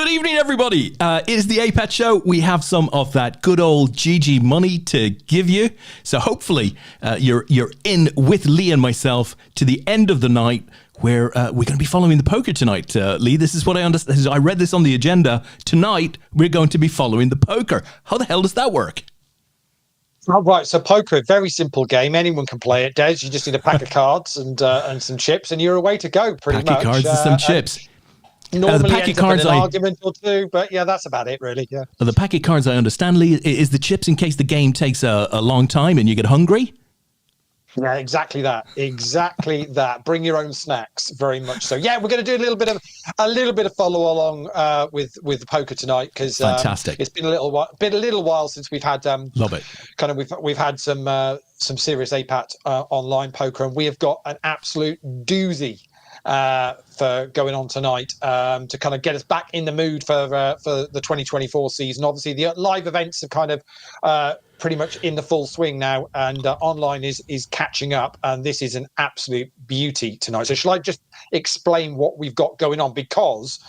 Good evening, everybody. It is the APAT show. We have some of that good old GG money to give you. So hopefully you're in with Leigh and myself to the end of the night, where we're going to be following the poker tonight. Leigh, this is what I understand. I read this on the agenda. Tonight, we're going to be following the poker. How the hell does that work? Oh, right, so poker, very simple game. Anyone can play it, Des. You just need a pack of cards and some chips, and you're away to go, pretty much. Pack of cards and some chips. Normally the pack of cards an argument or two, but yeah, that's about it, really. Yeah. The pack of cards, I understand, Leigh, is the chips in case the game takes a long time and you get hungry? Yeah, exactly that. Exactly that. Bring your own snacks, very much so. Yeah, we're going to do a little bit of follow along with the poker tonight, because fantastic. It's been a little while since we've had love it. Kind of we've had some serious APAT online poker, and we have got an absolute doozy for going on tonight to kind of get us back in the mood for the 2024 season. Obviously, the live events have kind of pretty much in the full swing now, and online is catching up, and this is an absolute beauty tonight. So shall I just explain what we've got going on? Because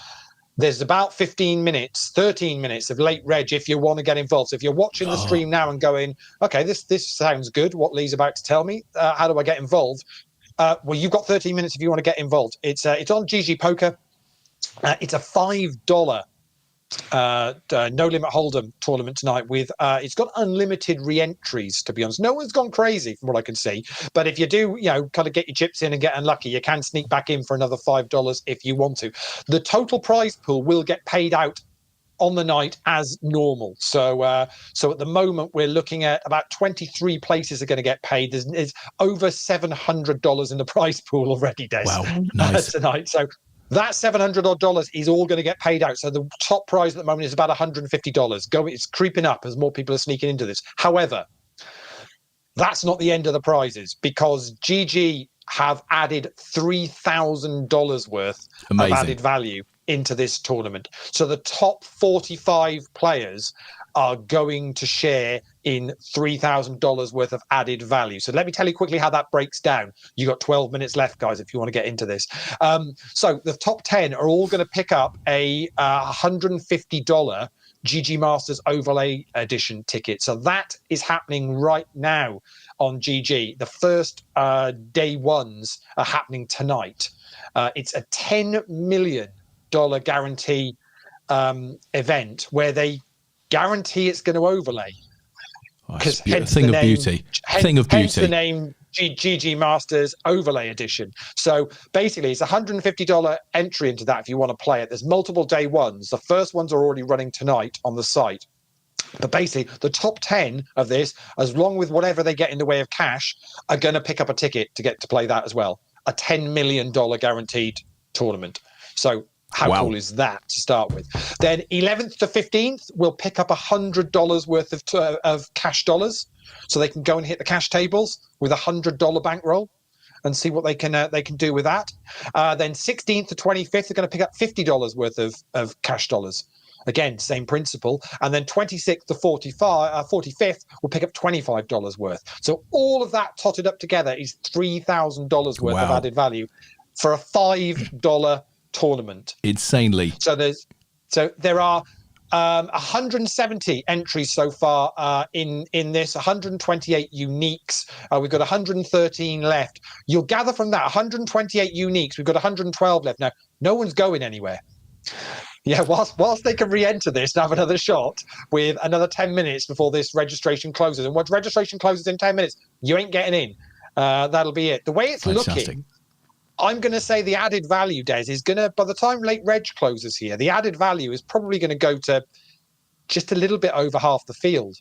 there's about 13 minutes of late reg if you want to get involved. So if you're watching the stream now and going, okay, this sounds good, what Leigh's about to tell me, how do I get involved? Well, you've got 13 minutes if you want to get involved. It's on GGPoker. It's a $5 no limit hold'em tournament tonight with it's got unlimited re-entries, to be honest. No one's gone crazy from what I can see, but if you do, kind of get your chips in and get unlucky, you can sneak back in for another $5 if you want to. The total prize pool will get paid out on the night as normal. So at the moment we're looking at about 23 places are going to get paid. There's over $700 in the prize pool already, Des. Wow, nice. Tonight. So that $700 is all going to get paid out. So the top prize at the moment is about $150. It's creeping up as more people are sneaking into this. However, that's not the end of the prizes, because GG have added $3,000 worth of added value into this tournament. So the top 45 players are going to share in $3,000 worth of added value. So let me tell you quickly how that breaks down. You got 12 minutes left, guys, if you want to get into this. So the top 10 are all going to pick up a $150 GG Masters Overlay Edition ticket. So that is happening right now on GG. The first day ones are happening tonight. It's a $10 million guarantee event where they guarantee it's going to overlay. Because thing of beauty. Hence the name GG Masters Overlay Edition. So basically, it's $150 entry into that if you want to play it. There's multiple day ones. The first ones are already running tonight on the site. But basically, the top 10 of this, as long with whatever they get in the way of cash, are going to pick up a ticket to get to play that as well. A $10 million guaranteed tournament. So how cool is that to start with? Then 11th to 15th will pick up $100 worth of cash dollars, so they can go and hit the cash tables with $100 bankroll and see what they can do with that. Then 16th to 25th are going to pick up $50 worth of cash dollars. Again, same principle. And then 26th to 45th will pick up $25 worth. So all of that totted up together is $3,000 worth of added value for a $5 tournament. Insanely. So there are 170 entries so far in this, 128 uniques. We've got 113 left. You'll gather from that 128 uniques. We've got 112 left. Now, no one's going anywhere. Yeah, whilst they can re-enter this and have another shot with another 10 minutes before this registration closes. And once registration closes in 10 minutes, you ain't getting in. That'll be it. The way it's looking, I'm going to say the added value, Des, is going to, by the time late reg closes here, the added value is probably going to go to just a little bit over half the field,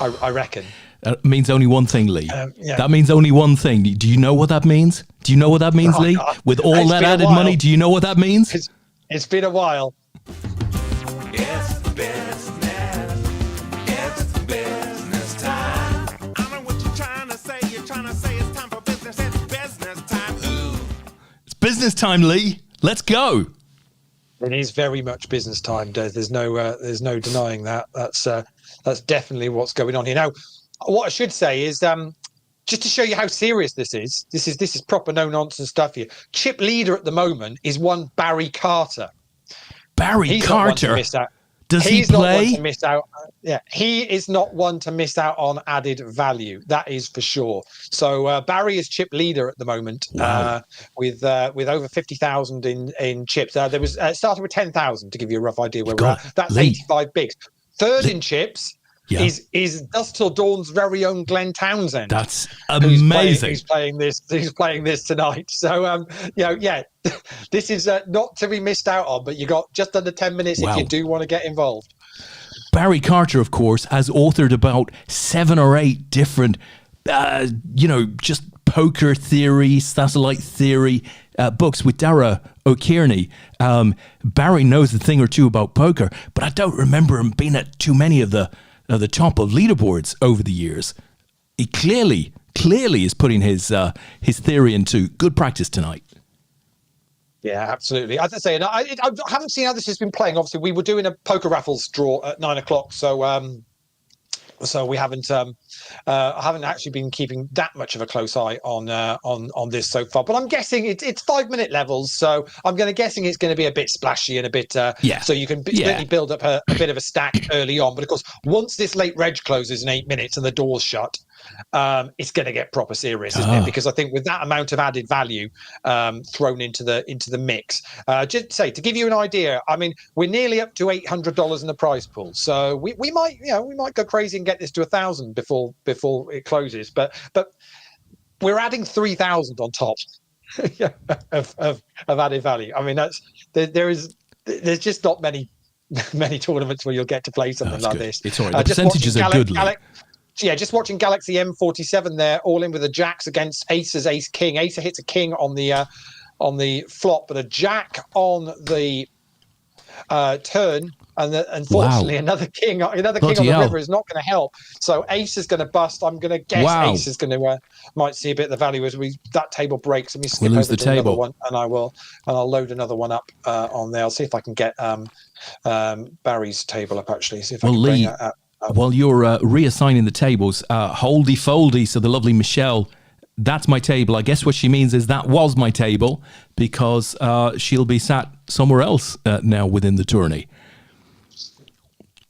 I reckon. That means only one thing, Leigh. That means only one thing. Do you know what that means? Do you know what that means, Leigh? With all that added money, do you know what that means? It's been a while. It's business. It's business time. I know what you're trying to say. You're trying to say it's time for business. It's business time. Ooh. It's business time, Leigh. Let's go. It is very much business time, Des. There's no denying that. That's definitely what's going on here. Now, what I should say is just to show you how serious this is proper no nonsense stuff here. Chip leader at the moment is one Barry Carter. Barry He's not one to Carter. miss out. Does He's he not one play? to miss out. Yeah, he is not one to miss out on added value. That is for sure. So Barry is chip leader at the moment, Wow. with over 50,000 in chips. There was started with 10,000 to give you a rough idea where we're got- at. That's Leigh. 85 bigs. Third in chips Yeah. is Dusk Till Dawn's very own Glenn Townsend. That's who's amazing. playing this tonight. So this is not to be missed out on. But you got just under 10 minutes if Wow. you do want to get involved. Barry Carter, of course, has authored about 7 or 8 different, just poker theory, satellite theory books with Dara O'Kearney. Barry knows a thing or two about poker, but I don't remember him being at too many of the top of leaderboards over the years. He clearly is putting his theory into good practice tonight. Yeah, absolutely. As I say, and I haven't seen how this has been playing. Obviously, we were doing a poker raffles draw at 9 o'clock, so we haven't I haven't actually been keeping that much of a close eye on this so far. But I'm guessing it's 5-minute levels, so I'm guessing it's going to be a bit splashy and a bit so you can really build up a bit of a stack early on. But of course, once this late reg closes in 8 minutes and the door's shut, it's going to get proper serious, isn't it? Because I think with that amount of added value thrown into the mix, just say to give you an idea, I mean, we're nearly up to $800 in the prize pool, so we might go crazy and get this to 1,000 before it closes, but we're adding 3,000 on top of added value. I mean, there's just not many tournaments where you'll get to play something like this. It's all right. The percentages are good. Just watching Galaxy M47 there, all in with the jacks against Aces, Ace King. Ace hits a king on the flop, but a jack on the turn, and unfortunately another king on the river is not going to help. So Ace is going to bust. I'm going to guess Ace is going to might see a bit of the value as that table breaks. Let me skip over to another one, and I'll load another one up on there. I'll see if I can get Barry's table up actually. See if I can bring that up. While you're reassigning the tables, holdy foldy, so the lovely Michelle, that's my table. I guess what she means is that was my table, because she'll be sat somewhere else now within the tourney.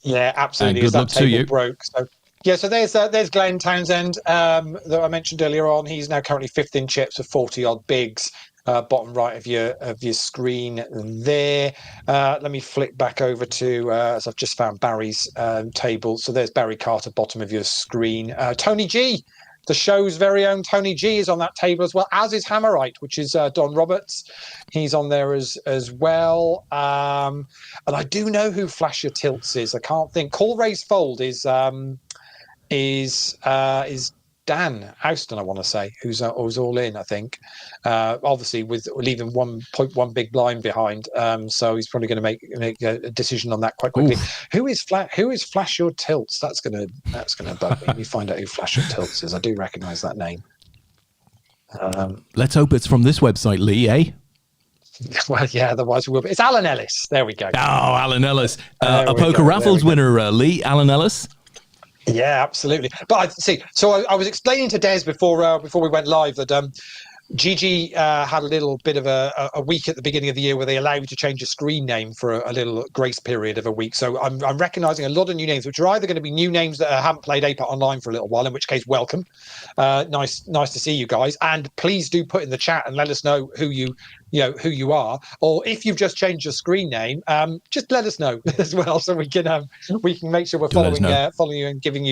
Yeah, absolutely. And good luck to you. Broke. So there's Glenn Townsend that I mentioned earlier on. He's now currently 5th in chips with 40 odd bigs. Bottom right of your screen there. Let me flick back over to as I've just found Barry's table. So there's Barry Carter, bottom of your screen. Tony G, the show's very own Tony G, is on that table as well, as is Hammerite, which is Don Roberts. He's on there as well. And I do know who Flash Your Tilts is. I can't think. Call Raise Fold is Dan Houston, I want to say, who's all in, I think. Obviously, with leaving 1.1 big blind behind, so he's probably going to make a decision on that quite quickly. Who is Flash Your Tilts? That's gonna bug me. Let me find out who Flash Your Tilts is. I do recognise that name. Let's hope it's from this website, Lee, eh? Well, yeah, otherwise we will be. It's Alan Ellis. There we go. Oh, Alan Ellis. A poker raffles winner, Lee. Alan Ellis. Yeah, absolutely. But I see. So I was explaining to Des before we went live that GG had a little bit of a week at the beginning of the year where they allow you to change your screen name for a little grace period of a week. So I'm recognising a lot of new names, which are either going to be new names that haven't played APAT Online for a little while, in which case, welcome. Nice to see you guys. And please do put in the chat and let us know who you are, or if you've just changed your screen name, just let us know as well, so we can make sure we're following you and giving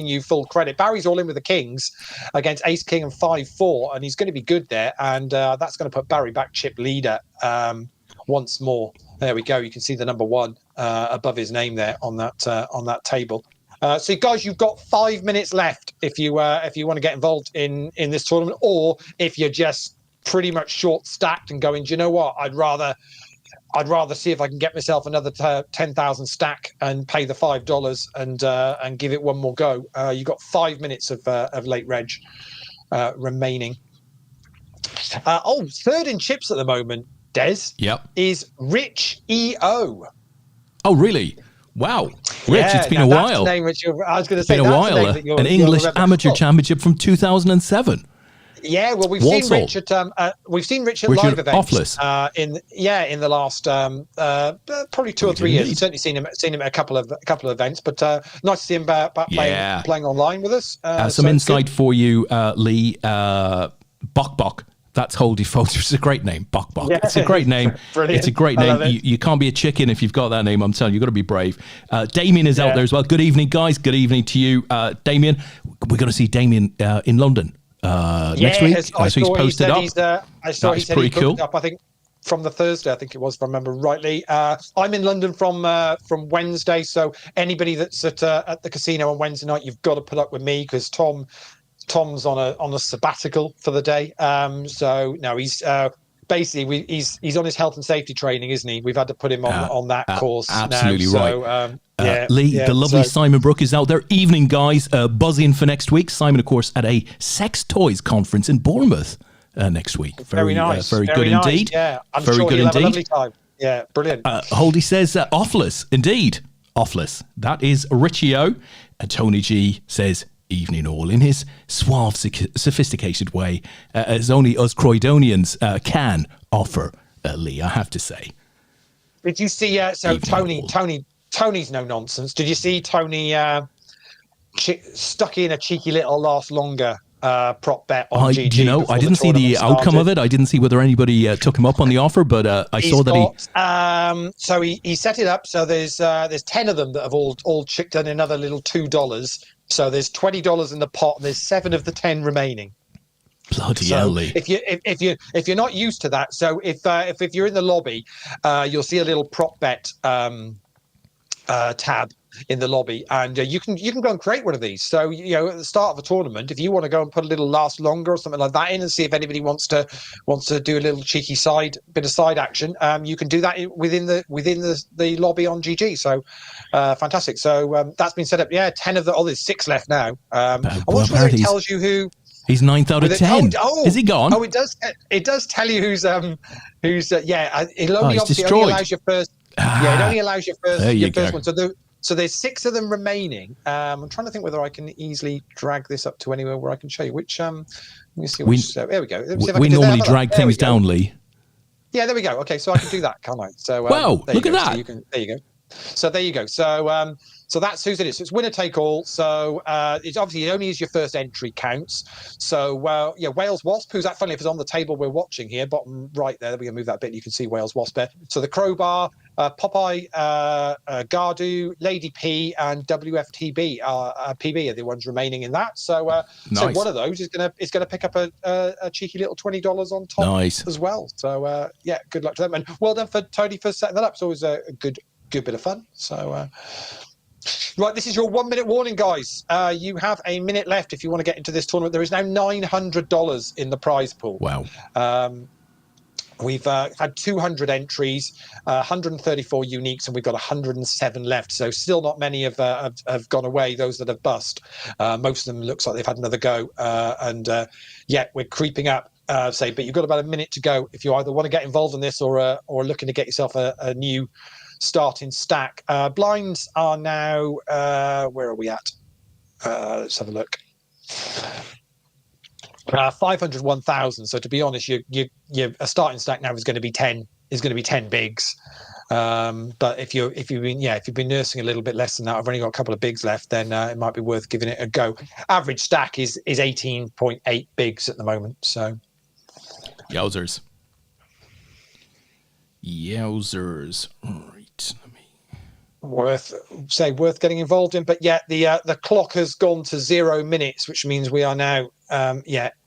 you full credit. Barry's all in with the kings against Ace King and 5-4, and he's going to be good there, and that's going to put Barry back chip leader once more. There we go. You can see the number 1 above his name there on that table. So guys, you've got 5 minutes left if you want to get involved in this tournament, or if you're just pretty much short stacked and going, do you know what, I'd rather see if I can get myself another 10,000 stack and pay the $5 and give it one more go. You've got 5 minutes of late reg remaining. Third in chips at the moment, Des. Yep. Is Rich EO. Oh, really? Wow. Rich, it's been a while. I was going to say, that's a while. An English amateur championship from 2007. Yeah, well, we've Walsall. seen Rich at Richard live events Offless. in the last probably 2 or 3 years. I've certainly seen him at a couple of events, but nice to see him back playing online with us. Some insight for you, Leigh. Bok Bok. That's Whole Default. It's a great name, Bok Bok. Yeah. It's a great name. Brilliant. It's a great name. You can't be a chicken if you've got that name. I'm telling you, you've got to be brave. Damien is out there as well. Good evening, guys. Good evening to you, Damien. We're going to see Damien in London next week. I saw he's posted up. I saw he said he booked up, I think, from the Thursday, I think it was, if I remember rightly. I'm in London from Wednesday, so anybody that's at the casino on Wednesday night, you've got to put up with me because Tom's on a sabbatical for the day. So no, he's basically he's on his health and safety training, isn't he? We've had to put him on that course. Absolutely now, right. Leigh, the lovely Simon Brooke is out there. Evening, guys. Buzzing for next week. Simon, of course, at a sex toys conference in Bournemouth next week. Very nice. Very good nice. indeed. Yeah, I'm very sure good he'll indeed. have a lovely time. Yeah, brilliant. Holdy says offless. Indeed, offless. That is Richie O. And Tony G says, evening all, in his suave, sophisticated way, as only us Croydonians can offer, Leigh, I have to say. Did you see, Tony's no nonsense. Did you see Tony stuck in a cheeky little last longer prop bet on GG? I didn't see the outcome of it. I didn't see whether anybody took him up on the offer, but I saw that so he set it up. So there's 10 of them that have all chipped in another little $2. So there's $20 in the pot, and there's 7 of the 10 remaining. Bloody hell, Leigh. If you're not used to that, so if you're in the lobby, you'll see a little prop bet tab in the lobby, and you can go and create one of these. So at the start of a tournament, if you want to go and put a little last longer or something like that in, and see if anybody wants to do a little cheeky bit of side action, you can do that within the lobby on GG. So fantastic. So that's been set up. Yeah, 10 of there's 6 left now. I'm not sure it tells you who. He's 9th out of 10. Is he gone? Oh, it does. It does tell you who's. It only allows your first. It only allows your first one. So there's 6 of them remaining. I'm trying to think whether I can easily drag this up to anywhere where I can show you which. Let me see. There we go. We normally drag things down, Leigh. Yeah, there we go. Okay, so I can do that, can't I? So wow, look at that. So there you go. So there you go. So that's whose it is. So it's winner take all. So it's obviously it only is your first entry counts. So Wales Wasp, who's that? Funny if it's on the table we're watching here, bottom right there. We're gonna move that bit. You can see Wales Wasp there. So the Crowbar, Popeye, Gardu, Lady P, and WFTB PB are the ones remaining in that. So nice. So one of those is gonna pick up a cheeky little $20 on top as well. So good luck to them, and well done for Tony for setting that up. It's always a good bit of fun. So. Right, this is your 1 minute warning, guys. You have a minute left if you want to get into this tournament. There is now $900 in the prize pool. Wow. We've had 200 entries, 134 uniques, and we've got 107 left. So still not many have gone away, those that have bust. Most of them looks like they've had another go. We're creeping up. But you've got about a minute to go if you either want to get involved in this or looking to get yourself a new starting stack. Blinds are now where are we at? Let's have a look. 501,000. So to be honest, a starting stack now is going to be 10 bigs. But if you've been nursing a little bit less than that, I've only got a couple of bigs left, then it might be worth giving it a go. Average stack is 18.8 bigs at the moment. So Yowzers. Right. Worth getting involved in, but the clock has gone to 0 minutes, which means we are now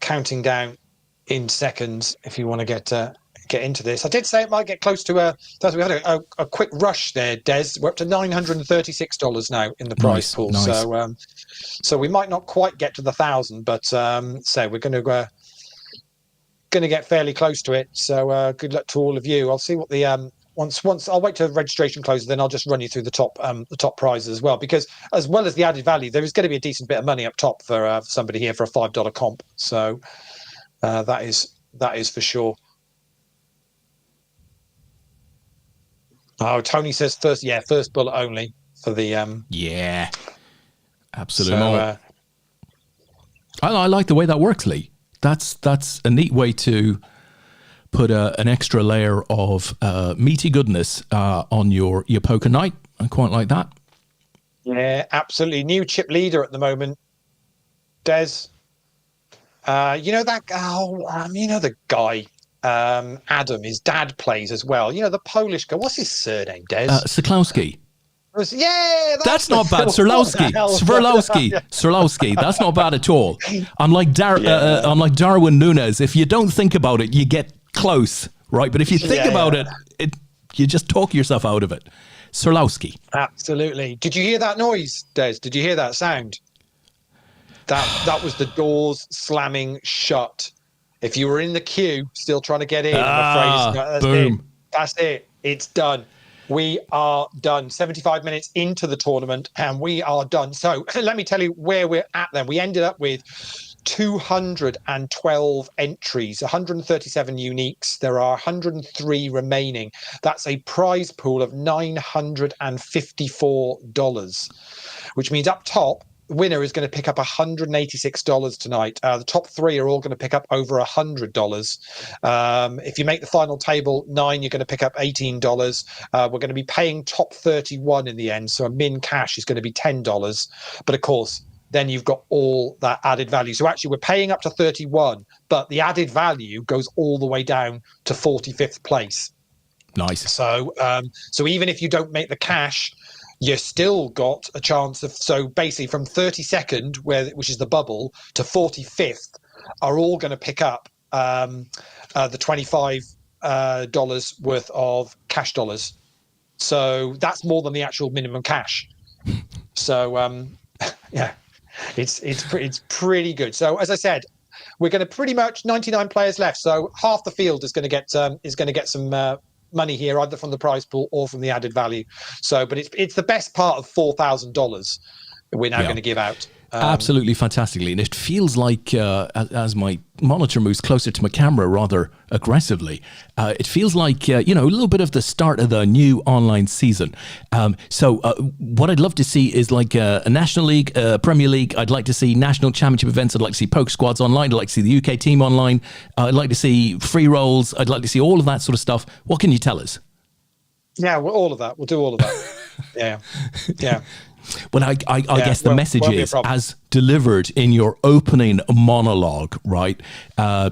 counting down in seconds. If you want to get into this, I did say it might get close to we had a quick rush there, Des. We're up to $936 now in the prize pool. Nice. So we might not quite get to the 1,000, but we're going to get fairly close to it. So good luck to all of you. I'll see what the once I'll wait till registration closes, then I'll just run you through the top prizes as well, because as well as the added value, there is going to be a decent bit of money up top for somebody here for a $5 comp. So that is for sure. Oh, Tony says first bullet only for the absolutely. So, I like the way that works, Leigh. That's a neat way to put an extra layer of meaty goodness on your poker night. I quite like that. Yeah, absolutely. New chip leader at the moment, Des. You know that? You know the guy, Adam. His dad plays as well. You know the Polish guy. What's his surname? Des. Siklowski. Yeah, That's not bad. Srlowski. That's not bad at all. I'm like Darwin Núñez. If you don't think about it, you get close, right? But if you think about it, you just talk yourself out of it. Srlowski. Absolutely. Did you hear that noise, Des? Did you hear that sound? That was the doors slamming shut. If you were in the queue, still trying to get in, I'm afraid boom. That's it. It's done. We are done. 75 minutes into the tournament, and we are done. So let me tell you where we're at then. We ended up with 212 entries, 137 uniques. There are 103 remaining. That's a prize pool of $954, which means up top, the winner is going to pick up $186 tonight. The top three are all going to pick up over $100. If you make the final table 9, you're going to pick up $18. We're going to be paying top 31 in the end. So a min cash is going to be $10. But of course, then you've got all that added value. So actually, we're paying up to 31, but the added value goes all the way down to 45th place. Nice. So even if you don't make the cash, you still got a chance of, so basically from 32nd, which is the bubble, to 45th are all going to pick up the $25 worth of cash dollars. So that's more than the actual minimum cash. So yeah, it's pretty good. So as I said, we're going to pretty much 99 players left. So half the field is going to get some money here, either from the prize pool or from the added value. So, but it's the best part of $4,000 we're now going to give out. Absolutely fantastically. And it feels like, as my monitor moves closer to my camera rather aggressively, it feels like, a little bit of the start of the new online season. So what I'd love to see is like a National League, Premier League. I'd like to see national championship events. I'd like to see poker squads online. I'd like to see the UK team online. I'd like to see free rolls. I'd like to see all of that sort of stuff. What can you tell us? Yeah, well, all of that. We'll do all of that. Yeah. Well, I guess the message is as delivered in your opening monologue, right?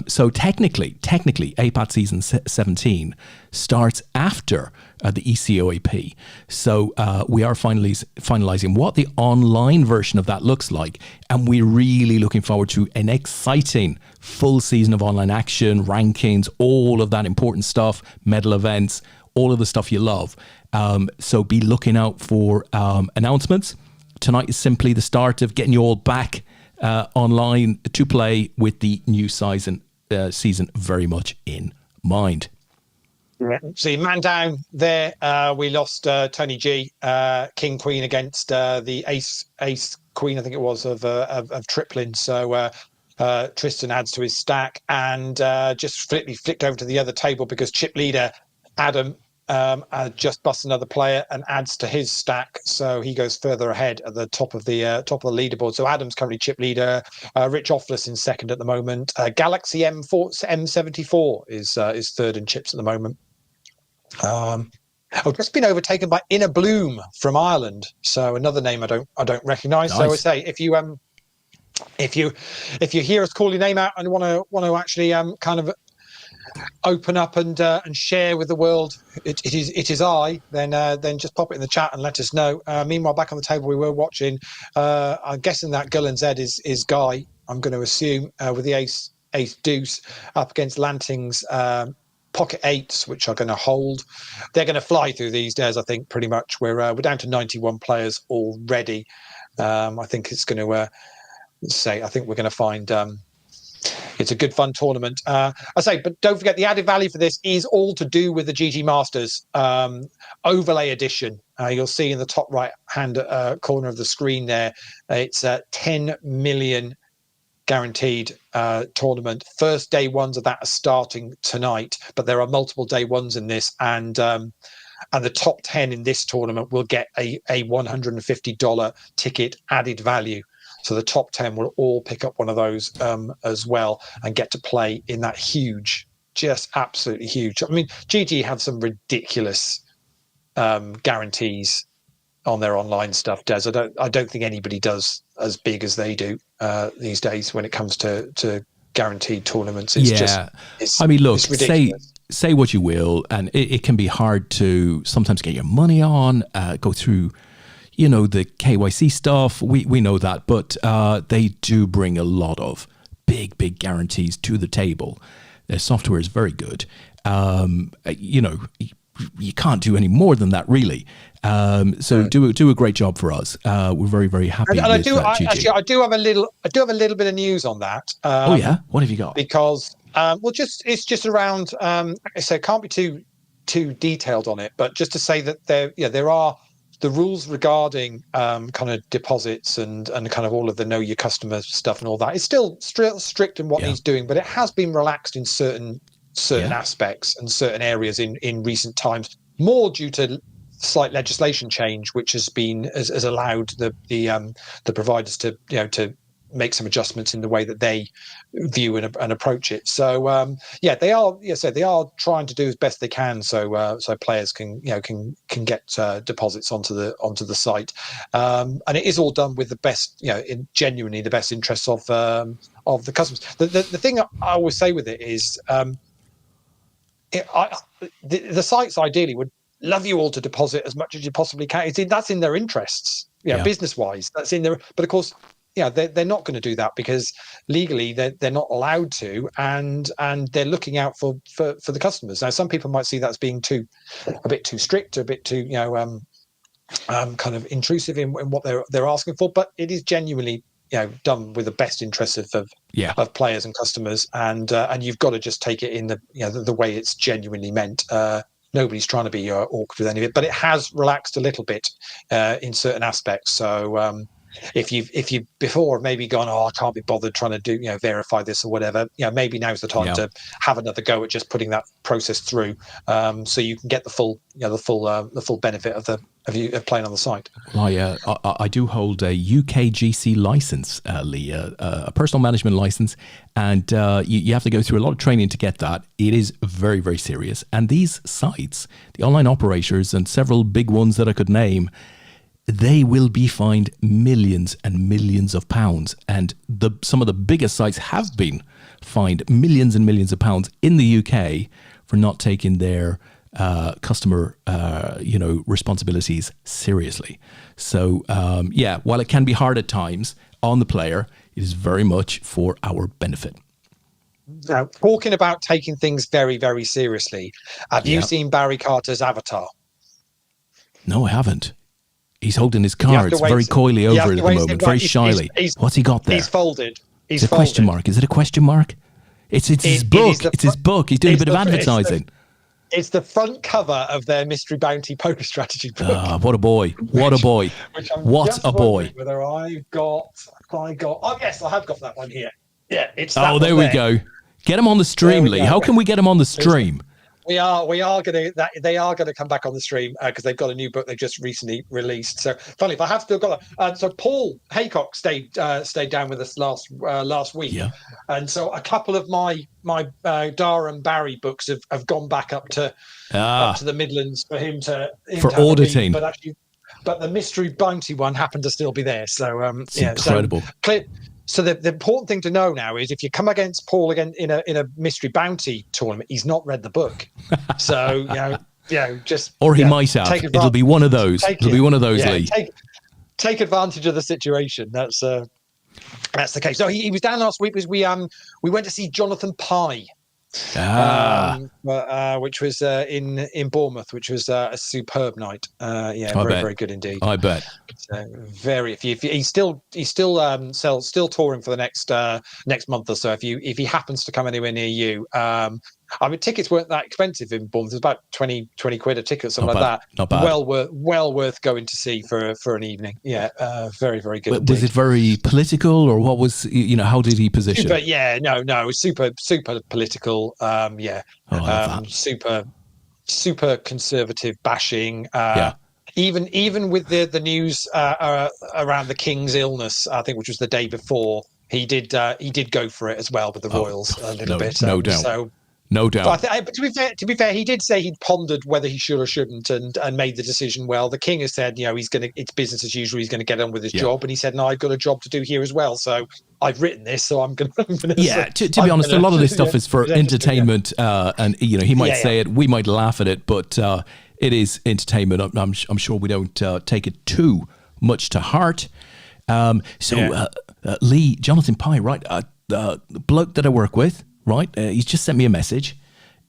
So technically, APAT season 17 starts after the ECOAP. So we are finalizing what the online version of that looks like. And we're really looking forward to an exciting full season of online action, rankings, all of that important stuff, medal events, all of the stuff you love. So be looking out for announcements. Tonight is simply the start of getting you all back online to play with the new season very much in mind. Yeah. See, man down there. We lost Tony G, King Queen against the Ace Queen, I think it was, of Triplin. So Tristan adds to his stack and just flicked over to the other table because chip leader Adam just busts another player and adds to his stack, so he goes further ahead at the top of the leaderboard. So Adam's currently chip leader. Rich Offless in second at the moment. Galaxy M74 is third in chips at the moment. I've just been overtaken by Inner Bloom from Ireland, so another name I don't recognise. Nice. So I say if you hear us call your name out and want to actually kind of open up and share with the world, it is I, then just pop it in the chat and let us know. Meanwhile, back on the table, we were watching. I'm guessing that Gull and Z is Guy. I'm going to assume with the ace deuce up against Lanting's pocket eights, which are going to hold. They're going to fly through these days. I think pretty much we're down to 91 players already. I think it's going to I think we're going to find. It's a good fun tournament. I say, but don't forget the added value for this is all to do with the GG Masters overlay edition. You'll see in the top right hand corner of the screen there, it's a 10 million guaranteed tournament. First day ones of that are starting tonight, but there are multiple day ones in this, and the top 10 in this tournament will get a $150 ticket added value. So the top 10 will all pick up one of those as well and get to play in that huge, just absolutely huge. I mean, GG have some ridiculous guarantees on their online stuff, Des. I don't think anybody does as big as they do these days when it comes to guaranteed tournaments. It's just, I mean, look, it's ridiculous. say what you will, and it can be hard to sometimes get your money on, go through, you know, the KYC stuff. We know that, but they do bring a lot of big guarantees to the table. Their software is very good. You know, you can't do any more than that, really. So do a great job for us. We're very happy. And with GG. Actually, I do have a little bit of news on that. Oh yeah, what have you got? Because it's just around. So it can't be too detailed on it, but just to say that there are the rules regarding kind of deposits and kind of all of the know your customer stuff and all that. It's still strict in what he's doing, but it has been relaxed in certain aspects and certain areas in recent times, more due to slight legislation change, which has allowed the providers to make some adjustments in the way that they view and approach it. So they are trying to do as best they can so players can get deposits onto the site, and it is all done with the best, in genuinely the best interests of the customers. The thing I always say with it is the sites ideally would love you all to deposit as much as you possibly can. That's in their interests, business wise. That's in their. But of course, they're not going to do that because legally they're not allowed to, and they're looking out for the customers. Now, some people might see that as being a bit too strict, a bit too kind of intrusive in what they're asking for. But it is genuinely done with the best interests of players and customers, and you've got to just take it in the way it's genuinely meant. Nobody's trying to be awkward with any of it, but it has relaxed a little bit in certain aspects. So if you before maybe gone, I can't be bothered trying to do verify this or whatever, maybe now's the time to have another go at just putting that process through, so you can get the full benefit of playing on the site. Well, I do hold a UKGC license, Leigh, a personal management license, and you have to go through a lot of training to get that. It is very, very serious. And these sites, the online operators and several big ones that I could name, they will be fined millions and millions of pounds. And some of the biggest sites have been fined millions and millions of pounds in the UK for not taking their customer responsibilities seriously. So while it can be hard at times on the player, it is very much for our benefit. Now, talking about taking things very, very seriously, have you seen Barry Carter's avatar? No, I haven't. He's holding his cards very coyly over it at the moment, very shyly. What's he got there? He's folded. It's a question mark. Is it a question mark? It's his book. It's his book. He's doing a bit of advertising. It's the front cover of their Mystery Bounty poker strategy book. What a boy. What a boy. What a boy. Whether I got. Oh, yes, I have got that one here. Yeah, it's that one there. We go. Get him on the stream, Leigh. How can we get him on the stream? We are going to. They are going to come back on the stream because they've got a new book they just recently released. So, funny if I have still got that. So Paul Haycock stayed down with us last week, and so a couple of my Dar and Barry books have gone back up to the Midlands for him to auditing. But the Mystery Bounty one happened to still be there. So it's incredible. So the important thing to know now is if you come against Paul again in a Mystery Bounty tournament, he's not read the book. So just he might have. It'll be one of those. It'll be one of those, Leigh. Take advantage of the situation. That's the case. So he was down last week because we went to see Jonathan Pye. Which was in Bournemouth, which was a superb night. Very good indeed. I bet. He's still touring for the next month or so. If he happens to come anywhere near you, tickets weren't that expensive in Bournemouth. It was about 20 quid a ticket, something like that. Not bad. Well worth going to see for an evening. Very, very good. But was it very political, or what was how did he position? It was super political. Super conservative bashing. even with the news around the King's illness, I think, which was the day before, he did go for it as well with the Royals a little bit. No doubt. So. No doubt. But to be fair, he did say he'd pondered whether he should or shouldn't, and made the decision. Well, the King has said, it's business as usual. He's going to get on with his job, and he said, no, I've got a job to do here as well. So I've written this, so I'm going to. Yeah, to be honest, a lot of this stuff is for entertainment, and he might say it, we might laugh at it, but it is entertainment. I'm sure we don't take it too much to heart. Leigh, Jonathan Pye, right? The bloke that I work with. Right, he's just sent me a message.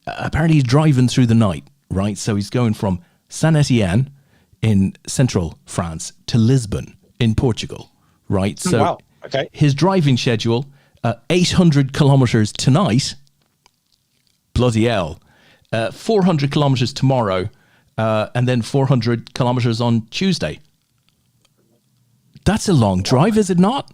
Apparently he's driving through the night, right? So he's going from Saint Etienne in central France to Lisbon in Portugal, right? So wow. Okay. His driving schedule, 800 kilometers tonight, bloody hell, 400 kilometers tomorrow, and then 400 kilometers on Tuesday. That's a long drive, is it not?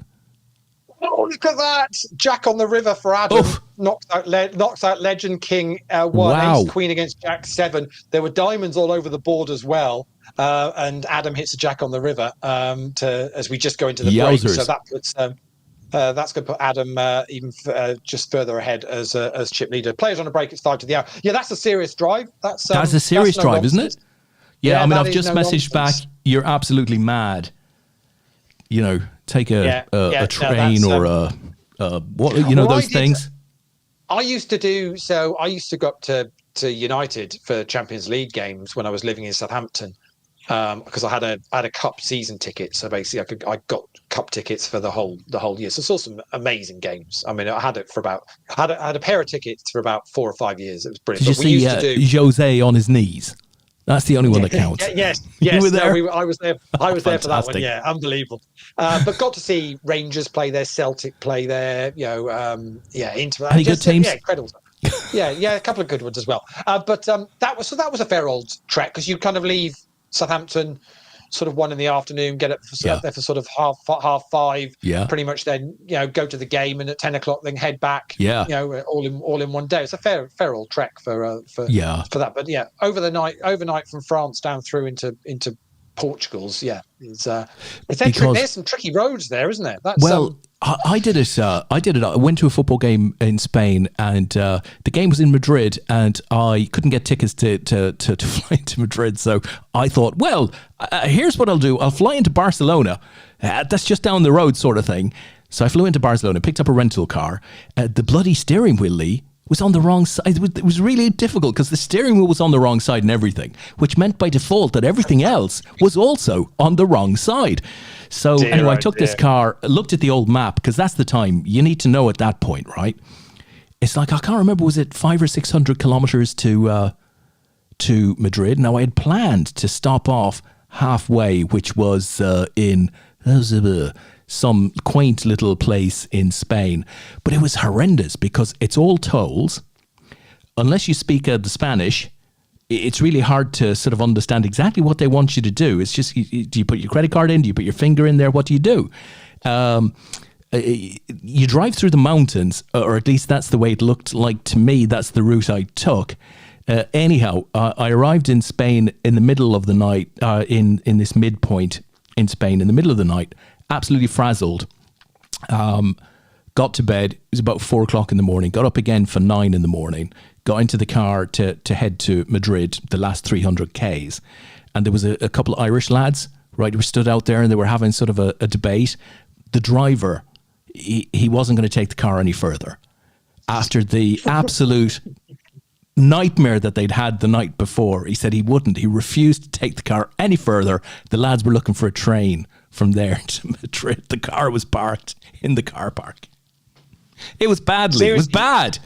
Oh, look at that! Jack on the river for Adam. Oof. Knocks out Legend King 1, Wow. Ace Queen against Jack 7. There were diamonds all over the board as well. And Adam hits a Jack on the river as we just go into the break. So that puts that's going to put Adam even just further ahead as chip leader. Players on a break. It's 5 to the hour. Yeah, that's a serious drive. That's a serious drive, isn't it? Yeah, I mean, I've just messaged back. You're absolutely mad. Take a train or those things. I used to go up to United for Champions League games when I was living in Southampton, because I had a cup season ticket. So basically, I got cup tickets for the whole year. So I saw some amazing games. I mean, I had a pair of tickets for about 4 or 5 years. It was brilliant. Did you see Jose on his knees? That's the only one that counts. Yes. You were there? I was there. I was there for that one. Yeah, unbelievable. But got to see Rangers play there, Celtic play there. Inter. Any good teams? Yeah, incredible. Yeah, a couple of good ones as well. But that was a fair old trek, because you kind of leave Southampton sort of 1 in the afternoon, get up there for sort of half 5. Yeah. Pretty much then go to the game, and at 10 o'clock then head back. Yeah. All in one day. It's a fair old trek for that. But yeah, overnight from France down through into Portugal's. Yeah, there's some tricky roads there, isn't there? I did it. I went to a football game in Spain, and the game was in Madrid, and I couldn't get tickets to fly into Madrid. So I thought, well, here's what I'll do. I'll fly into Barcelona. That's just down the road, sort of thing. So I flew into Barcelona, picked up a rental car. The bloody steering wheel, Leigh, was on the wrong side. It was really difficult because the steering wheel was on the wrong side and everything, which meant by default that everything else was also on the wrong side. So anyway, I took this car, looked at the old map, because that's the time you need to know at that point, right? It's like, I can't remember, was it 500 or 600 kilometers to Madrid? Now, I had planned to stop off halfway, which was in some quaint little place in Spain, but it was horrendous because it's all tolls. Unless you speak the Spanish, it's really hard to sort of understand exactly what they want you to do. It's just, do you put your credit card in? Do you put your finger in there? What do you do? You drive through the mountains, or at least that's the way it looked like to me. That's the route I took. Anyhow, I arrived in Spain in the middle of the night, in this midpoint in Spain, in the middle of the night, absolutely frazzled. Got to bed. It was about 4 o'clock in the morning. Got up again for 9 in the morning. Got into the car to head to Madrid, the last 300 Ks. And there was a couple of Irish lads, right, who were stood out there, and they were having sort of a debate. The driver, he wasn't going to take the car any further. After the absolute nightmare that they'd had the night before, he said he wouldn't. He refused to take the car any further. The lads were looking for a train from there to Madrid. The car was parked in the car park. It was badly. Seriously, it was bad.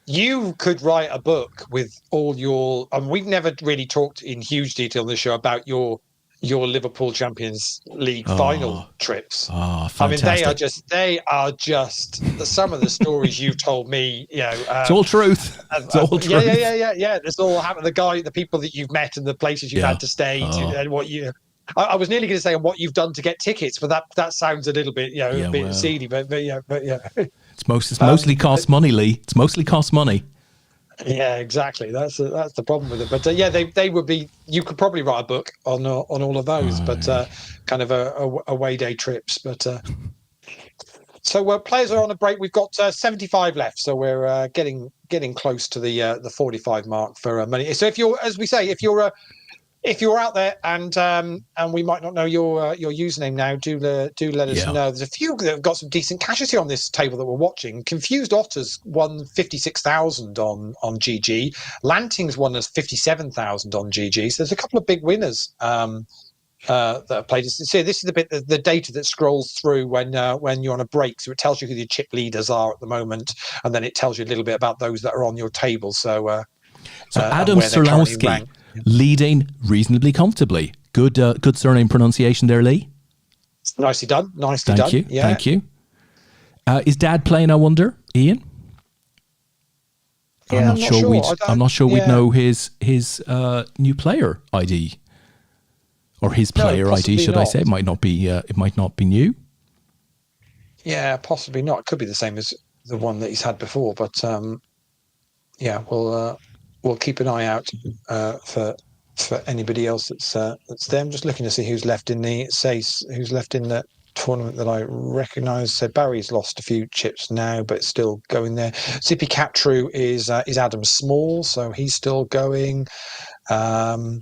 You could write a book with all your. We've never really talked in huge detail on the show about your Liverpool Champions League final trips. Oh, fantastic. I mean, they are just some of the stories you've told me. It's all truth. It's all truth. Yeah. It's all happened. The people that you've met and the places you've had to stay to, and what you. I was nearly going to say what you've done to get tickets, but that sounds a little bit, a bit seedy. But yeah. It's mostly cost money, Leigh. It's mostly cost money. Yeah, exactly. That's the problem with it. But yeah, they would be. You could probably write a book on all of those, but kind of a away day trips. But so players are on a break. We've got 75 left, so we're getting close to the 45 mark for money. So if you're, as we say, if you're out there and we might not know your username now, do let us know. There's a few that have got some decent cash here on this table that we're watching. Confused Otters won 56,000 on GG. Lanting's won us 57,000 on GG. So there's a couple of big winners that have played. So this is the bit the data that scrolls through when you're on a break. So it tells you who the chip leaders are at the moment, and then it tells you a little bit about those that are on your table. So Adam Surlowski leading reasonably comfortably. Good surname pronunciation there, Lee. Nicely done. Thank you. Yeah. Thank you. Is Dad playing, I wonder, Ian? Yeah, I'm not sure we'd know his new player ID or his player ID, should I say? It might not be new. Yeah, possibly not. It could be the same as the one that he's had before, but yeah, we'll keep an eye out for anybody else that's there. I'm just looking to see who's left in the tournament that I recognise. So Barry's lost a few chips now, but still going there. Zippy Captrue is Adam Small, so he's still going. The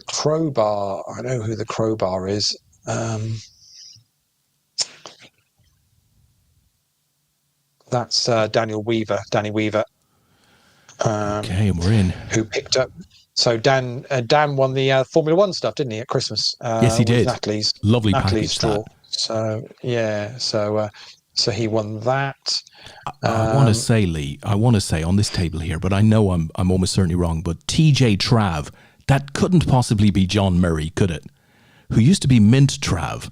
Crowbar, I know who the Crowbar is. That's Danny Weaver. Okay, and we're in. Who picked up? So Dan won the Formula One stuff, didn't he, at Christmas? Yes, he did. Natalie's lovely package. Straw. So yeah, so he won that. I want to say, Lee. I want to say on this table here, but I know I'm almost certainly wrong. But TJ Trav, that couldn't possibly be John Murray, could it? Who used to be Mint Trav?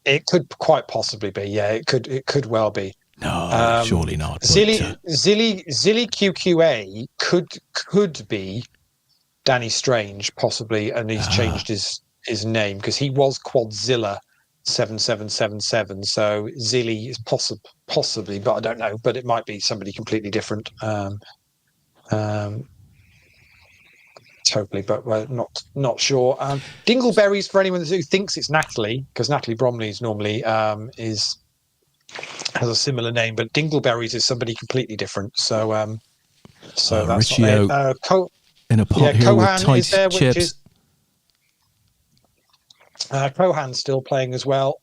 It could quite possibly be. Yeah, it could well be. No, surely not. Zilly QQA could be Danny Strange, possibly, and he's changed his name because he was Quadzilla 7777. So Zilly is possibly, but I don't know. But it might be somebody completely different. Totally, but we're not sure. Dingleberries for anyone who thinks it's Natalie, because Natalie Bromley's normally has a similar name, but Dingleberries is somebody completely different. So that's Riccio in a pot here with tight chips. Cohan's still playing as well,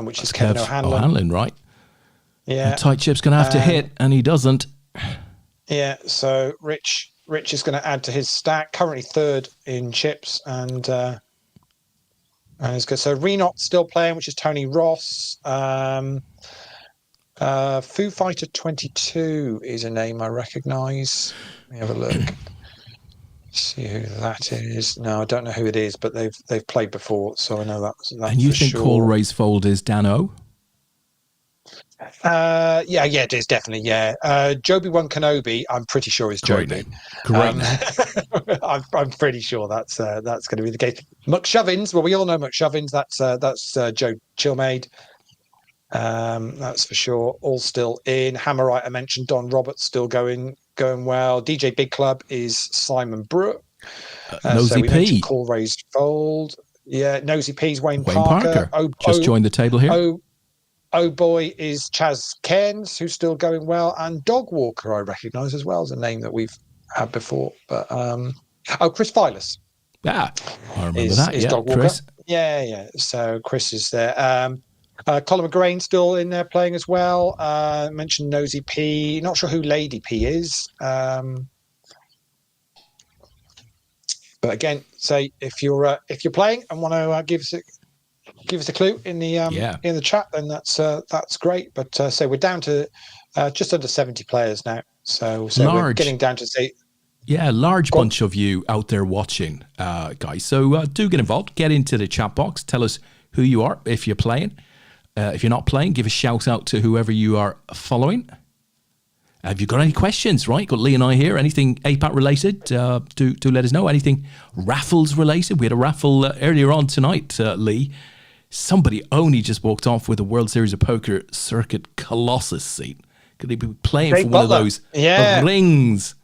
which is Kevin O'Hanlon. O'Hanlon, right? Yeah. And tight chip's going to have to hit, and he doesn't. Yeah, so Rich is going to add to his stack. Currently third in chips, and it's good. So Renot's still playing, which is Tony Ross. Foo Fighter 22 is a name I recognise. Let me have a look. See who that is. No, I don't know who it is, but they've played before, so I know that's and you think sure. Call Ray's Fold is Dan O? Yeah, it is definitely. Yeah, Joby One Kenobi. I'm pretty sure is Joby. Great name. I'm pretty sure that's going to be the case. McShovins. Well, we all know McShovins. That's Joe Chilmaid. That's for sure. All still in. Hammerite, I mentioned. Don Roberts still going well. DJ Big Club is Simon Brooke. Nosy P. Call Raised Fold. Yeah, Nosy P's Wayne Parker. Just joined the table here. Oh boy is Chaz Cairns, who's still going well, and Dog Walker I recognise as well as a name that we've had before. But Chris Filas. Yeah, I remember that. Yeah, Dog Walker. Chris. Yeah. So Chris is there. Colin McGrain still in there playing as well. Mentioned Nosy P. Not sure who Lady P is. But again, say if you're playing and want to give us a clue in the chat, then that's great. But so we're down to just under 70 players now. So we're getting down to say. Yeah, large bunch of you out there watching, guys. So do get involved. Get into the chat box. Tell us who you are if you're playing. If you're not playing, give a shout out to whoever you are following. Have you got any questions? Right, got Lee and I here. Anything APAT related? Do let us know. Anything raffles related? We had a raffle earlier on tonight, Lee. Somebody only just walked off with a World Series of Poker Circuit Colossus seat. Could they be playing for one of those rings?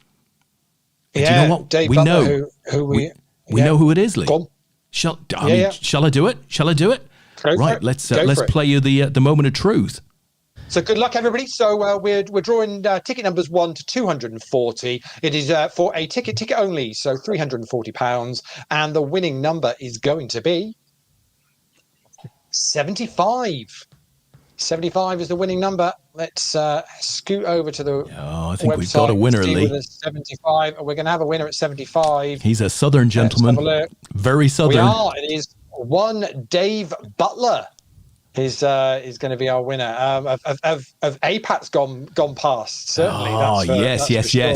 And do you know what? Dave We Butler, know. who we know who it is, Lee. Go on. Shall I do it? Shall I do it? Go Right, for it. let's Go for it. play you the moment of truth. So good luck, everybody. So we're drawing ticket numbers 1 to 240. It is for a ticket only, so £340, and the winning number is going to be 75. 75 is the winning number. Let's scoot over to the I think website. we've got a winner, See Lee. whether 75. We're going to have a winner at 75. He's a Southern gentleman. Let's have a look. Very Southern. We are. It is one Dave Butler. Is going to be our winner of APAT's gone past, certainly. Yes. Sure.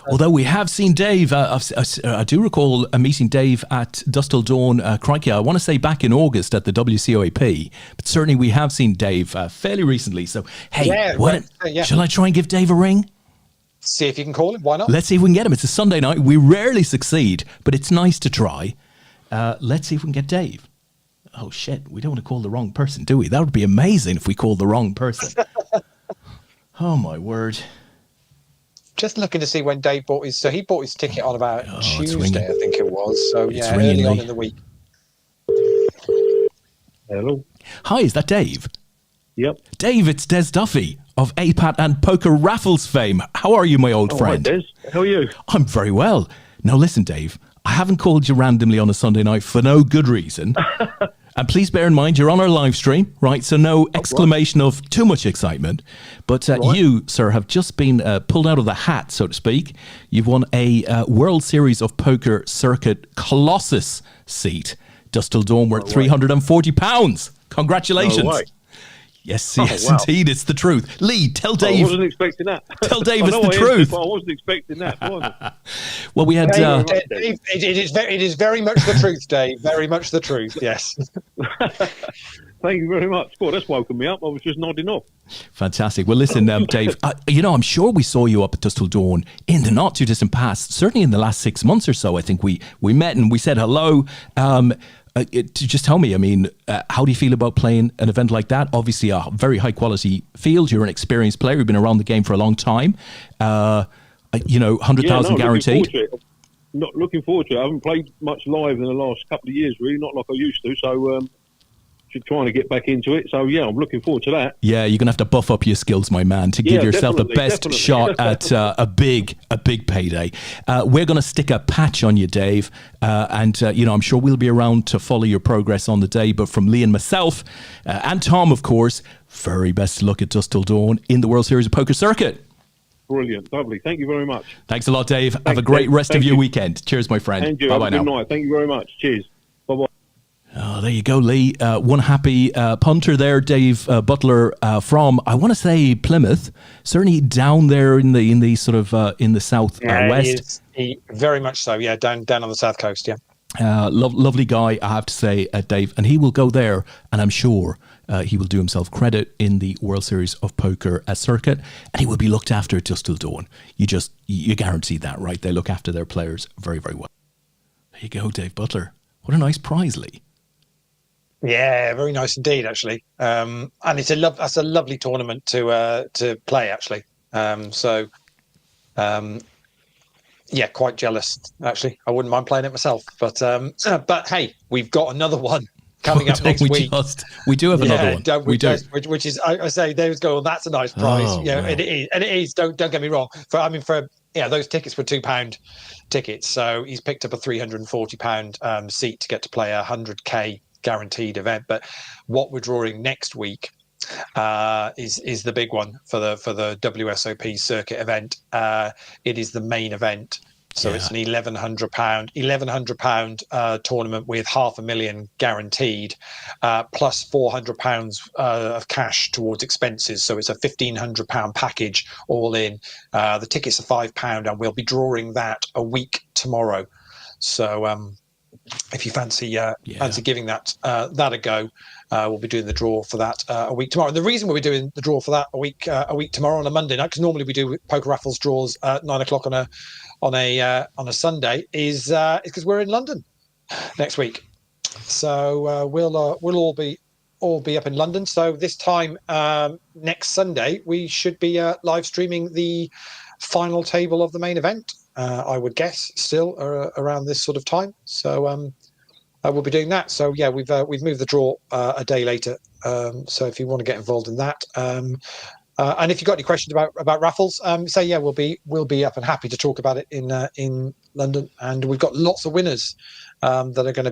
Although we have seen Dave, I do recall meeting Dave at Dust Till Dawn, crikey, I want to say back in August at the WCOAP, but certainly we have seen Dave fairly recently. So, hey, shall I try and give Dave a ring? See if you can call him. Why not? Let's see if we can get him. It's a Sunday night. We rarely succeed, but it's nice to try. Let's see if we can get Dave. Oh, shit. We don't want to call the wrong person, do we? That would be amazing if we called the wrong person. Oh, my word. Just looking to see when Dave bought his... So he bought his ticket on about Tuesday, I think it was. So, It's yeah, ringing, early on Lee. in the week. Hello. Hi, is that Dave? Yep. Dave, it's Des Duffy of APAT and Poker Raffles fame. How are you, my old friend? Hi, Des. How are you? I'm very well. Now, listen, Dave, I haven't called you randomly on a Sunday night for no good reason. And please bear in mind, you're on our live stream, right? So no exclamation of too much excitement. But you, sir, have just been pulled out of the hat, so to speak. You've won a World Series of Poker Circuit Colossus seat. Dust Till Dawn worth £340. Congratulations. No way. Yes, wow. indeed. It's the truth. Lee, tell Dave. I wasn't expecting that. Tell Dave I it's know the I am, truth. but I wasn't expecting that. Well, we had... Dave, it is very much the truth, Dave. Very much the truth, yes. Thank you very much. Well, that's woken me up. I was just nodding off. Fantastic. Well, listen, Dave, I'm sure we saw you up at Dust Till Dawn in the not too distant past, certainly in the last 6 months or so. I think we met and we said hello. Just tell me, I mean, how do you feel about playing an event like that? Obviously, a very high quality field. You're an experienced player. You've been around the game for a long time. 100,000 guaranteed. Not looking forward to it. I haven't played much live in the last couple of years, really, not like I used to. So, trying to get back into it. So, yeah, I'm looking forward to that. Yeah, you're going to have to buff up your skills, my man, to give yourself the best shot at a big payday. We're going to stick a patch on you, Dave. And I'm sure we'll be around to follow your progress on the day. But from Lee and myself, and Tom, of course, very best luck at Dust Till Dawn in the World Series of Poker Circuit. Brilliant. Lovely. Thank you very much. Thanks a lot, Dave. Have a great rest of your weekend. Cheers, my friend. And you. Bye-bye now. Good night. Thank you very much. Cheers. Bye-bye. Oh, there you go, Lee. One happy punter there, Dave Butler from, I want to say, Plymouth. Certainly down there in the sort of in the south west. Very much so. Yeah, down on the south coast. Yeah. Lovely guy, I have to say, Dave, and he will go there, and I'm sure he will do himself credit in the World Series of Poker circuit, and he will be looked after at Dust Till Dawn. You guarantee that, right? They look after their players very, very well. There you go, Dave Butler. What a nice prize, Lee. Yeah, very nice indeed, actually. And that's a lovely tournament to play, actually. Yeah, quite jealous, actually. I wouldn't mind playing it myself. But hey, we've got another one coming up next week. We do have another one. We do. Which is, I say, there's go. That's a nice prize. Oh, Yeah, wow. and it is. Don't get me wrong. Those tickets were £2 tickets, so he's picked up a £340 seat to get to play a 100k guaranteed event. But what we're drawing next week is the big one for the WSOP circuit event. It is the main event. So it's an £1,100 tournament with $500,000 guaranteed, plus £400 of cash towards expenses. So it's a £1,500 package all in. The tickets are £5, and we'll be drawing that a week tomorrow. So if you fancy giving that a go, we'll be doing the draw for that a week tomorrow. And the reason we'll be doing the draw for that a week tomorrow on a Monday night, because normally we do poker raffles draws at 9 o'clock on a Sunday, is because we're in London next week. So we'll all be up in London. So this time next Sunday we should be live streaming the final table of the main event. I would guess, still around this sort of time. So we'll be doing that. So yeah, we've moved the draw a day later. So if you want to get involved in that, and if you've got any questions about raffles, say yeah, we'll be up and happy to talk about it in London. And we've got lots of winners that are going to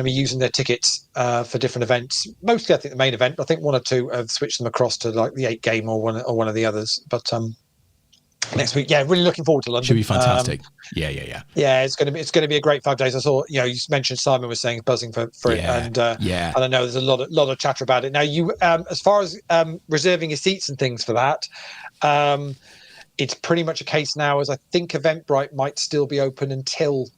be using their tickets for different events. Mostly, I think the main event. I think one or two have switched them across to like the 8 game or one of the others. But next week, yeah, really looking forward to London. Should be fantastic. Yeah. Yeah, it's going to be a great 5 days. I saw, you mentioned Simon was saying buzzing for it, and I know there's a lot of chatter about it now. You, as far as reserving your seats and things for that, it's pretty much a case now, as I think Eventbrite might still be open until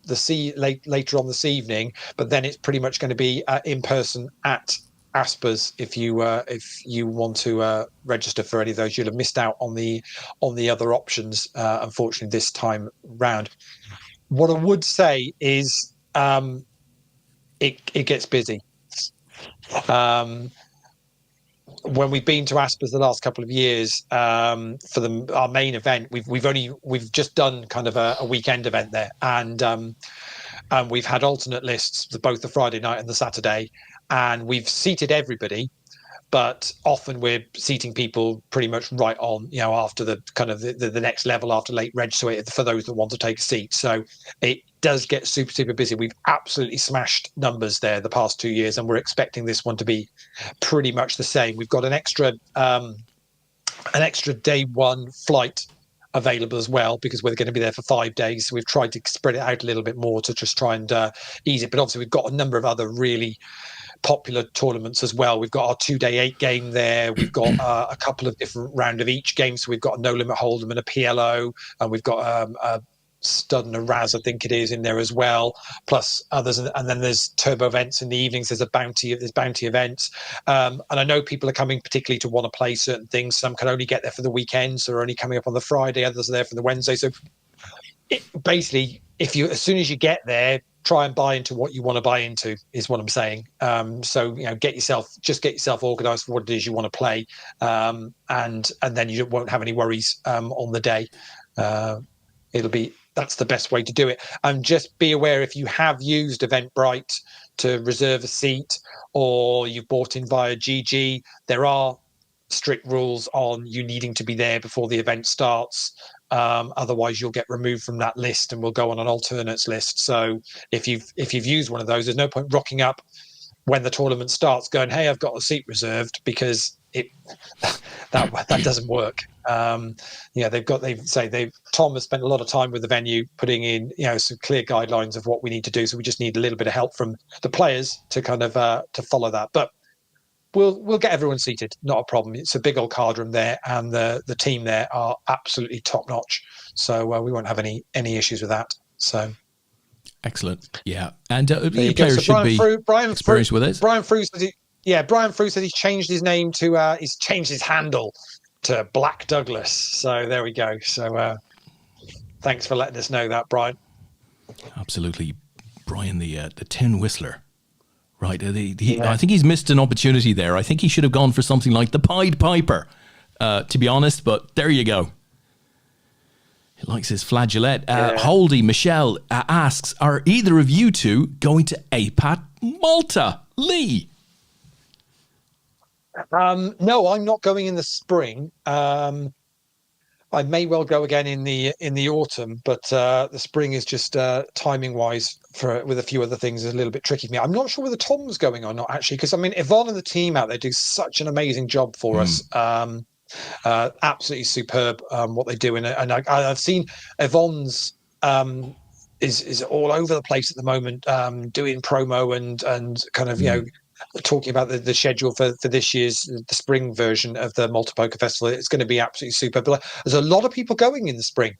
later on this evening, but then it's pretty much going to be in person at Aspers. If you want to register for any of those, you'll have missed out on the other options, unfortunately, this time round. What I would say is it gets busy. When we've been to Aspers the last couple of years for our main event, we've just done kind of a weekend event there, and we've had alternate lists for both the Friday night and the Saturday, and we've seated everybody, but often we're seating people pretty much right on, after the kind of the next level after late reg, so for those that want to take a seat. So it does get super, super busy. We've absolutely smashed numbers there the past 2 years, and we're expecting this one to be pretty much the same. We've got an extra day one flight available as well, because we're going to be there for 5 days. So we've tried to spread it out a little bit more to just try and ease it. But obviously we've got a number of other really popular tournaments as well. We've got our 2-day 8 game there. We've got a couple of different round of each game. So we've got a No Limit Hold'em and a PLO, and we've got a Stud and a Raz, I think it is, in there as well, plus others. And then there's turbo events in the evenings. There's bounty events. And I know people are coming particularly to want to play certain things. Some can only get there for the weekends, or only coming up on the Friday. Others are there for the Wednesday. So basically, as soon as you get there, try and buy into what you want to buy into, is what I'm saying. So get yourself organised for what it is you want to play, and then you won't have any worries on the day. That's the best way to do it. And just be aware, if you have used Eventbrite to reserve a seat, or you've bought in via GG, there are strict rules on you needing to be there before the event starts. Otherwise you'll get removed from that list and will go on an alternates list. So if you've used one of those, there's no point rocking up when the tournament starts going, hey, I've got a seat reserved, because that doesn't work. Tom has spent a lot of time with the venue putting in some clear guidelines of what we need to do. So we just need a little bit of help from the players to kind of to follow that. But we'll get everyone seated, not a problem. It's a big old card room there, and the team there are absolutely top notch. So we won't have any issues with that. So excellent, yeah. And the players should be experienced with it. Brian Frew said he's changed his name to he's changed his handle to Black Douglas. So there we go. So thanks for letting us know that, Brian. Absolutely, Brian, the Tin Whistler. Right, I think he's missed an opportunity there. I think he should have gone for something like the Pied Piper, to be honest, but there you go. He likes his flageolet. Holdy Michelle asks, are either of you two going to APAT Malta? Leigh? No, I'm not going in the spring. I may well go again in the autumn, but the spring is just timing wise with a few other things is a little bit tricky for me. I'm not sure whether Tom's going or not, actually, because I mean Yvonne and the team out there do such an amazing job for us. Absolutely superb what they do, and I've seen Yvonne's is all over the place at the moment, doing promo and kind of talking about the schedule for this year's the spring version of the Malta Poker Festival. It's going to be absolutely super. But there's a lot of people going in the spring.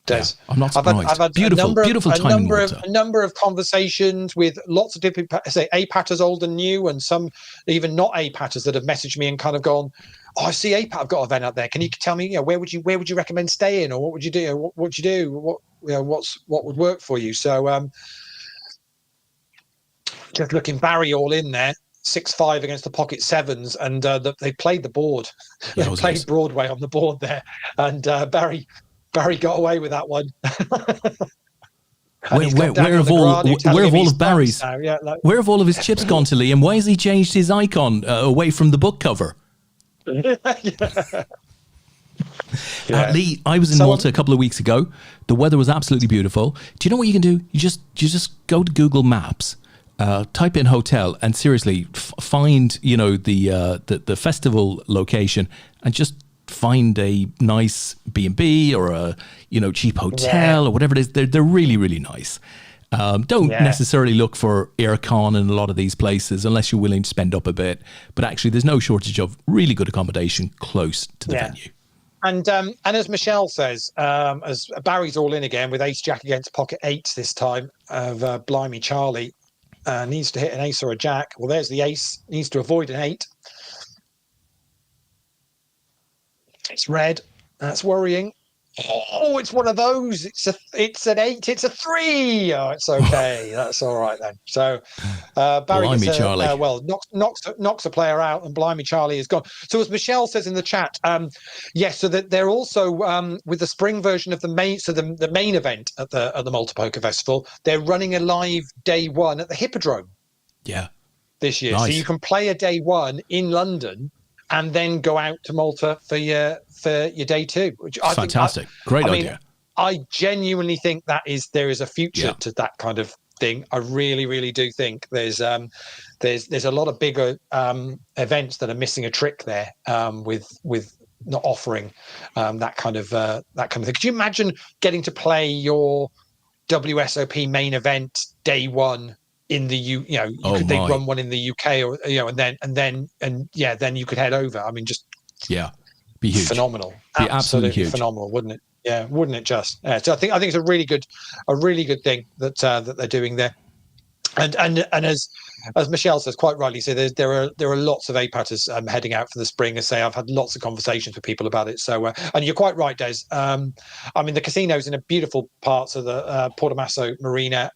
Des. Yeah, I'm not surprised. I've had beautiful time a number of conversations with lots of different, say, APATers old and new, and some even not APATers that have messaged me and kind of gone, "Oh, I see APAT. I've got an event out there. Can you tell me, where would you recommend staying, or what would you do? What would you do? What would work for you?" So, just looking, Barry all in there. 6-5 against the pocket sevens, and they played the board. They played Broadway on the board there, and Barry Barry got away with that one. Where have all of Barry's? Yeah, like, Where have all of his chips gone to, Liam? Why has he changed his icon away from the book cover? Leigh, I was in Malta a couple of weeks ago. The weather was absolutely beautiful. Do you know what you can do? You just go to Google Maps, type in hotel, and seriously find the festival location, and just find a nice B&B or a cheap hotel or whatever it is. They're really, really nice. Don't necessarily look for aircon in a lot of these places unless you're willing to spend up a bit. But actually, there's no shortage of really good accommodation close to the venue. And as Michelle says, as Barry's all in again with ace jack against pocket eights this time of Blimey Charlie, needs to hit an ace or a jack. Well, there's the ace, needs to avoid an 8. It's red. That's worrying. Oh, it's one of those. It's an 8. It's a 3. Oh, it's okay. That's all right then. So Barry gets knocks a player out, and Blimey Charlie is gone. So as Michelle says in the chat, so that they're also with the spring version of the main. So the main event at the Malta Poker Festival, they're running a live day 1 at the Hippodrome. Yeah, this year, nice. So you can play a day 1 in London and then go out to Malta for your day 2, which I fantastic. Great idea. I genuinely think there is a future to that kind of thing. I really, really do think there's a lot of bigger events that are missing a trick there with not offering that kind of thing. Could you imagine getting to play your WSOP main event day 1 in the they run one in the UK or then you could head over. I mean, just be huge, phenomenal, be absolutely huge. Phenomenal, wouldn't it? Yeah, wouldn't it just? So I think it's a really good thing that they're doing there. And as Michelle says, quite rightly, so there are lots of APATers heading out for the spring. As say, I've had lots of conversations with people about it. So and you're quite right, Des. I mean, the casino's in a beautiful parts of the Portomasso Marina,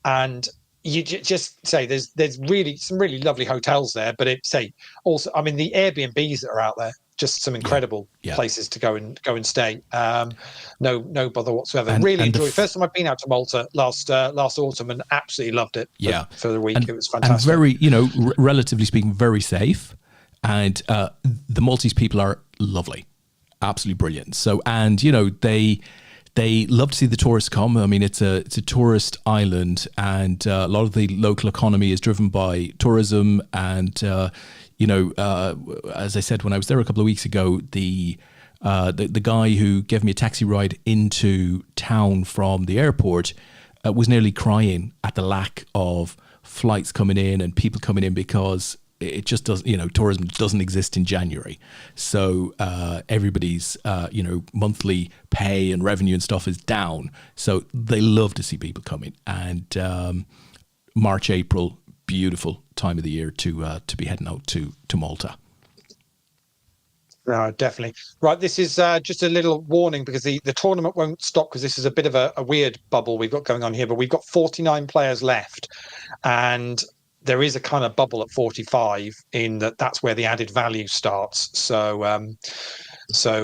and you just say there's really some really lovely hotels there. But also, I mean, the Airbnbs that are out there, just some incredible places to go and stay. No bother whatsoever. Really enjoyed it. First time I've been out to Malta last autumn and absolutely loved it. For the week, it was fantastic. And very, relatively speaking, very safe. And the Maltese people are lovely, absolutely brilliant. So, and they love to see the tourists come. I mean, it's a tourist island, and a lot of the local economy is driven by tourism. And as I said when I was there a couple of weeks ago, the guy who gave me a taxi ride into town from the airport was nearly crying at the lack of flights coming in and people coming in, because it just doesn't, tourism doesn't exist in January. So everybody's, monthly pay and revenue and stuff is down. So they love to see people coming. And March, April, beautiful time of the year to be heading out to Malta. No, definitely. Right, this is just a little warning, because the tournament won't stop, because this is a bit of a weird bubble we've got going on here, but we've got 49 players left, and there is a kind of bubble at 45 in that's where the added value starts. So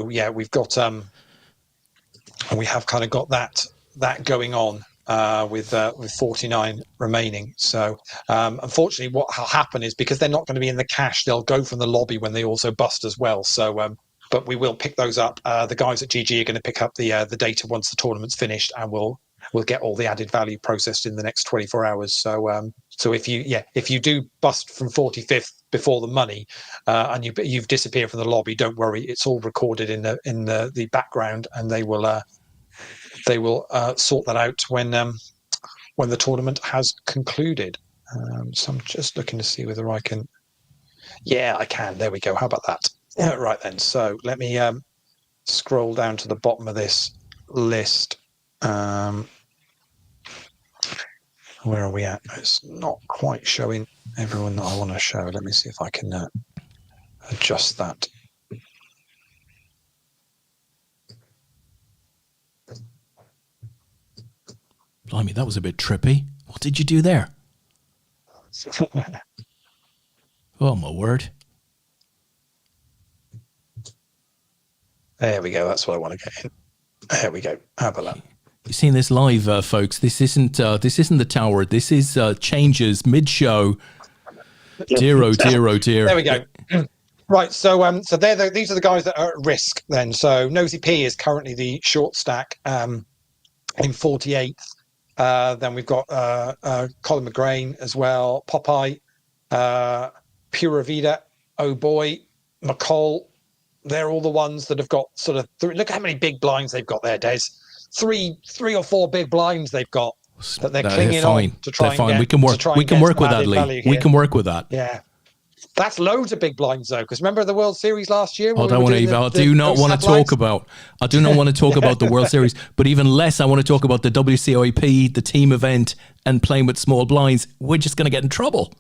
we've got we have kind of got that going on with 49 remaining. So unfortunately, what will happen is, because they're not going to be in the cash, they'll go from the lobby when they also bust as well. So but we will pick those up. The guys at GG are going to pick up the data once the tournament's finished, and we'll get all the added value processed in the next 24 hours. So if you do bust from 45th before the money, and you've disappeared from the lobby, don't worry, it's all recorded in the background, and they will sort that out when the tournament has concluded. So I'm just looking to see whether I can. Yeah, I can. There we go. How about that? Yeah, right then. So let me scroll down to the bottom of this list. Where are we at? It's not quite showing everyone that I want to show. Let me see if I can adjust that. Blimey, that was a bit trippy. What did you do there? Oh, my word. There we go. That's what I want to get in. There we go. How about that? You've seen this live, folks. This isn't the tower. This is changes mid-show. Dear, oh dear, oh dear. There we go. Right, so these are the guys that are at risk then. So Nosy P is currently the short stack in 48th. Then we've got Colin McGrain as well, Popeye, Pura Vida, Oh Boy, McCall. They're all the ones that have got sort of look how many big blinds they've got there, Des. Three or four big blinds they've got that they're clinging on to try and get. We can work with that, Lee. We can work with that. Yeah. That's loads of big blinds though, because remember the World Series last year? I do not want to talk about the World Series, but even less I want to talk about the WCOAP, the team event, and playing with small blinds. We're just going to get in trouble.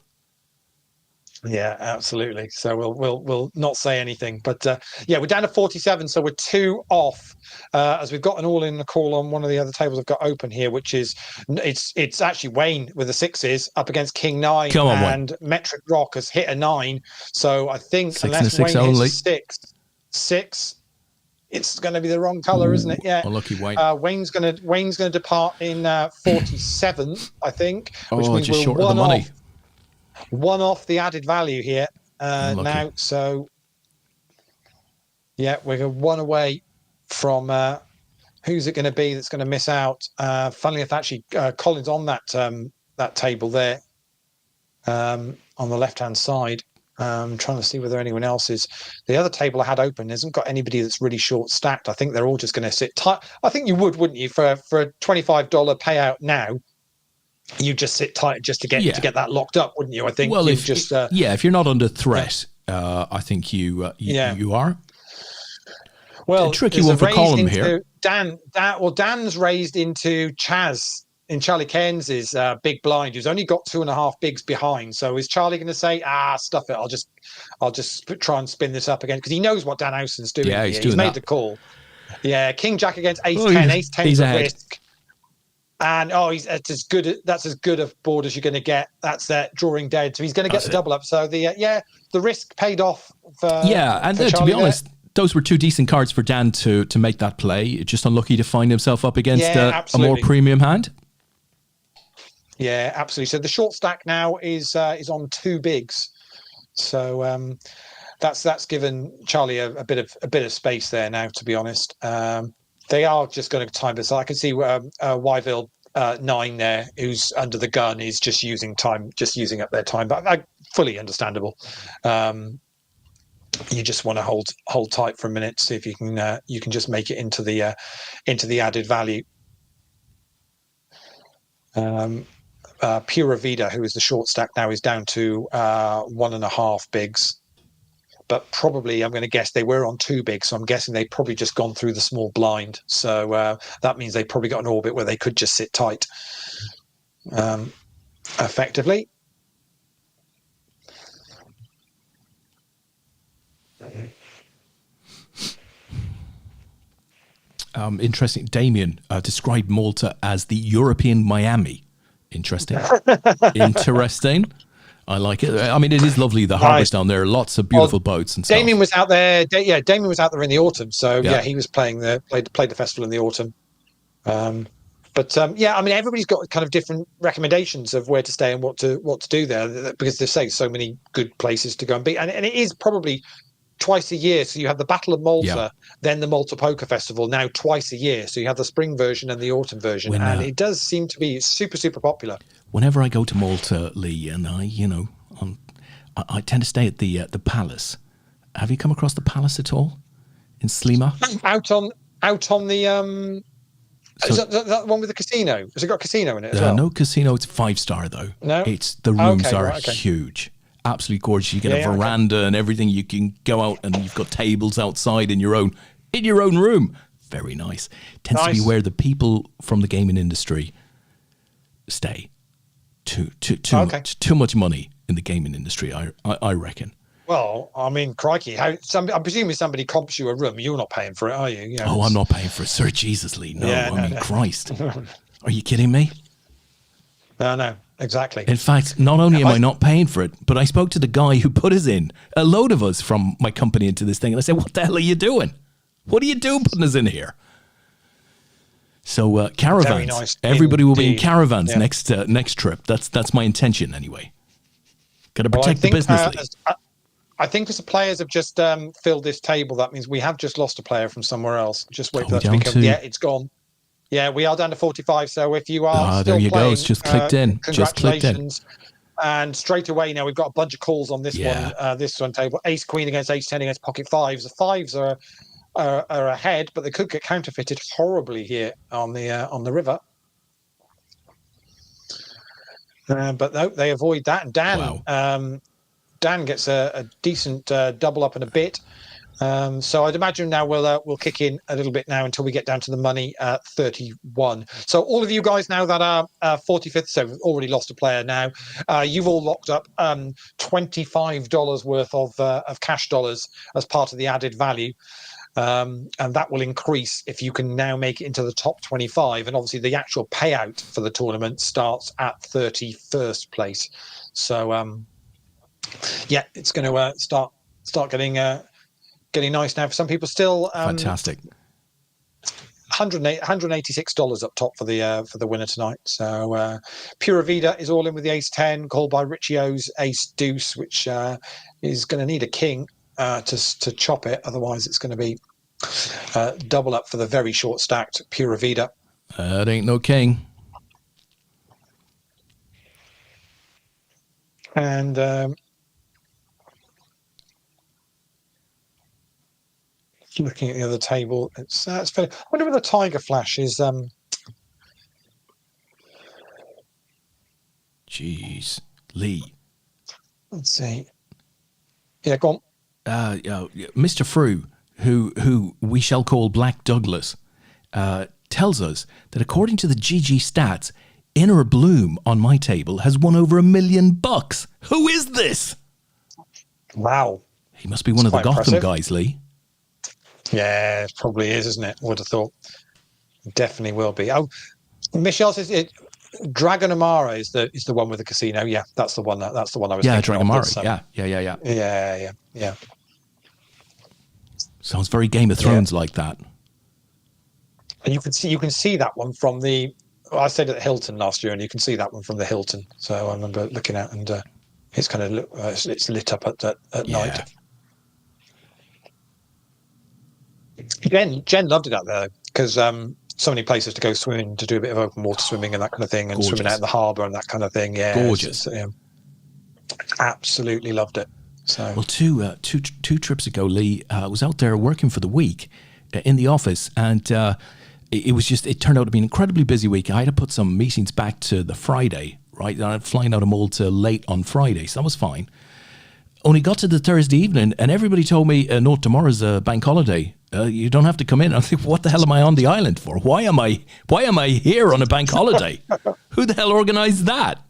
Yeah, absolutely. So we'll not say anything, but we're down to 47, so we're 2 off. As we've got an all-in call on one of the other tables I've got open here, which is it's actually Wayne with the 6s up against King 9, and Metric Rock has hit a 9. So I think unless Wayne hits a 6, it's going to be the wrong color, isn't it? Yeah. Lucky Wayne. Wayne's going to depart in 47, I think, which means just we're short of the money. One off the added value here now. So, we're 1 away from who's it going to be that's going to miss out? Funnily enough, actually, Colin's on that table there on the left-hand side. Trying to see whether anyone else is. The other table I had open hasn't got anybody that's really short stacked. I think they're all just going to sit tight. I think you would, wouldn't you, for a $25 payout now? You just sit tight just to get that locked up, wouldn't you? I think. Well, if you're not under threat, I think you are. Well, a tricky one for Colin here. Dan's raised into Chaz in Charlie Cairns's big blind, who's only got 2.5 bigs behind. So is Charlie going to say, stuff it? I'll just try and spin this up again, because he knows what Dan Howson's doing. Yeah, he's made the call. Yeah, King Jack against Ace 10. Ace 10's a risk. And that's as good a board as you're going to get. That's that drawing dead, so he's going to get the double up. So the risk paid off. To be honest, those were 2 decent cards for Dan to make that play. Just unlucky to find himself up against a more premium hand. Yeah, absolutely. So the short stack now is on 2 bigs. So that's given Charlie a bit of space there now. To be honest. They are just going to time this. I can see Wyville 9 there, who's under the gun, is just using up their time. But fully understandable. You just want to hold tight for a minute, see if you can just make it into the added value. Pura Vida, who is the short stack now, is down to 1.5 bigs. But probably, I'm going to guess they were on 2 bigs, so I'm guessing they've probably just gone through the small blind. So that means they probably got an orbit where they could just sit tight effectively. Interesting. Damien described Malta as the European Miami. Interesting. Interesting. I like it. I mean, it is lovely. The harbour's down there. Lots of beautiful boats and stuff. Damien was out there. Damien was out there in the autumn. So he was played the festival in the autumn. I mean, everybody's got kind of different recommendations of where to stay and what to do there, because they say so many good places to go and be. And it is probably twice a year. So you have the Battle of Malta, then the Malta Poker Festival, now twice a year. So you have the spring version and the autumn version, and it does seem to be super, super popular. Whenever I go to Malta, Lee, and I tend to stay at the Palace. Have you come across the Palace at all in Slima? Out on the is that one with the casino? Has it got a casino in it as well? No casino. It's 5-star though. No, the rooms are huge. Absolutely gorgeous. You get a veranda and everything. You can go out and you've got tables outside in your own room. Very nice. Tends to be where the people from the gaming industry stay. Too much money in the gaming industry, I reckon. Well, I mean, crikey! I'm presuming somebody comps you a room. You're not paying for it, are you? I'm not paying for it, sir. Jesus, Lee. No, Christ. Are you kidding me? No, exactly. In fact, not only am I not paying for it, but I spoke to the guy who put us in, a load of us from my company, into this thing, and I said, "What the hell are you doing? What are you doing putting us in here?" So caravans. Very nice Everybody will be in indeed. caravans Yeah. next trip. That's my intention anyway. Got to Well, protect the business, Lee. I think as the players have just filled this table, that means we have just lost a player from somewhere else. Just wait Are for we that to down become. to- Yeah, it's gone. Yeah, we are down to 45. So if you are Ah, still there you go. playing, It's just clicked in. Just clicked in. congratulations. And straight away now we've got a bunch of calls on this Yeah. this one table. Ace Queen against Ace 10 against Pocket Fives. The fives are ahead, but they could get counterfeited horribly here on the river. But no, they avoid that. And Dan gets a decent double up in a bit. So I'd imagine now we'll kick in a little bit now until we get down to the money 31. So all of you guys now that are 45th, so we've already lost a player now. You've all locked up $25 worth of cash dollars as part of the added value. And that will increase if you can now make it into the top 25. And obviously the actual payout for the tournament starts at 31st place. So yeah, it's going to start getting nice now. For some people, still Fantastic. $186 up top for the winner tonight. So Pura Vida is all in with the Ace 10, called by Richie O's Ace Deuce, which is going to need a king to chop it. Otherwise, it's going to be double up for the very short stacked Pura Vida. That ain't no king. And looking at the other table, it's fairly, I wonder whether Tiger Flash is. Jeez, Lee. Let's see. Yeah, go on. Mr. Frew, who we shall call Black Douglas, tells us that according to the GG stats, Inner Bloom on my table has won over $1 million. Who is this? Wow. He must be one of the quite Gotham impressive. guys, Lee. Yeah, it probably is, isn't it? Would have thought. Definitely will be. Oh, Michelle says it. Dragon Amara is the one with the casino. Yeah, that's the one. That's the one I was. Yeah, thinking Dragon of. Mara. That's, Yeah. Sounds very Game of Thrones like that. And you can see that one from the. Well, I stayed at the Hilton last year, and you can see that one from the Hilton. So I remember looking at, and it's kind of it's lit up at night. Jen loved it out there because so many places to go swimming, to do a bit of open water swimming and that kind of thing, and Gorgeous. swimming out in the harbour and that kind of thing. Yeah, Gorgeous. Absolutely loved it. So Well, two trips ago, Lee, I was out there working for the week in the office, and it turned out to be an incredibly busy week. I had to put some meetings back to the Friday, right? And I'm flying out of Malta late on Friday, so that was fine. Only got to the Thursday evening, and everybody told me, no, tomorrow's a bank holiday. You don't have to come in. I think, what the hell am I on the island for? Why am I here on a bank holiday? Who the hell organized that?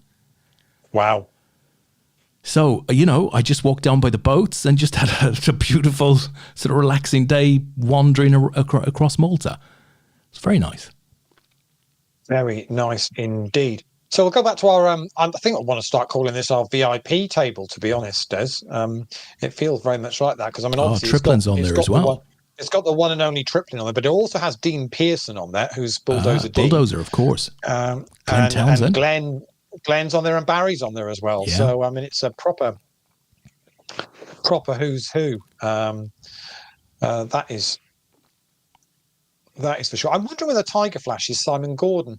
wow. So, I just walked down by the boats and just had a beautiful, sort of relaxing day wandering across Malta. It's very nice. Very nice indeed. So we'll go back to our. I think I want to start calling this our VIP table. To be honest, Des, it feels very much like that because I mean, obviously Triplin's on there as well. It's got the one and only Triplin on there, but it also has Dean Pearson on there, who's Bulldozer Dean. Bulldozer, of course. Glenn Townsend. And Glenn's on there, and Barry's on there as well. Yeah. So I mean, it's a proper who's who. That is for sure. I'm wondering whether Tiger Flash is Simon Gordon.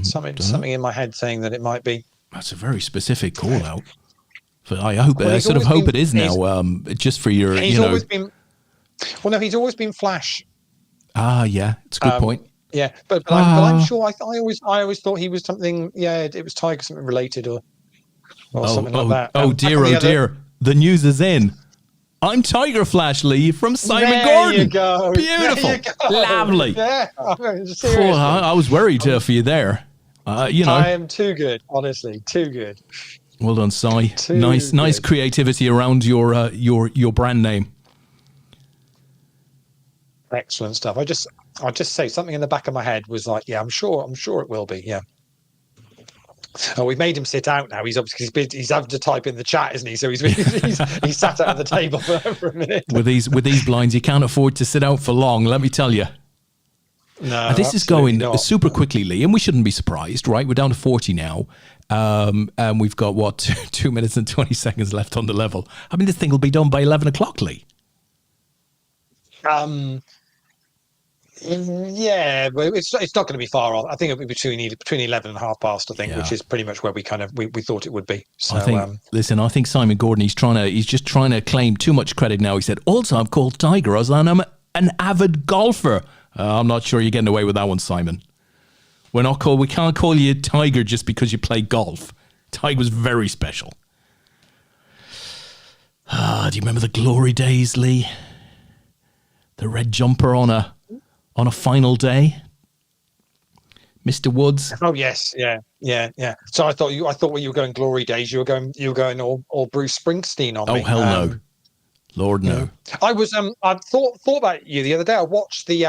Something in my head saying that it might be. That's a very specific call out. But I hope Well, I sort of hope it is he's- now. Just for your, He's always been. Well, no, he's always been Flash. Yeah, it's a good point. Yeah, but I'm sure. I always thought he was something. Yeah, it was Tiger something related or something like that. Oh dear! The news is in. I'm Tiger Flash, Lee, from Simon Gordon. You go. Beautiful, There you go. lovely. Yeah, seriously. Oh, I was worried for you there. I am too good, honestly, too good. Well done, Si. Too Nice good. creativity around your brand name. Excellent stuff. I just say something in the back of my head was like, yeah, I'm sure it will be. Yeah. Oh, we've made him sit out now. He's obviously he's having to type in the chat, isn't he? So he's sat out at the table for a minute. With these blinds, you can't afford to sit out for long. Let me tell you. No, And this is going not. super quickly, Lee, and we shouldn't be surprised, right? We're down to 40 now, and we've got what 2 minutes and 20 seconds left on the level. I mean, this thing will be done by 11 o'clock, Lee. Yeah, but it's not going to be far off. I think it'll be between 11 and half past. I think, Yeah. which is pretty much where we thought it would be. So, I think Simon Gordon, he's just trying to claim too much credit now. He said, also, I'm called Tiger as I'm an avid golfer. I'm not sure you're getting away with that one, Simon. We can't call you Tiger just because you play golf. Tiger was very special. Do you remember the glory days, Lee? The red jumper on a final day, Mr. Woods. Oh yes, yeah. So I thought when you were going glory days, you were going all Bruce Springsteen on me. Oh hell no, Lord no. I was I thought about you the other day. I watched the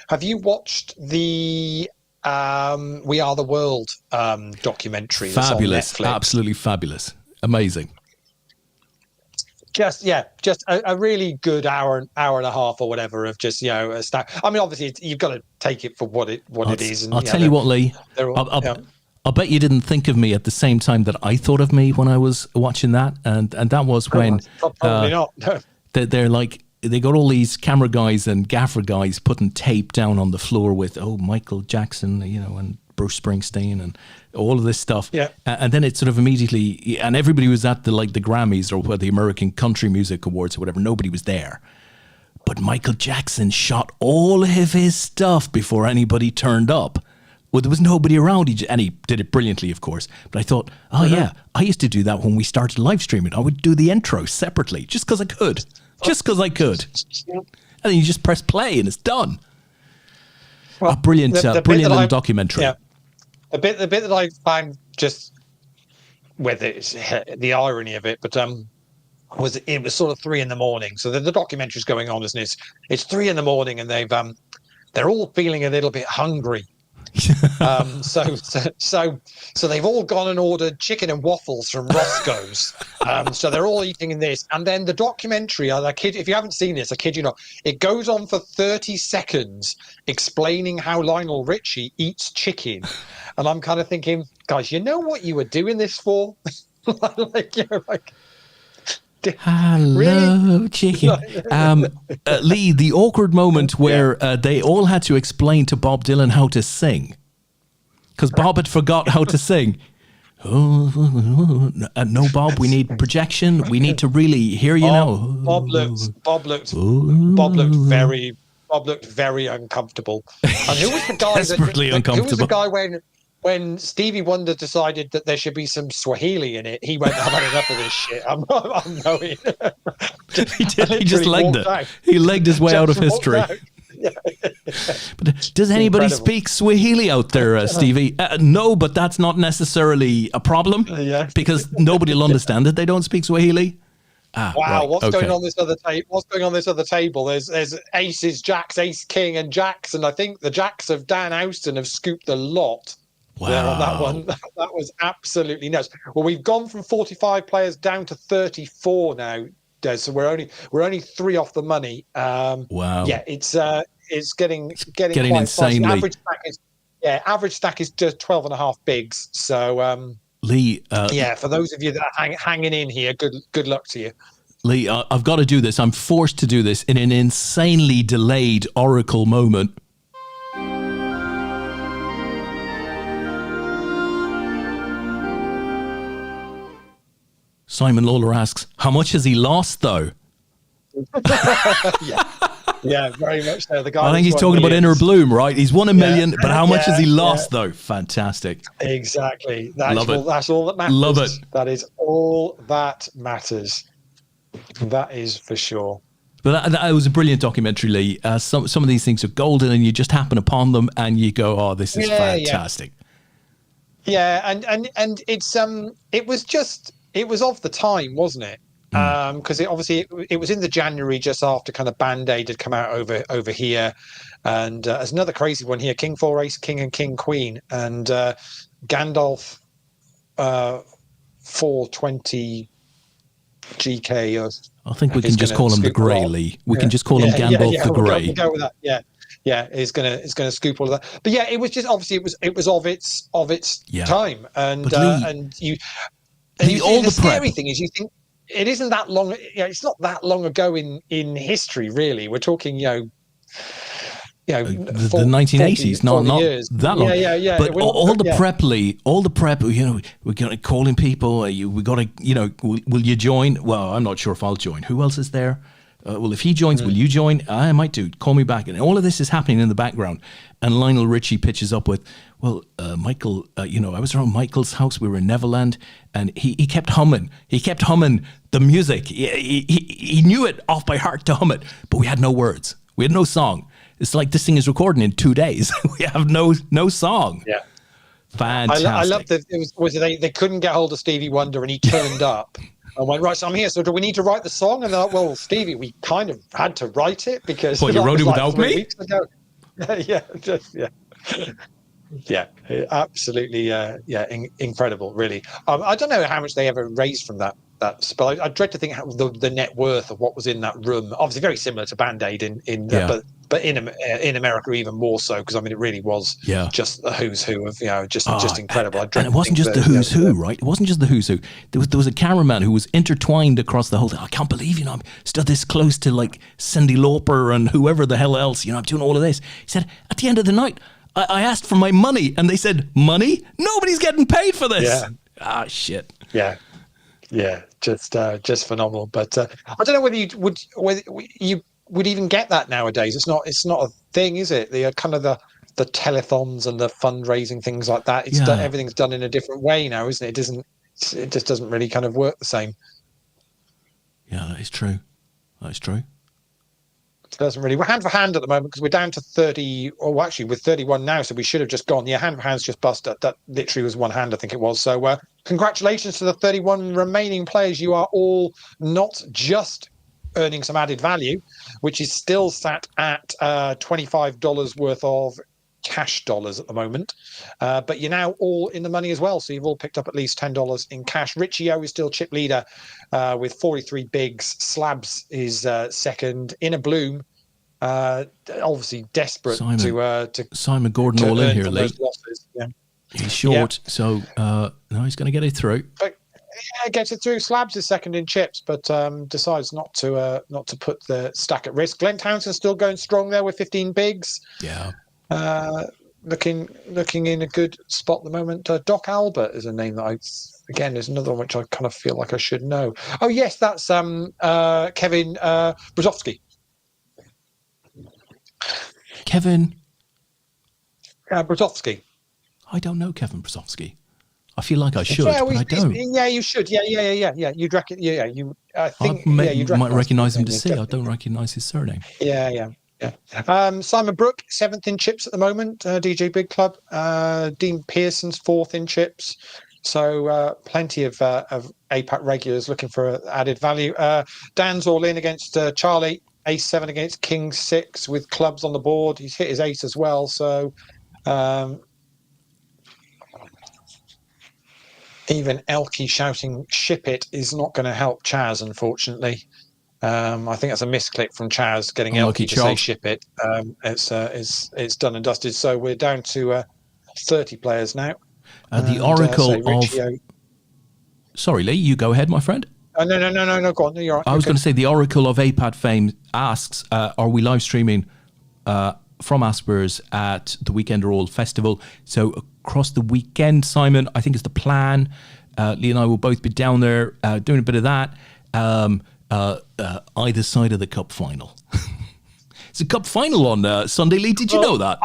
have you watched the We Are the World documentary? Fabulous, that's on Netflix? absolutely fabulous, amazing. Just a really good hour and a half or whatever of just I mean, obviously you've got to take it for what it is. And, I'll tell you what, Lee. I'll bet you didn't think of me at the same time that I thought of me when I was watching that, and that was when probably not. No. They're like, they got all these camera guys and gaffer guys putting tape down on the floor with Michael Jackson, and Bruce Springsteen and all of this stuff. Yeah. And then it sort of immediately, and everybody was at the Grammys or the American Country Music Awards or whatever. Nobody was there. But Michael Jackson shot all of his stuff before anybody turned up. Well, there was nobody around, and he did it brilliantly, of course. But I thought, yeah, I used to do that when we started live streaming. I would do the intro separately, just because I could. Just because I could. And then you just press play and it's done. Well, a brilliant little documentary. Yeah. The bit that I find just, whether it's the irony of it, but it was sort of 3 a.m. So the documentary's going on, isn't it? It's 3 a.m. and they're all feeling a little bit hungry. So they've all gone and ordered chicken and waffles from Roscoe's. So they're all eating in this, and then the documentary. If you haven't seen this, I kid you not, it goes on for 30 seconds explaining how Lionel Richie eats chicken, and I'm kind of thinking, guys, you know what you were doing this for? Hello, really? chicken. Lee, the awkward moment where they all had to explain to Bob Dylan how to sing because Bob had forgot how to sing. No, Bob, we need projection. We need to really hear you now. Bob looked very uncomfortable. And who was the guy Desperately uncomfortable. Who was the guy when Stevie Wonder decided that there should be some Swahili in it? He went, I've had enough of this shit. I'm going. He did. He just legged it. Out. He legged his way out of history. But does anybody speak Swahili out there, Stevie? No, but that's not necessarily a problem because nobody will understand it. They don't speak Swahili. Wow, right. What's going on this other table? What's going on this other table? There's aces, jacks, ace, king, and jacks, and I think the jacks of Dan Houston have scooped a lot. Wow. On that one. That was absolutely nuts. Well, we've gone from 45 players down to 34 now, Des. So we're only 3 off the money. Wow. Yeah, it's getting quite insanely. Average stack is just 12.5 bigs. So Lee, for those of you that are hanging in here, good luck to you. Lee, I've got to do this. I'm forced to do this in an insanely delayed Oracle moment. Simon Lawler asks, how much has he lost, though? Yeah, very much so. The guy. I think he's talking about Inner Bloom, right? He's won $1 million, but how much has he lost, though? Fantastic. Exactly. That's all that matters. Love it. That is all that matters. That is for sure. But that was a brilliant documentary, Lee. Some of these things are golden, and you just happen upon them, and you go, "Oh, this is fantastic." Yeah, and it's it was of the time, wasn't it? Because it was in the January just after kind of Band-Aid had come out over here, and there's another crazy one here: King 4 Ace King and King Queen, and Gandalf 420 GK. I think we can just call him the Grey, Lee. We can just call him Gandalf the Grey. We'll go with that. Yeah, it's gonna scoop all of that. But yeah, it was just obviously it was of its time, and Lee, the scary thing is you think it isn't that long. It's not that long ago in history, really. We're talking, the 1980s, not that long. Yeah. But all the prep, Lee, all the prep. We're gonna calling people. We gotta, will you join? Well, I'm not sure if I'll join. Who else is there? Well, if he joins, will you join? I might do. Call me back. And all of this is happening in the background. And Lionel Richie pitches up with, Michael, I was around Michael's house. We were in Neverland. And he kept humming. He kept humming the music. He knew it off by heart to hum it. But we had no words. We had no song. It's like this thing is recording in 2 days. We have no song. Yeah. Fantastic. I love that they couldn't get hold of Stevie Wonder and he turned up. I went, right, so I'm here. So do we need to write the song? And they're like, well, Stevie, we kind of had to write it because... Well, you wrote it without me? Yeah, absolutely. Incredible, really. I don't know how much they ever raised from that. But I dread to think how the net worth of what was in that room. Obviously, very similar to Band-Aid but in America even more so, because it really was just the who's who of just incredible. And it wasn't just the who's who, right? It wasn't just the who's who. There was a cameraman who was intertwined across the whole thing. I can't believe I'm still this close to like Cyndi Lauper and whoever the hell else. I'm doing all of this. He said at the end of the night, I asked for my money, and they said, "Money? Nobody's getting paid for this." Yeah. Shit. Yeah, just phenomenal. But I don't know whether you would even get that nowadays. It's not a thing, is it? The kind of the telethons and the fundraising, things like that. It's done, everything's done in a different way now, isn't it? It just doesn't really kind of work the same. Yeah, that is true. It doesn't really. We're hand for hand at the moment because we're down to 30. Or actually, we're 31 now, so we should have just gone. Yeah, hand for hand's just busted. That literally was one hand, I think it was. So congratulations to the 31 remaining players. You are all not just earning some added value, which is still sat at $25 worth of cash dollars at the moment. But you're now all in the money as well. So you've all picked up at least $10 in cash. Richie O is still chip leader with 43 bigs. Slabs is second. In a bloom, obviously desperate to Simon Gordon all in here, Lee. Yeah. He's short, so no, he's going to get it through. But gets it through. Slabs is second in chips, but decides not to put the stack at risk. Glenn Townsend's still going strong there with 15 bigs. Yeah. Looking in a good spot at the moment. Doc Albert is a name that there's another one which I kind of feel like I should know. Oh yes, that's Kevin Brzozowski. Kevin Brzozowski. I don't know Kevin Brzozowski. I feel like I should, but I don't. Yeah, you should. Yeah. You'd reckon. Yeah, you. I think. You might recognise him to see. I don't recognise his surname. Yeah. Simon Brook, 7th in chips at the moment, DJ Big Club. Dean Pearson's 4th in chips. So plenty of APAT regulars looking for added value. Dan's all in against Charlie, ace 7 against king 6 with clubs on the board. He's hit his ace as well. So even Elkie shouting "ship it" is not going to help Chaz, unfortunately. I think that's a misclick from Chaz getting Elkie to say "ship it." It's done and dusted. So we're down to 30 players now. The Oracle of... Sorry, Lee, you go ahead, my friend. No, go on. You're right. I was going to say the Oracle of APAT fame asks, are we live streaming from Aspers at the Weekend Roll Festival? So across the weekend, Simon, I think is the plan. Lee and I will both be down there doing a bit of that. Either side of the cup final. It's a cup final on Sunday, Lee. Did you know that?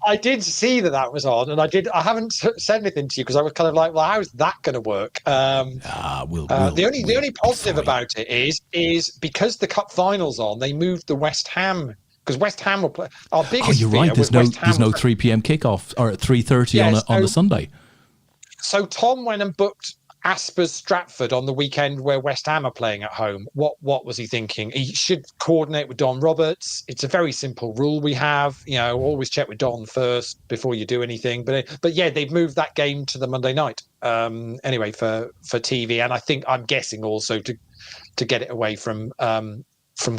I did see that was on, and I haven't said anything to you because I was kind of like, well, how is that going to work? The only positive about it is because the cup final's on, they moved the West Ham, because West Ham will play. Our biggest. Oh, you're right. There's no 3 p.m. kickoff or at 3:30 on the Sunday. So Tom went and booked Aspers Stratford on the weekend where West Ham are playing at home. What was he thinking? He should coordinate with Don Roberts. It's a very simple rule we have. Always check with Don first before you do anything. But yeah, they've moved that game to the Monday night. anyway for TV, and I'm guessing also to get it away from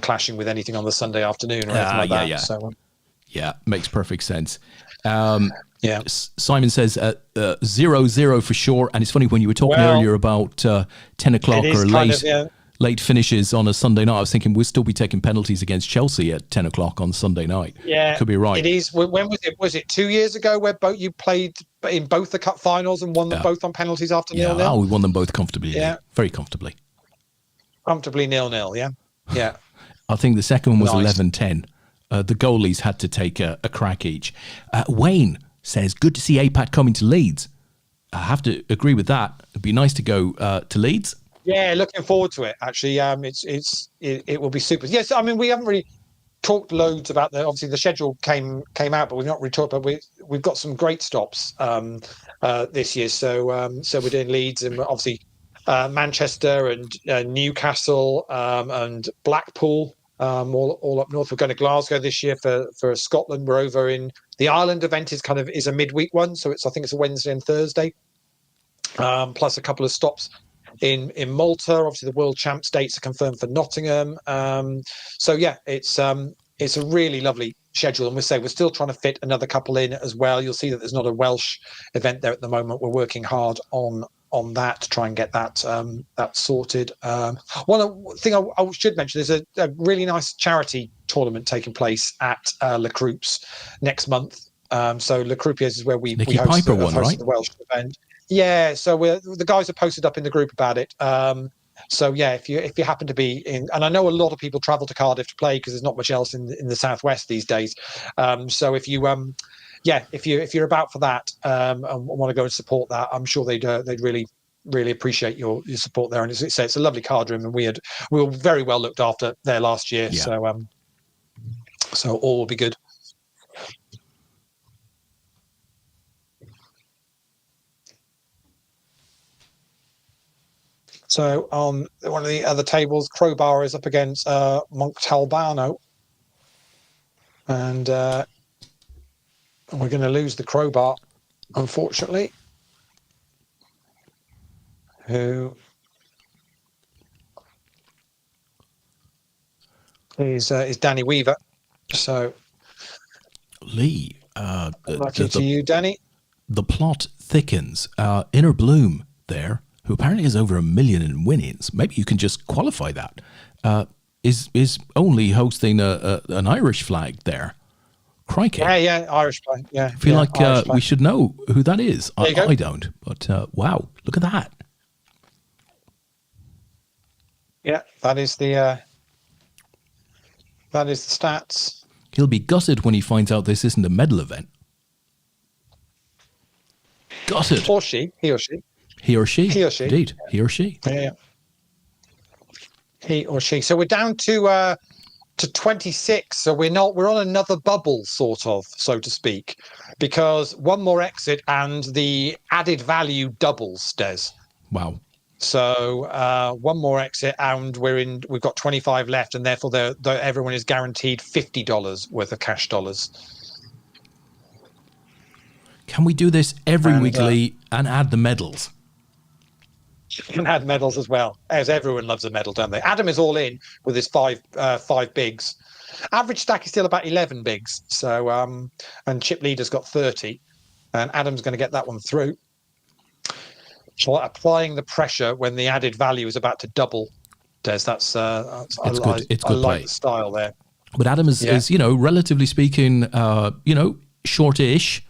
clashing with anything on the Sunday afternoon or anything like that. Yeah. So Yeah, makes perfect sense. yeah. Simon says 0-0 for sure. And it's funny, when you were talking earlier about 10 o'clock It is or kind late, of, late finishes on a Sunday night, I was thinking we'll still be taking penalties against Chelsea at 10 o'clock on Sunday night. Yeah, could be right. It is. When was it? Was it 2 years ago where you played in both the cup finals and won them both on penalties after 0-0? We won them both comfortably. Yeah. Very comfortably. Comfortably 0-0. Yeah. Yeah. I think the second one was Nice. 11-10. The goalies had to take a crack each. Wayne says, good to see APAT coming to Leeds. I have to agree with that. It'd be nice to go to Leeds. Yeah, looking forward to it. Actually, it will be super. Yes, I mean we haven't really talked loads about obviously the schedule came out, but we've not really talked about. We've got some great stops this year. So we're doing Leeds and obviously Manchester and Newcastle and Blackpool. All up north. We're going to Glasgow this year for Scotland. We're over in the Ireland event is a midweek one, so I think it's a Wednesday and Thursday. Plus a couple of stops in Malta. Obviously, the World Champs dates are confirmed for Nottingham. So yeah, it's a really lovely schedule, and we're still trying to fit another couple in as well. You'll see that there's not a Welsh event there at the moment. We're working hard on that to try and get that sorted. One thing I should mention, there's a really nice charity tournament taking place at Le Croup's next month. So Le Croupier's is where we Nicky host, Piper one, right? the Welsh event. Yeah, so the guys are posted up in the group about it. So yeah, if you happen to be in, and I know a lot of people travel to Cardiff to play because there's not much else in the southwest these days. So if you if you're about for that and want to go and support that, I'm sure they'd really appreciate your support there. And it's a lovely card room, and we were very well looked after there last year. Yeah. So all will be good. So on one of the other tables, Crowbar is up against Montalbano, and we're going to lose the Crowbar, unfortunately. Who is Danny Weaver? So Leigh, lucky to you, Danny. the plot thickens. Inner Bloom there, who apparently has over 1 million in winnings. Maybe you can just qualify that. Is only hosting an Irish flag there. Crikey. Yeah, Irish flag. Yeah, I feel like we should know who that is. There you go. I don't, but wow, look at that. Yeah, that is the stats. He'll be gutted when he finds out this isn't a medal event. Gutted. Or she, he or she. He or she. He or she. Indeed, he or she. Yeah. He or she. So we're down to 26. So we're on another bubble, sort of, so to speak, because one more exit and the added value doubles, Des. Wow. So one more exit and we've got 25 left, and therefore everyone is guaranteed $50 worth of cash dollars. Can we do this every weekly and add the medals? You can add medals as well, as everyone loves a medal, don't they? Adam is all in with his five bigs. Average stack is still about 11 bigs. So and Chip Leader's got 30, and Adam's going to get that one through. So applying the pressure when the added value is about to double, Des. That's It's good. It's I good like play. the style there. But Adam is relatively speaking, shortish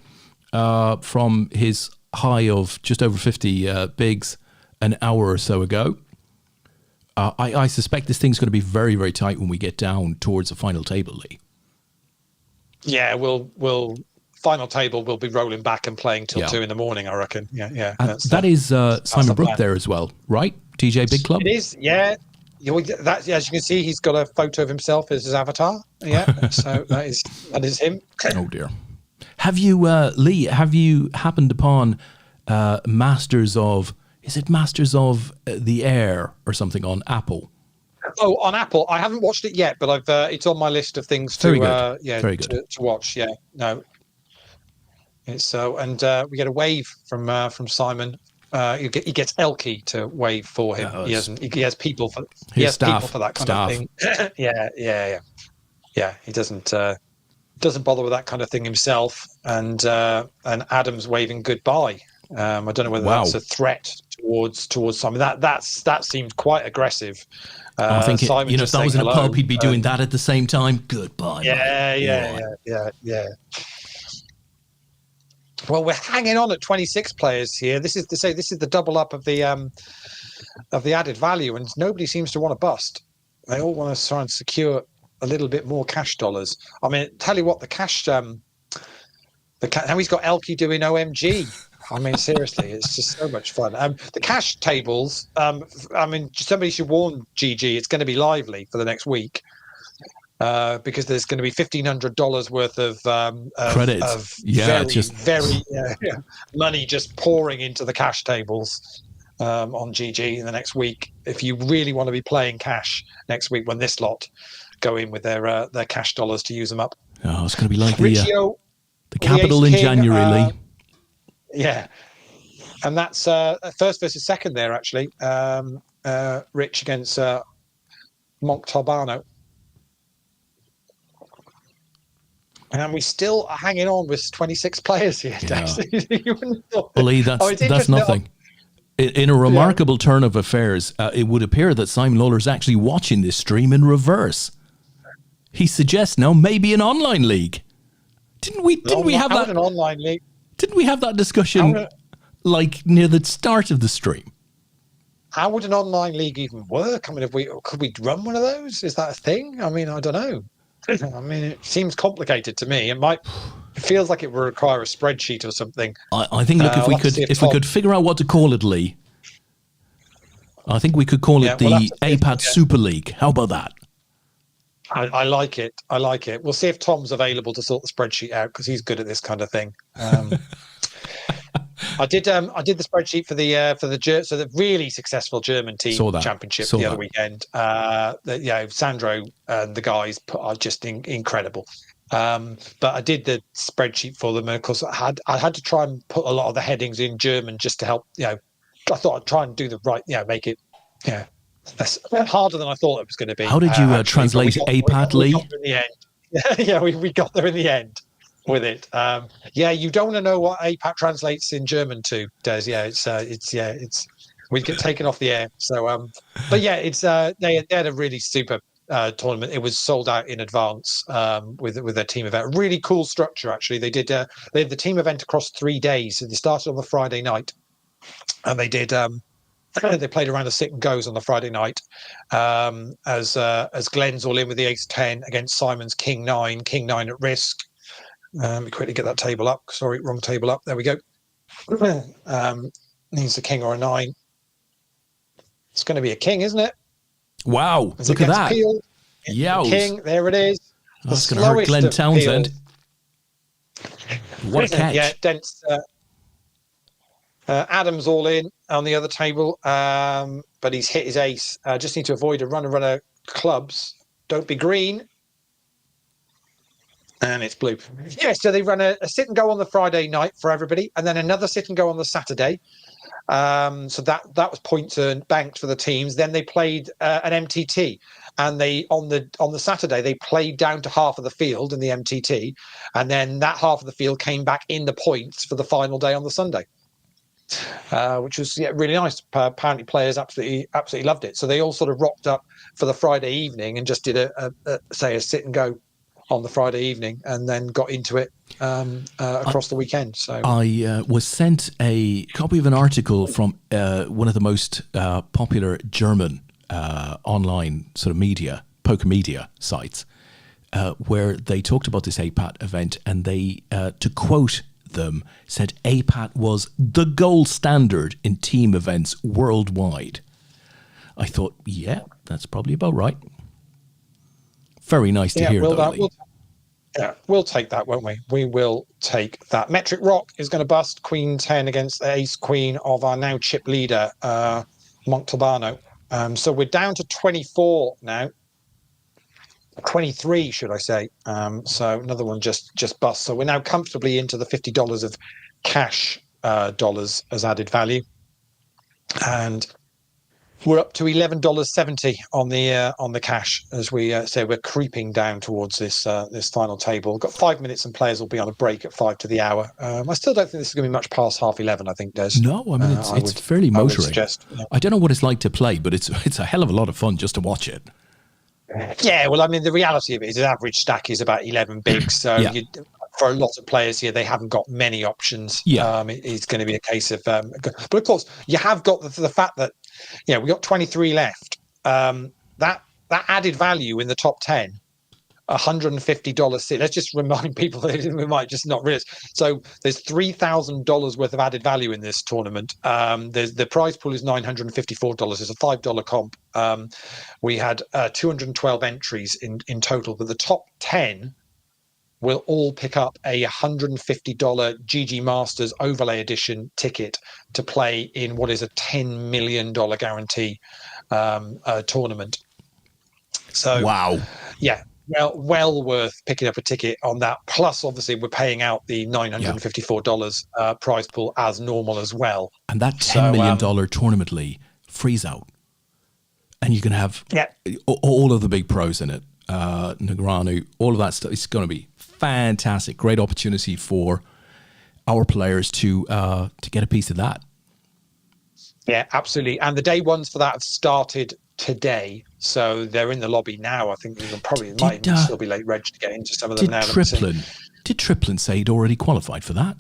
from his high of just over 50 bigs an hour or so ago. I suspect this thing's going to be very, very tight when we get down towards the final table, Leigh. Yeah, we'll final table. We'll be rolling back and playing till 2 a.m, I reckon. Yeah. And that is Simon Brook there as well, right? TJ Big Club. It is, yeah. As you can see, he's got a photo of himself as his avatar. Yeah, so that is him. Oh dear. Have you, Leigh? Have you happened upon Masters of the Air or something on Apple? Oh, on Apple, I haven't watched it yet, but it's on my list of things Very to good. Very good. To watch. Yeah, no. It's and we get a wave from Simon. he gets Elkie to wave for him. Oh, He has people for staff, that kind staff. of thing. Yeah. He doesn't bother with that kind of thing himself. And Adam's waving goodbye. I don't know whether Wow. that's a threat towards Simon. That seemed quite aggressive. I think Simon if just that was in saying a hello. pub, he'd be doing that at the same time. Goodbye. Yeah. Well, we're hanging on at 26 players here. This is the double up of the added value, and nobody seems to want to bust. They all want to try and secure a little bit more cash dollars. I mean, tell you what, the cash, now he's got Elkie doing OMG. I mean, seriously, it's just so much fun. The cash tables, I mean, somebody should warn GG, it's going to be lively for the next week. Because there's going to be $1,500 worth of credits, very money just pouring into the cash tables on GG in the next week. If you really want to be playing cash next week, when this lot go in with their cash dollars to use them up. Oh, it's going to be like Riccio, the capital in King, January, Lee. Yeah, and that's first versus second there actually. Rich against Montalbano. And we still are hanging on with 26 players here, Des. You wouldn't have thought. Well, Lee, that's nothing. In a remarkable turn of affairs, it would appear that Simon Lawler's actually watching this stream in reverse. He suggests now maybe an online league. Didn't we have that? An online league? Didn't we have that discussion like near the start of the stream? How would an online league even work? I mean, could we run one of those? Is that a thing? I mean, I don't know. I mean, it seems complicated to me. It feels like it would require a spreadsheet or something. I think, look, if we could figure out what to call it, Lee, I think we could call it the APAT Super League. How about that? I like it. We'll see if Tom's available to sort the spreadsheet out, because he's good at this kind of thing. I did the spreadsheet for the really successful German team championship the other weekend. Sandro and the guys are just incredible. But I did the spreadsheet for them, and of course I had to try and put a lot of the headings in German just to help. I thought I'd try and do the right. Make it. That's harder than I thought it was going to be. How did you translate APAT, Lee? We got there in the end with it. You don't want to know what APAT translates in German to, Des. It's we get taken off the air. So, they had a really super tournament. It was sold out in advance with their team event. Really cool structure, actually. They had the team event across 3 days. So they started on the Friday night, and they did. They played around a sit and goes on the Friday night, as Glenn's all in with the ace 10 against Simon's king 9 at risk. Let me quickly get that table up. Sorry, wrong table up. There we go. Needs a king or a 9. It's going to be a king, isn't it? Wow, look at that. Yeah, king, there it is. That's going to hurt Glenn Townsend. What a catch. Yeah, dense. Adam's all in on the other table, but he's hit his ace. Just need to avoid a runner clubs. Don't be green. And it's blue. Yeah, so they run a sit and go on the Friday night for everybody, and then another sit and go on the Saturday. So that was points earned, banked for the teams. Then they played an MTT, and they on the Saturday they played down to half of the field in the MTT, and then that half of the field came back in the points for the final day on the Sunday. Which was really nice. Apparently, players absolutely loved it. So they all sort of rocked up for the Friday evening and just did a sit and go on the Friday evening, and then got into it across the weekend. So I was sent a copy of an article from one of the most popular German online sort of poker media sites, where they talked about this APAT event, and they, to quote them, said APAT was the gold standard in team events worldwide. I thought, yeah, that's probably about right. Very nice to hear, though. We'll take that, won't we? We will take that. Metric Rock is going to bust Queen 10 against the Ace Queen of our now chip leader, Montalbano. So we're down to 24 now. 23, should I say. So another one just bust. So we're now comfortably into the $50 of cash dollars as added value. and we're up to $11.70 on the cash as we say we're creeping down towards this final table. We've got 5 minutes and players will be on a break at 5 to the hour. I still don't think this is going to be much past 11:30. I think, Des. No, I mean it's fairly I would motoring. suggest, yeah. I don't know what it's like to play, but it's a hell of a lot of fun just to watch it. Yeah, well, I mean, the reality of it is the average stack is about 11 bigs. So Yeah. for a lot of players here, they haven't got many options. Yeah. It's going to be a case of, but of course, you have got the fact that, we've got 23 left. That added value in the top 10, $150 seat. Let's just remind people that we might just not realize. So there's $3,000 worth of added value in this tournament. There's the prize pool is $954. It's a $5 comp. We had 212 entries in total, but the top 10 will all pick up a $150 GG Masters Overlay Edition ticket to play in what is a $10 million guarantee tournament. So, Wow. Yeah, well worth picking up a ticket on that. Plus, obviously, we're paying out the $954 prize pool as normal as well. And that $10 million tournament, Lee, frees out. And you can have all of the big pros in it. Negreanu, all of that stuff. It's going to be fantastic. Great opportunity for our players to get a piece of that. Yeah, absolutely. And the day ones for that have started today, so they're in the lobby now. I think it might even still be late reg to get into some of them now. Did Triplin say he'd already qualified for that?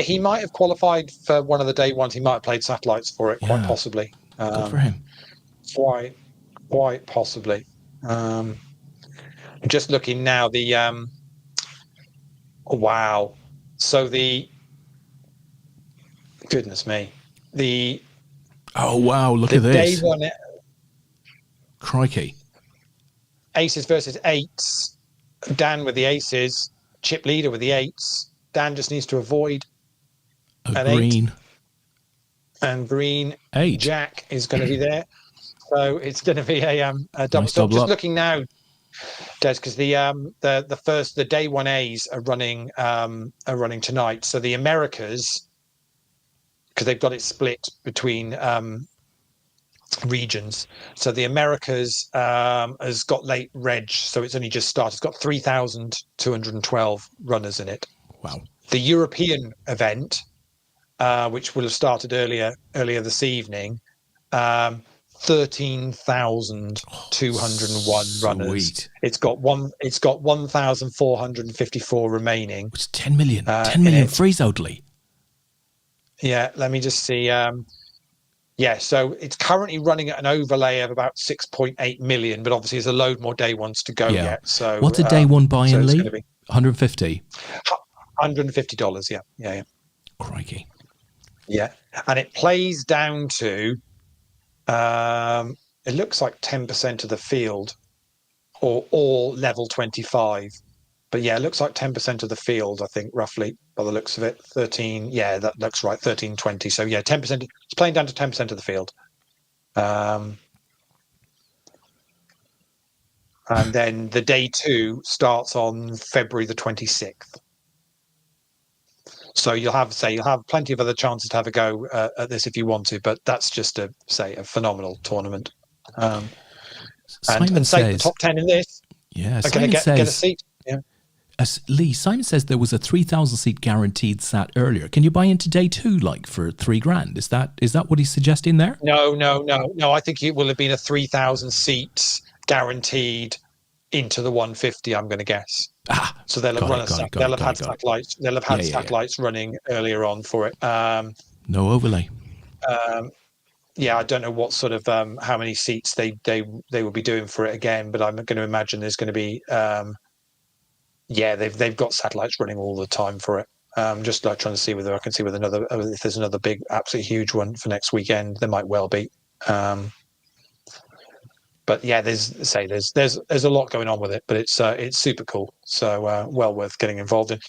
He might have qualified for one of the day ones. He might have played satellites for it, quite possibly. Good for him. Quite possibly. Just looking now, wow. So goodness me, oh wow, look at this. Day one, crikey. Aces versus eights. Dan with the aces, chip leader with the eights. Dan just needs to avoid an green. 8. And green 8. Jack is going to be there. So it's going to be a double Nice stop. double Just up. looking now, Des, because the day one A's are running tonight. So the Americas, because they've got it split between regions. So the Americas has got late reg, so it's only just started. It's got 3,212 runners in it. Wow. The European event, which will have started earlier this evening, 13,201 runners. Sweet. It's got 1,454 remaining. It's 10 million. 10 million freeze out, Lee. Yeah, let me just see. So it's currently running at an overlay of about 6.8 million, but obviously there's a load more day ones to go yet. So what's a day one buy-in, Lee? 150. $150. Yeah. Crikey. Yeah, and it plays down to it looks like 10% of the field, or level 25. But yeah, it looks like 10% of the field, I think, roughly, by the looks of it. 13, yeah, that looks right, 1320. So yeah, 10%. It's playing down to 10% of the field. And then the day two starts on February the 26th. So you'll have plenty of other chances to have a go at this if you want to, but that's just a phenomenal tournament. And say the top 10 in this are going to get a seat. Yeah. Lee, Simon says there was a 3,000 seat guaranteed sat earlier. Can you buy into day two, like for $3,000? Is that what he's suggesting there? No. I think it will have been a 3,000 seats guaranteed into the 150. I'm going to guess. So they'll have had satellites. They'll have had satellites running earlier on for it. No overlay. Yeah, I don't know what sort of how many seats they will be doing for it again, but I'm going to imagine there's going to be. They've got satellites running all the time for it. Just like trying to see whether I can see if there's another big, absolutely huge one for next weekend. There might well be. But yeah, there's a lot going on with it, but it's super cool. So well worth getting involved in.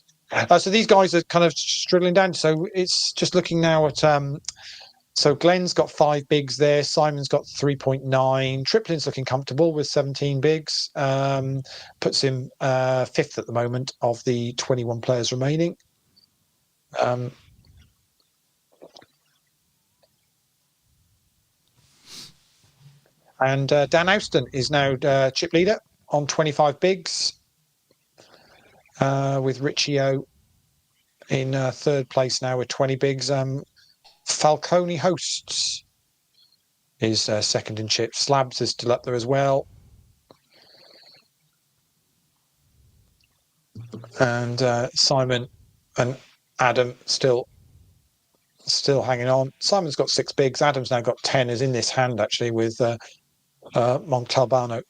So these guys are kind of struggling down. So it's just looking now at. So Glenn's got 5 bigs there. Simon's got 3.9. Triplin's looking comfortable with 17 bigs. Puts him 5th at the moment of the 21 players remaining. And Dan Austin is now chip leader on 25 bigs, with Riccio in third place now with 20 bigs. Falcone Hosts is second in chips. Slabs is still up there as well. And Simon and Adam still hanging on. Simon's got 6 bigs. Adam's now got 10, is in this hand actually with Montalbano.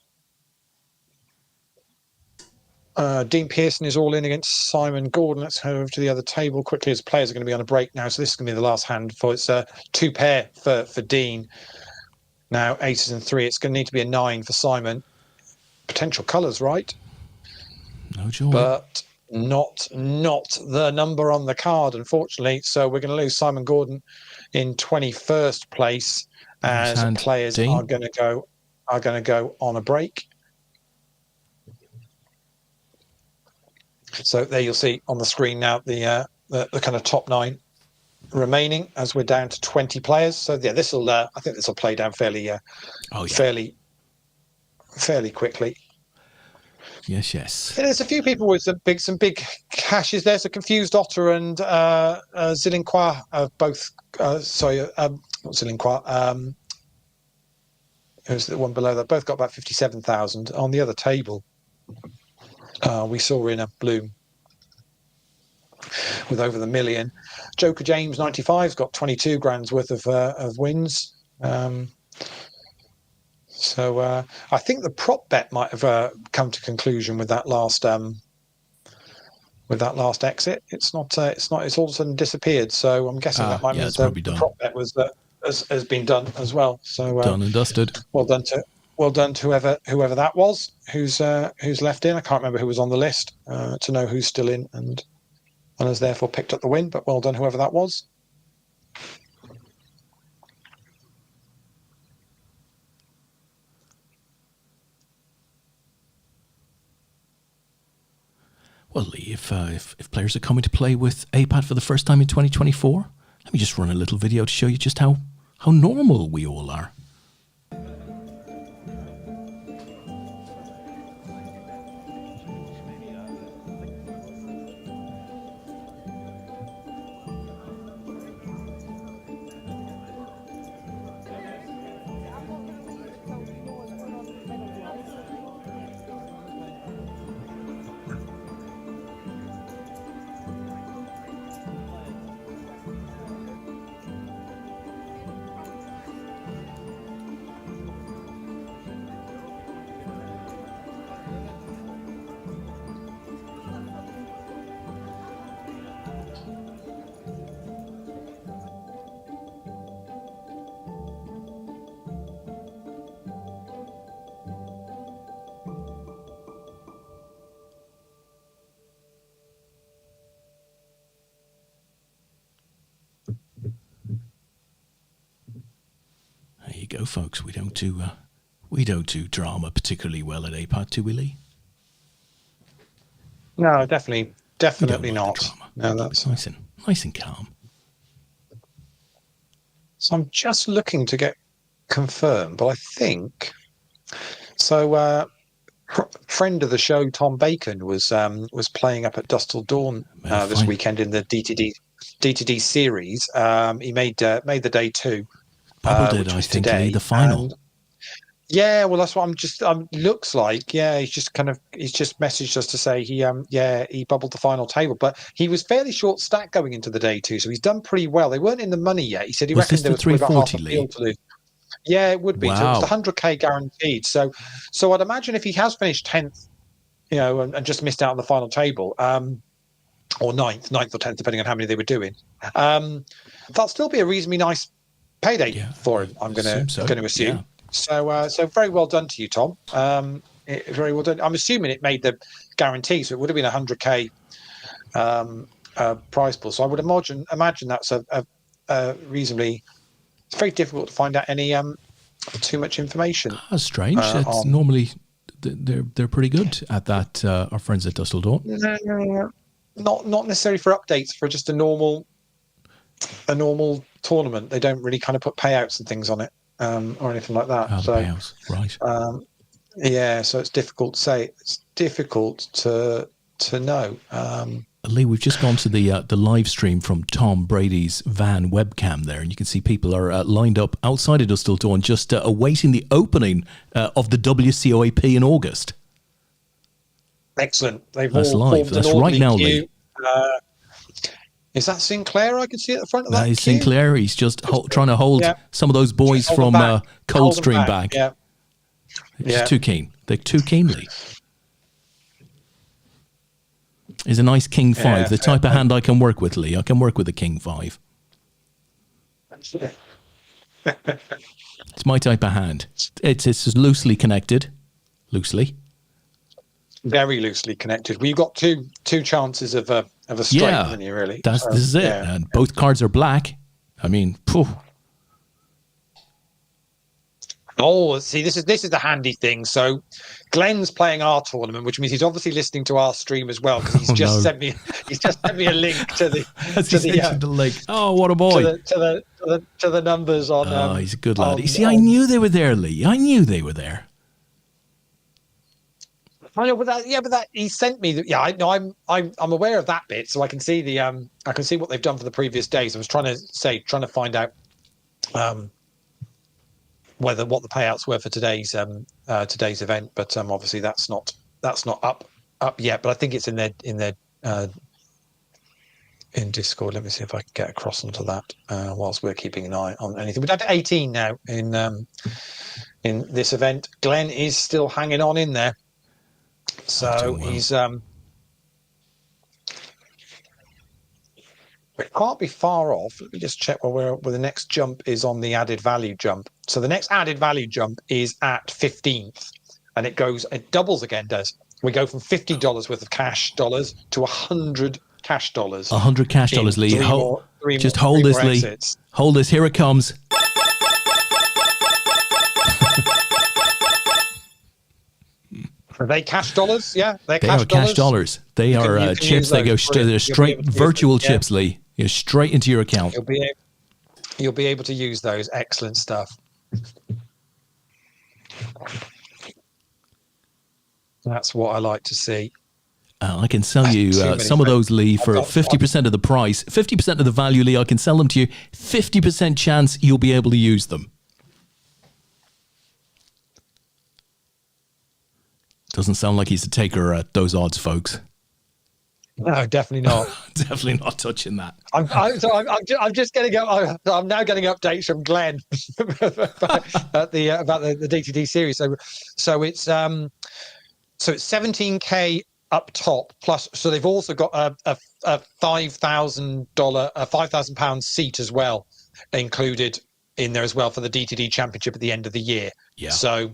Dean Pearson is all in against Simon Gordon. Let's head over to the other table quickly as players are going to be on a break now. So this is going to be the last hand for it's 2 pair for Dean. Now aces and 3. It's going to need to be a 9 for Simon. Potential colours, right? No joy. But not the number on the card, unfortunately. So we're going to lose Simon Gordon in 21st place as players Dean. are going to go on a break. So there you'll see on the screen now the kind of top 9 remaining as we're down to 20 players. So yeah, this will I think this will play down fairly quickly. Yes. Yeah, there's a few people with some big cashes. There's a Confused Otter and Zilinqua both. Not Zilinqua. Who's the one below that? Both got about 57,000 on the other table. We saw in a Bloom with over the million. Joker James 95's got 22 grand's worth of wins. So I think the prop bet might have come to conclusion with that last exit. It's all of a sudden disappeared. So I'm guessing that might mean the prop bet was has been done as well. So done and dusted. Well done to whoever that was who's left in. I can't remember who was on the list to know who's still in and has therefore picked up the win. But well done whoever that was. Well, Leigh, if players are coming to play with APAT for the first time in 2024, let me just run a little video to show you just how normal we all are. There you go, folks. We don't do drama particularly well at APAT, do we, Leigh? No, definitely not. No, that's nice and calm. So I'm just looking to get confirmed, but I think so. Friend of the show, Tom Bacon, was playing up at Dusk Till Dawn this weekend in the DTD series. He made the day 2. Bubble did, I think, Leigh, the final. And, yeah, well, that's what looks like. Yeah, he's just messaged us to say he bubbled the final table, but he was fairly short stack going into the day 2, so he's done pretty well. They weren't in the money yet. He said he reckoned there was about half a field to lose. Yeah, it would be. Wow. So it was the 100k guaranteed. So I'd imagine if he has finished 10th, and just missed out on the final table, or 9th or 10th, depending on how many they were doing, that'll still be a reasonably nice payday for him. I'm going to assume. Yeah. So very well done to you, Tom. Very well done. I'm assuming it made the guarantee, so it would have been 100k prize pool. So I would imagine that's a reasonably. It's very difficult to find out any too much information. That's strange. It's normally they're pretty good at that. Our friends at Dusk Till Dawn. No, not necessarily for updates. For just a normal tournament, they don't really kind of put payouts and things on it. or anything like that. Oh, the So payouts, right. yeah, so it's difficult to say. It's difficult to know. Leigh, we've just gone to the live stream from Tom Brady's van webcam there, and you can see people are lined up outside of Dustil Dawn, just awaiting the opening of the WCOAP in August. Excellent. They've That's all live. formed That's an right orderly now, queue. Leigh. Is that Sinclair? I can see at the front of That that is queue? Sinclair. He's just trying to hold some of those boys Hold them from back. Hold them Coldstream back. Yeah. It's too keen. They're too keenly. Is a nice King 5, Yeah, the type of hand I can work with, Leigh. I can work with a King 5. It's my type of hand. It's loosely connected. Loosely. Very loosely connected. Well, you've got two chances of a straight, haven't you, really? This is it. Yeah. And both cards are black. I mean, phew. Oh, see, this is the handy thing. So, Glenn's playing our tournament, which means he's obviously listening to our stream as well, because he's sent me a link to the link. Oh, what a boy! to the numbers on. Oh, he's a good lad. You see, I knew they were there, Leigh. I knew they were there. I know, but that he sent me. I know. I'm aware of that bit, so I can see I can see what they've done for the previous days. I was trying to find out what the payouts were for today's event, but obviously that's not up yet. But I think it's in Discord. Let me see if I can get across onto that whilst we're keeping an eye on anything. We're down to 18 now in this event. Glenn is still hanging on in there, so he's it can't be far off. Let me just check where the next jump is on the added value jump. So the next added value jump is at 15th, and it doubles again. We go from $50 worth of cash dollars to 100 cash dollars. 100 cash dollars, Leigh. Hold this, Leigh. Exits. Hold this. Here it comes. Are they cash dollars? Yeah, they are cash dollars. They are chips. They go they're straight virtual chips, Leigh. You're straight into your account. You'll be able to use those. Excellent stuff. That's what I like to see. I can sell you some of those, Leigh, for 50% of the price, 50% of the value, Leigh. I can sell them to you. 50% chance you'll be able to use them. Doesn't sound like he's a taker at those odds, folks. No, definitely not. Definitely not touching that. I'm just getting up. I'm now getting updates from Glenn about the DTD series. So it's 17K up top plus. So they've also got a £5,000 seat as well included in there as well for the DTD Championship at the end of the year. Yeah. So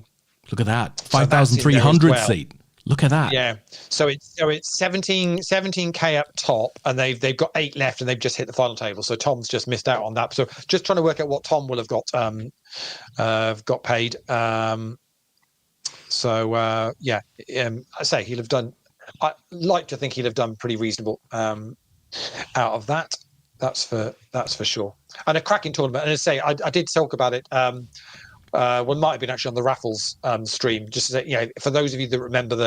look at that, 5,300 seat. Look at that. Yeah. So it's 17K up top, and they've got 8 left, and they've just hit the final table. So Tom's just missed out on that. So just trying to work out what Tom will have got paid. I say he'll have done. I like to think he'll have done pretty reasonable out of that. That's for sure. And a cracking tournament. And as I say, I did talk about it. Well, it might have been actually on the Raffles stream. Just to say, for those of you that remember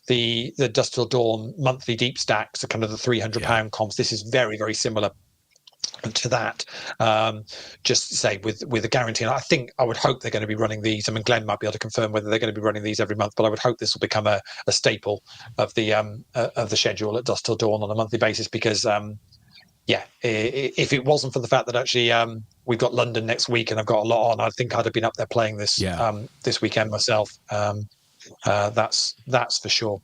the Dusk Till Dawn monthly deep stacks, the kind of the £300 comps, this is very, very similar to that. Just to say with a guarantee. And I would hope they're going to be running these. I mean, Glenn might be able to confirm whether they're going to be running these every month, but I would hope this will become a staple of the schedule at Dusk Till Dawn on a monthly basis, because if it wasn't for the fact that actually we've got London next week and I've got a lot on, I think I'd have been up there playing this this weekend myself. That's for sure.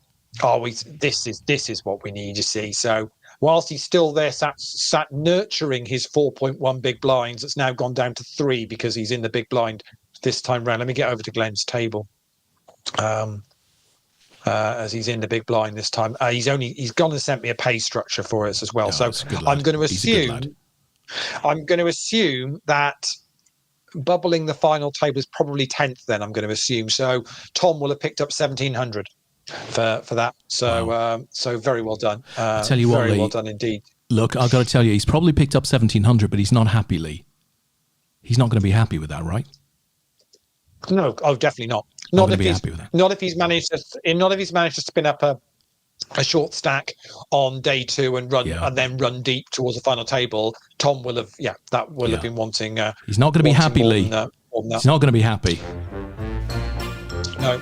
This is what we need to see. So whilst he's still there, sat nurturing his 4.1 big blinds, it's now gone down to 3 because he's in the big blind this time round. Let me get over to Glenn's table. As he's in the big blind this time, he's gone and sent me a pay structure for us as well. So I'm going to assume that bubbling the final table is probably 10th. Then I'm going to assume. So Tom will have picked up 1,700 for that. So so very well done. I tell you what, very Leigh, well done indeed. Look, I've got to tell you, he's probably picked up 1,700, but he's not happy, Leigh. He's not going to be happy with that, right? No, oh, definitely not. Not Not gonna if be he's happy with that. not if he's managed to spin up a short stack on day 2 and Yeah. then run deep towards the final table. Tom will have Yeah. been wanting. He's not going to be wanting happy, more Lee. than that. He's not going to be happy. No.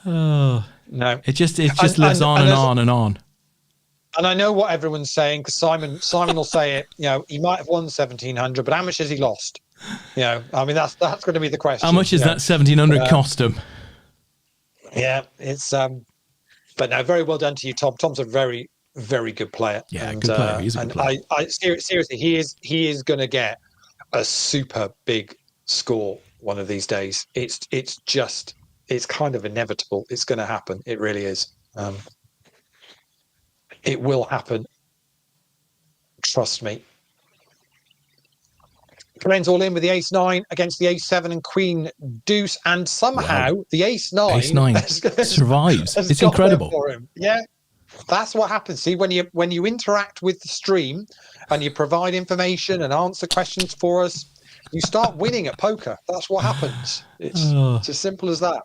Oh, No. it just lives on and on and on. And I know what everyone's saying, because Simon will say it. He might have won 1,700, but how much has he lost? I mean, that's going to be the question. How much is that 1,700 cost him? Yeah, it's but no, very well done to you, Tom. Tom's a very, very good player. Yeah, and, good player. He's a good player. I seriously, he is going to get a super big score one of these days. It's kind of inevitable. It's going to happen. It really is. It will happen. Trust me. Glenn's all in with the ace-9 against the ace-7 and queen deuce, and somehow the ace-9 survives. It's got incredible there for him. Yeah, that's what happens. See, when you interact with the stream and you provide information and answer questions for us, you start winning at poker. That's what happens. It's as simple as that.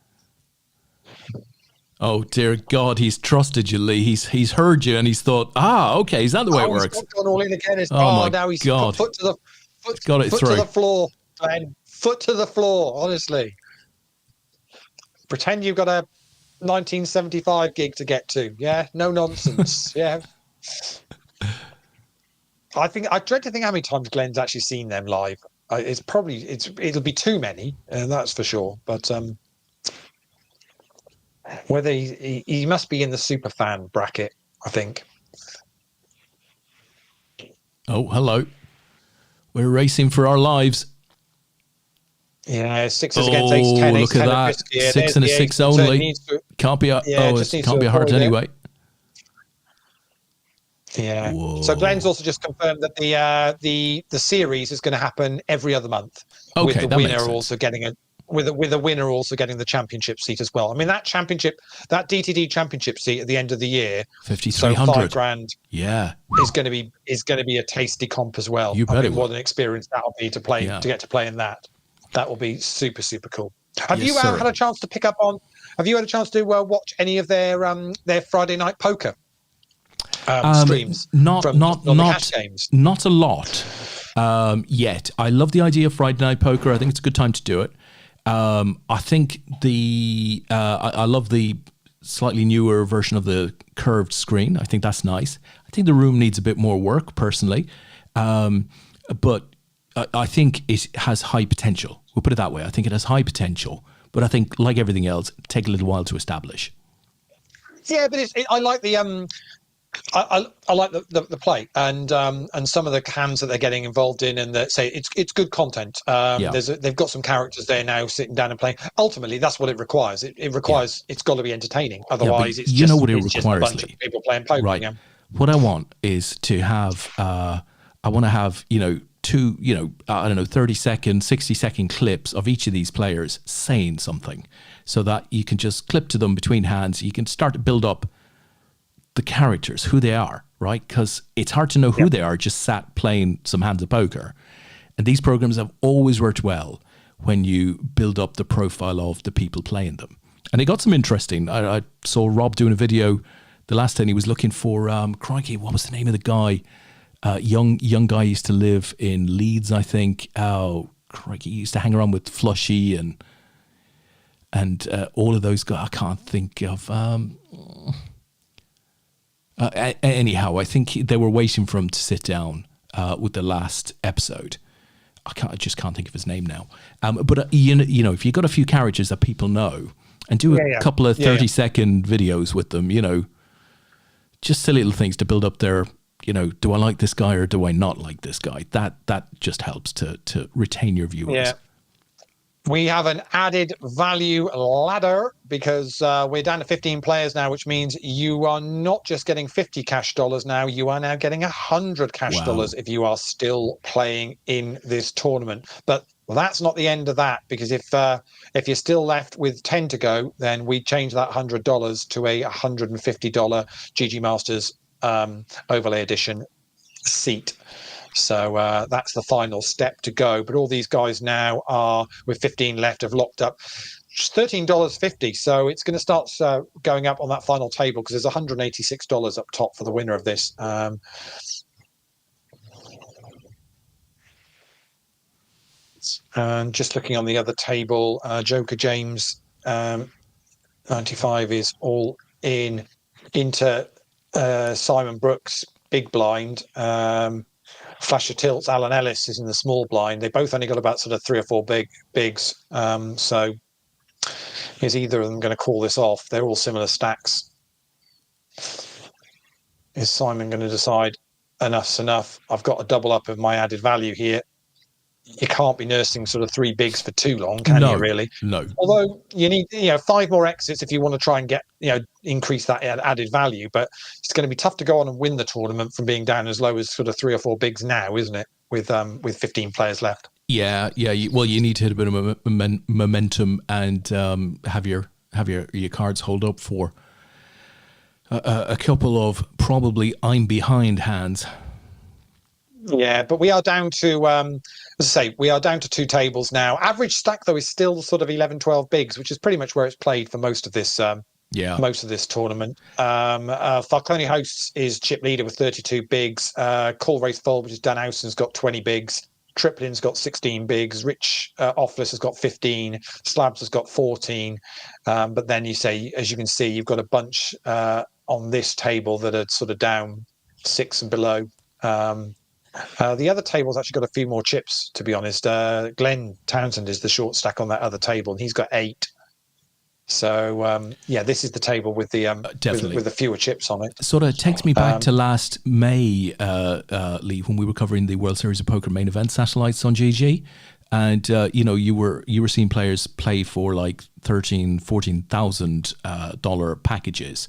Oh dear God, he's trusted you, Lee. He's heard you and he's thought, okay, is that the way it works? He's gone all in again. My now he's God. foot to the Got it foot through. to the floor, Glenn. Foot to the floor. Honestly, pretend you've got a 1975 gig to get to. Yeah, no nonsense. Yeah. I dread to think how many times Glenn's actually seen them live. It'll be too many, that's for sure. But whether he must be in the super fan bracket, I think. Oh, hello. We're racing for our lives. Yeah, 6s against ace 10. Look at that. 6 and a 6 only. Can't be a can't be a heart anyway. Yeah. Whoa. So Glenn's also just confirmed that the series is going to happen every other month. Okay, with the winner also getting with a winner also getting the championship seat as well. I mean, that DTD championship seat at the end of the year, 5,300. So $5,000. Yeah, is going to be a tasty comp as well. You bet it will. What an experience that'll be to get to play in that. That will be super, super cool. Have you had a chance to pick up on? Have you had a chance to watch any of their Friday night poker streams? Not the cash games. Not a lot yet. I love the idea of Friday night poker. I think it's a good time to do it. I think I love the slightly newer version of the curved screen. I think that's nice. I think the room needs a bit more work personally, but I think it has high potential. We'll put it that way. I think it has high potential, but I think like everything else, it'll take a little while to establish. Yeah, but I like the I like the play and some of the hands that they're getting involved in, and that say it's good content. They've got some characters there now sitting down and playing. Ultimately, that's what it requires. It requires it's got to be entertaining. Otherwise, it's just, what it it's requires, just a bunch of people playing poker. Right. Yeah. What I want is to have I want to have two 30-second, 60-second clips of each of these players saying something, so that you can just clip to them between hands. You can start to build up the characters, who they are, right? Because it's hard to know who they are just sat playing some hands of poker. And these programs have always worked well when you build up the profile of the people playing them. And they got some interesting. I saw Rob doing a video the last time. He was looking for crikey, what was the name of the guy? Young guy used to live in Leeds, I think. Oh crikey, he used to hang around with Flushy and all of those guys. I can't think of. Anyhow, I think they were waiting for him to sit down with the last episode. I just can't think of his name now. But if you got a few characters that people know, and do a couple of 30-second videos with them, just silly little things to build up their, do I like this guy or do I not like this guy? That just helps to retain your viewers. Yeah. We have an added value ladder because we're down to 15 players now, which means you are not just getting 50 cash dollars now, you are now getting 100 cash dollars if you are still playing in this tournament. But that's not the end of that, because if you're still left with 10 to go, then we change that $100 to a $150 GG Masters overlay edition seat. So that's the final step to go. But all these guys now are, with 15 left, have locked up $13.50. So it's going to start going up on that final table because there's $186 up top for the winner of this. And just looking on the other table, Joker James 95 is all in into Simon Brooks big blind. Flasher Tilts, Alan Ellis is in the small blind. They both only got about sort of 3 or 4 bigs. So is either of them going to call this off? They're all similar stacks. Is Simon going to decide enough's enough? I've got a double up of my added value here. You can't be nursing sort of 3 bigs for too long, can you? Really? No. Although you need 5 more exits if you want to try and get increase that added value. But it's going to be tough to go on and win the tournament from being down as low as sort of 3 or 4 bigs now, isn't it? With 15 players left. Yeah. Well, you need to hit a bit of momentum and have your cards hold up for a couple of probably I'm behind hands. Yeah, but we are down to, as I say, we are down to 2 tables now. Average stack, though, is still sort of 11, 12 bigs, which is pretty much where it's played for most of this tournament. Falcone Hosts is chip leader with 32 bigs. Call Race Fold, which is Dan Howson's got 20 bigs. Triplin's got 16 bigs. Rich Offless has got 15. Slabs has got 14. But then as you can see, you've got a bunch on this table that are sort of down 6 and below. The other table's actually got a few more chips, to be honest. Glenn Townsend is the short stack on that other table, and he's got 8. So this is the table with the with the fewer chips on it. Sort of takes me back to last May, Leigh, when we were covering the World Series of Poker main event satellites on GG, and you were seeing players play for like $14,000 packages.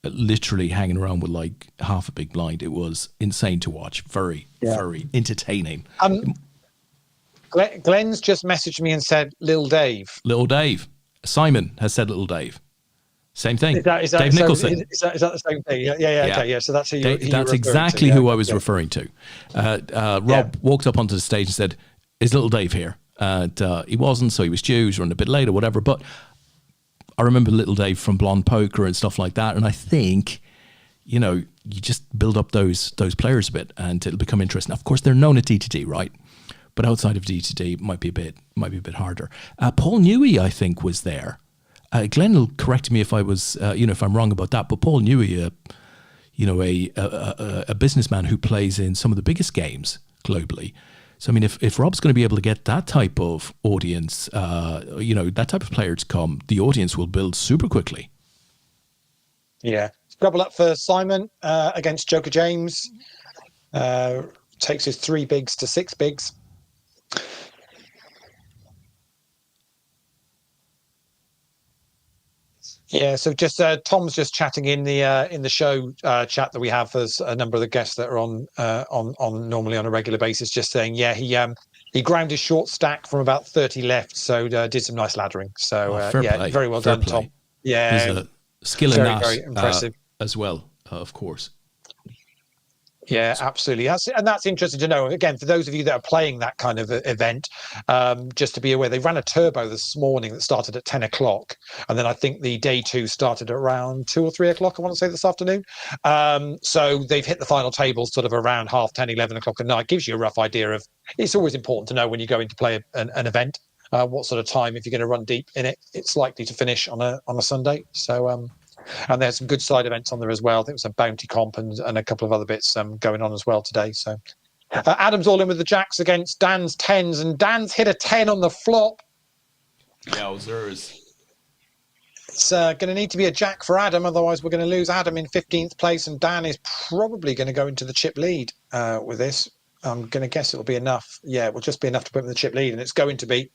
Literally hanging around with like half a big blind. It was insane to watch. Very entertaining. Glenn's just messaged me and said, Little Dave. Little Dave. Simon has said Little Dave. Same thing. Is that Dave Nicholson. Is that the same thing? Yeah. Okay, yeah. So that's who that's exactly who I was referring to. Rob walked up onto the stage and said, "Is Little Dave here?" And he wasn't, so he was due. He was running a bit late or whatever. But I remember Little Dave from Blonde Poker and stuff like that, and I think, you just build up those players a bit, and it'll become interesting. Of course, they're known at D2D, right? But outside of D2D, it might be a bit harder. Paul Newey, I think, was there. Glenn will correct me if I was, if I'm wrong about that. But Paul Newey, a businessman who plays in some of the biggest games globally. So, I mean, if Rob's going to be able to get that type of audience, that type of player to come, the audience will build super quickly. Yeah. Double up for Simon against Joker James. Takes his 3 bigs to 6 bigs. Yeah, so just Tom's just chatting in the show chat that we have. There's a number of the guests that are on normally on a regular basis, just saying, he ground his short stack from about 30 left, so did some nice laddering. So play. Very well Fair done, play. Tom. Yeah, there's a skill in that, very impressive as well, of course. Yeah, absolutely. That's interesting to know. Again, for those of you that are playing that kind of event, just to be aware, they ran a turbo this morning that started at 10 o'clock. And then I think the day 2 started at around 2 or 3 o'clock, I want to say, this afternoon. So they've hit the final table sort of around 10:30, 11 o'clock at night. Gives you a rough idea of, it's always important to know when you go in to play an event, what sort of time, if you're going to run deep in it, it's likely to finish on a Sunday. So, and there's some good side events on there as well. I think it was a bounty comp and a couple of other bits going on as well today. So Adam's all in with the jacks against Dan's 10s, and Dan's hit a 10 on the flop. Yowzers. It's going to need to be a jack for Adam, otherwise we're going to lose Adam in 15th place, and Dan is probably going to go into the chip lead with this. I'm going to guess it'll be enough. Yeah, it will just be enough to put him in the chip lead, and it's going to be.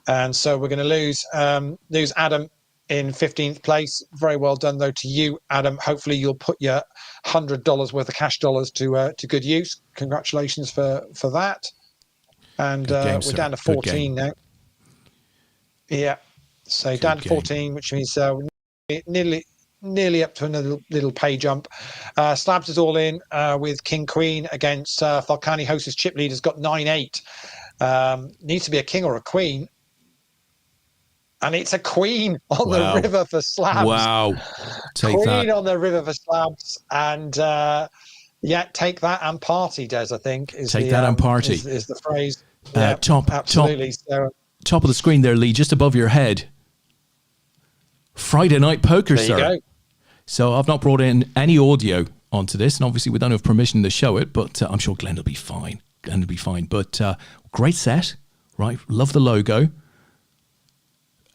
And so we're going to lose Adam in 15th place. Very well done, though, to you, Adam. Hopefully you'll put your $100 worth of cash dollars to good use. Congratulations for that. And we're down to 14 now. Yeah. So down to 14, which means nearly nearly up to another little pay jump. Slabs is all in with King Queen against Falcani. Hostess chip leader's got 9-8. Needs to be a king or a queen. And it's a queen on the river for Slabs. Wow. Take queen that. on the river for Slabs. And take that and party, Des, I think. Take that and party. Is the phrase. Absolutely. Top of the screen there, Leigh, just above your head. Friday Night Poker, there sir. You go. So I've not brought in any audio onto this, and obviously we don't have permission to show it, but I'm sure Glenn will be fine. But great set, right? Love the logo.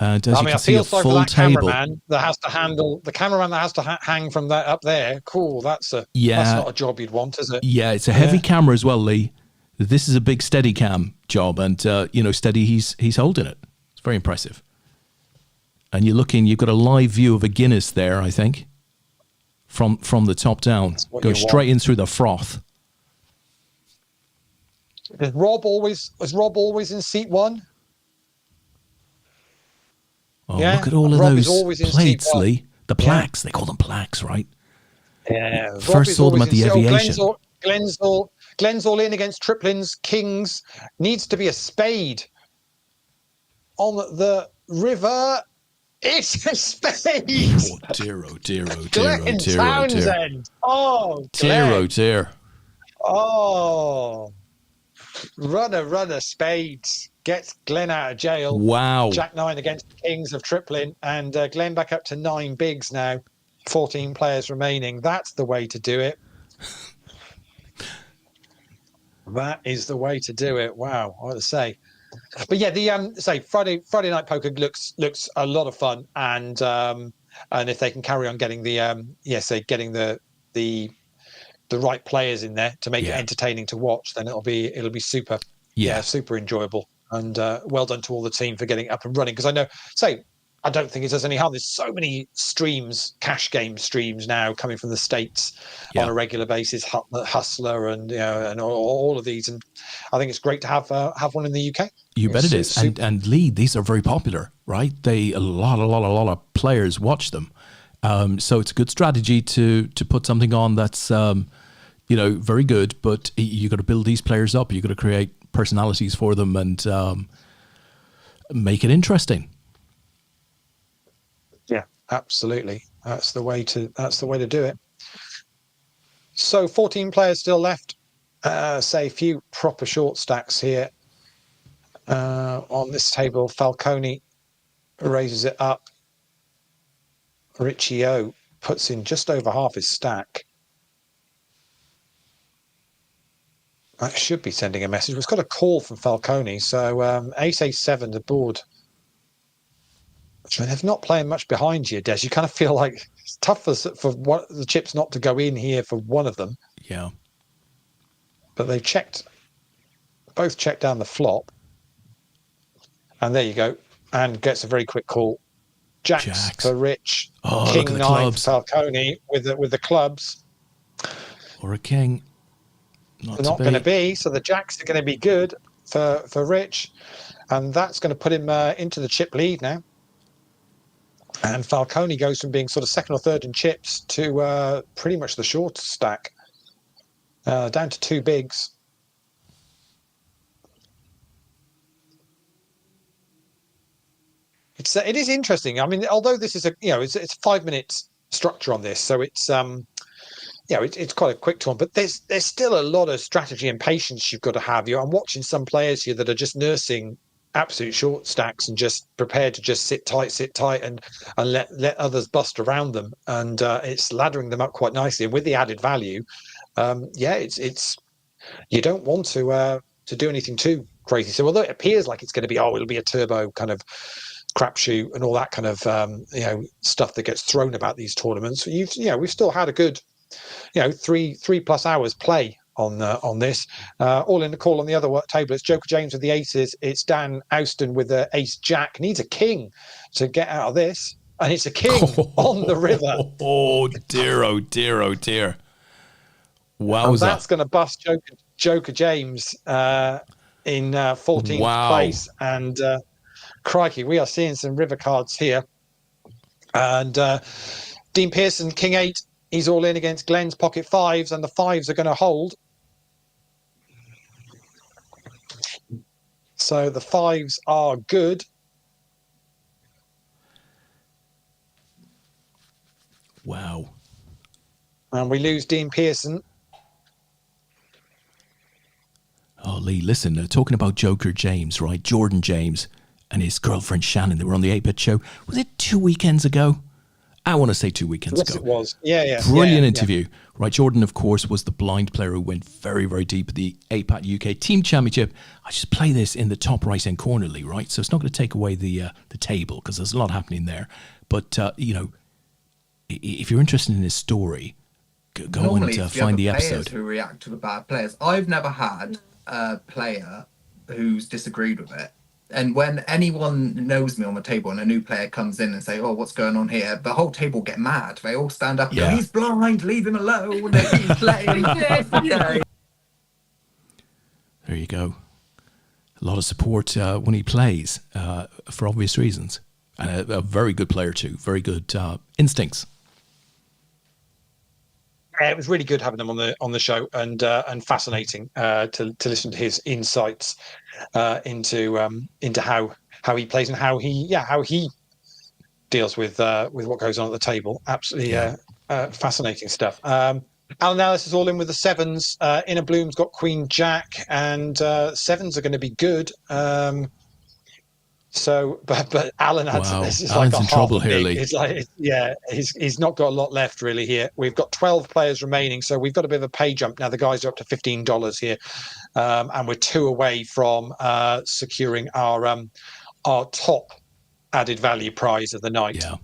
And as you can see, a full table. Cameraman that has to handle the cameraman that has to hang from that up there. Cool, that's not a job you'd want, is it? Yeah, it's a heavy camera as well, Leigh. This is a big Steadicam job, and Steady, he's holding it. It's very impressive. And you've got a live view of a Guinness there, I think, from the top down, go straight in through the froth. Was Rob always in seat 1? Oh, yeah. Look at all of those plates, Leigh. The plaques, they call them plaques, right? Yeah. First saw them at the aviation. Glenn's all in against triplins, kings. Needs to be a spade on the river. It's a spade. Oh dear, oh dear, oh dear, Glenn oh dear, Townsend. Oh dear, oh dear. Oh, runner, spades. Gets Glenn out of jail. Wow. Jack 9 against the Kings of Triplin. And Glenn back up to 9 bigs now. 14 players remaining. That's the way to do it. That is the way to do it. Wow, what to say. But yeah, the Friday Night Poker looks a lot of fun, and if they can carry on getting getting the right players in there to make it entertaining to watch, then it'll be super. Yeah, super enjoyable. And well done to all the team for getting up and running. Because I don't think it does any harm. There's so many streams, cash game streams now coming from the States on a regular basis. Hustler and and all of these. And I think it's great to have one in the UK. You bet it is. And Leigh, these are very popular, right? A lot of players watch them. So it's a good strategy to put something on that's very good. But you got to build these players up. You got to create personalities for them and make it interesting. Yeah, absolutely. That's the way to do it. So 14 players still left. A few proper short stacks here on this table. Falconi raises it up. Richie O puts in just over half his stack. That should be sending a message. It's got a call from Falconi. So Ace-7, the board. So they're not playing much behind you, Des. You kind of feel like it's tough for the chips not to go in here for one of them. Yeah. But they've both checked down the flop. And there you go. And gets a very quick call. Jacks for Rich. Oh, King look at the 9 clubs. for Falconi with the clubs. Or a king. Not going to be. So the jacks are going to be good for Rich. And that's going to put him into the chip lead now. And Falconi goes from being sort of second or third in chips to pretty much the short stack. Down to 2 bigs. It is interesting. I mean, although this is it's 5 minutes structure on this, so it's it's quite a quick tour, but there's still a lot of strategy and patience you've got to have. I'm watching some players here that are just nursing absolute short stacks and just prepared to just sit tight and let others bust around them, and it's laddering them up quite nicely. And with the added value, it's you don't want to do anything too crazy. So although it appears like it's going to be it'll be a turbo kind of crapshoot and all that kind of stuff that gets thrown about these tournaments, we've still had a good 3+ hours play on this. All in the call on the other table. It's Joker James with the aces. It's Dan Austin with the ace jack. Needs a king to get out of this, and it's a king on the river. Oh dear, oh dear, oh dear. Wow, that's going to bust Joker James in 14th place. And crikey, we are seeing some river cards here. And Dean Pearson, king 8. He's all in against Glenn's pocket 5s, and the 5s are going to hold. So the 5s are good. Wow. And we lose Dean Pearson. Oh, Leigh, listen, talking about Joker James, right? Jordan James and his girlfriend Shannon, they were on the APAT show. Was it 2 weekends ago? I want to say 2 weekends Yes, ago. it was. Yeah. Brilliant Yeah. interview. Right, Jordan, of course, was the blind player who went very, very deep at the APAT UK Team Championship. I just play this in the top right-hand corner, Leigh, right? So it's not going to take away the table because there's a lot happening there. But, if you're interested in his story, go Normally, and it's find the other players episode. who react to the bad players. I've never had a player who's disagreed with it. And when anyone knows me on the table and a new player comes in and say, "Oh, what's going on here?" the whole table get mad. They all stand up and go, Yeah. "He's blind, leave him alone. He's playing." Yeah. There you go. A lot of support when he plays for obvious reasons. And a very good player too. Very good instincts. It was really good having him on the show, and fascinating to listen to his insights into how he plays and how he deals with what goes on at the table. Absolutely fascinating stuff. Alan Ellis is all in with the 7s. Inner Bloom's got Queen Jack, and 7s are going to be good. But Alan had Wow. this is Alan's like a in trouble half a here, big- Leigh. It's like he's not got a lot left really here. We've got 12 players remaining, so we've got a bit of a pay jump now. The guys are up to $15 here, and we're 2 away from securing our top added value prize of the night. Yeah.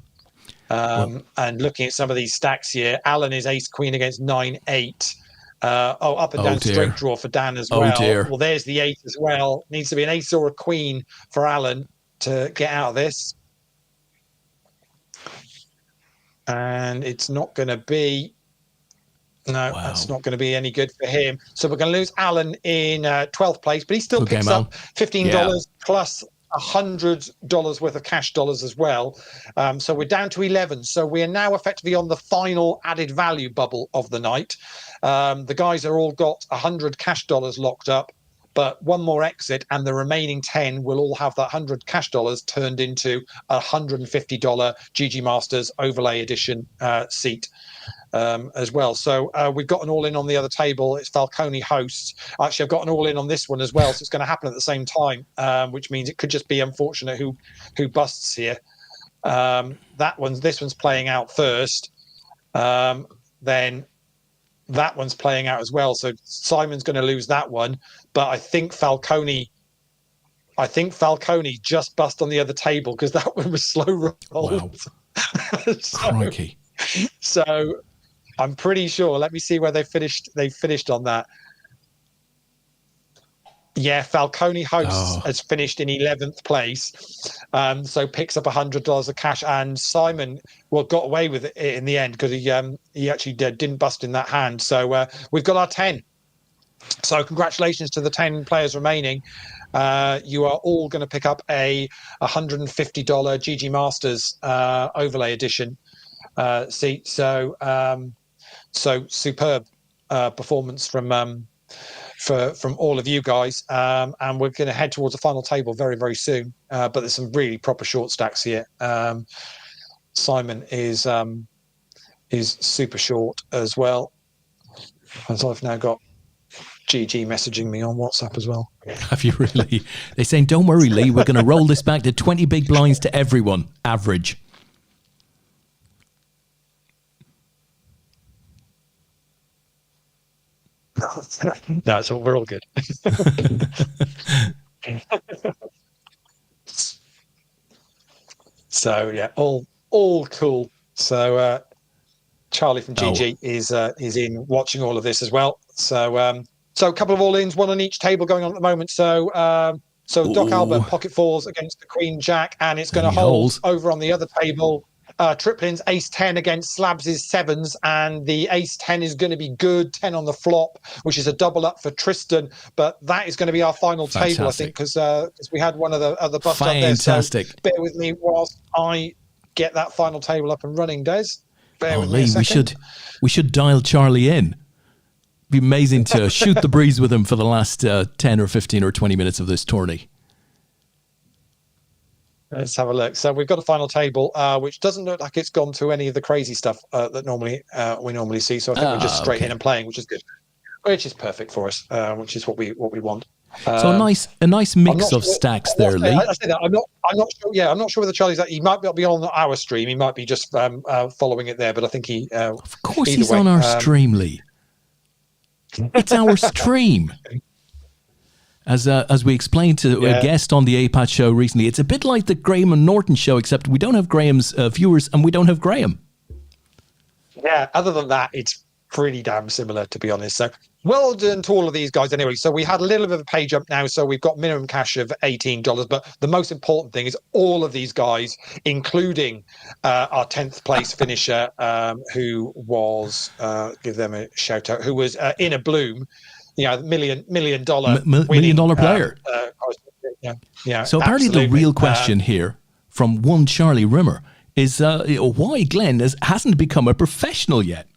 And looking at some of these stacks here, Alan is ace queen against 9-8. Up and down dear. straight draw for Dan as Oh, well. dear. Well, there's the 8 as well. Needs to be an ace or a queen for Alan to get out of this. And it's not going to be. No, Wow. that's not going to be any good for him. So we're going to lose Alan in 12th place, but he still Good picks game, up $15 plus $100 worth of cash dollars as well. So we're down to 11. So we are now effectively on the final added value bubble of the night. The guys are all got 100 cash dollars locked up, but one more exit and the remaining 10 will all have that 100 cash dollars turned into a $150 GG Masters overlay edition seat. As well. So we've got an all-in on the other table. It's Falcone hosts. Actually, I've got an all-in on this one as well. So it's going to happen at the same time, which means it could just be unfortunate who busts here. This one's playing out first. Then that one's playing out as well. So Simon's going to lose that one. But I think Falcone just bust on the other table because that one was slow rolled. Wow. Crikey. So I'm pretty sure. Let me see where they finished. They finished on that. Yeah, Falcone hosts has finished in 11th place, so picks up $100 of cash. And Simon got away with it in the end because he actually didn't bust in that hand. So we've got our 10. So congratulations to the 10 players remaining. You are all going to pick up a $150 GG Masters overlay edition seat. So superb performance from all of you guys, and we're going to head towards the final table very, very soon. But there's some really proper short stacks here. Simon is super short as well, as I've now got GG messaging me on WhatsApp as well. Have you really? They're saying, don't worry, Leigh, we're going to roll this back to 20 big blinds to everyone, average. No, so we're all good. So yeah, all cool. So Charlie from GG is in watching all of this as well. So a couple of all-ins, one on each table going on at the moment. So Doc Albert pocket 4s against the Queen Jack, and it's going to hold over on the other table. Triplins ace 10 against Slabs' 7s, and the ace 10 is going to be good. 10 on the flop, which is a double up for Tristan, but that is going to be our final table, I think, because we had one of the other busts up there. So bear with me whilst I get that final table up and running, Des. Bear with me a Lee, second. we should dial Charlie in. It'd be amazing to shoot the breeze with him for the last 10 or 15 or 20 minutes of this tourney. Let's have a look. So we've got a final table, which doesn't look like it's gone to any of the crazy stuff that we normally see. So I think we're just straight in and playing, which is good, which is perfect for us, which is what we want. So a nice mix of stacks there, Lee. I say that I'm not sure. Yeah, I'm not sure whether Charlie's. He might not be on our stream. He might be just following it there. But I think he. Of course, he's on our stream, Lee. It's our stream. As we explained to a guest on the APAT show recently, it's a bit like the Graham and Norton show, except we don't have Graham's viewers and we don't have Graham. Yeah, other than that, it's pretty damn similar, to be honest. So well done to all of these guys anyway. So we had a little bit of a page up now. So we've got minimum cash of $18. But the most important thing is all of these guys, including our 10th place finisher, who was, give them a shout out, who was in a bloom. $1 million player. Yeah. So apparently the real question here from one Charlie Rimmer is why Glenn hasn't become a professional yet.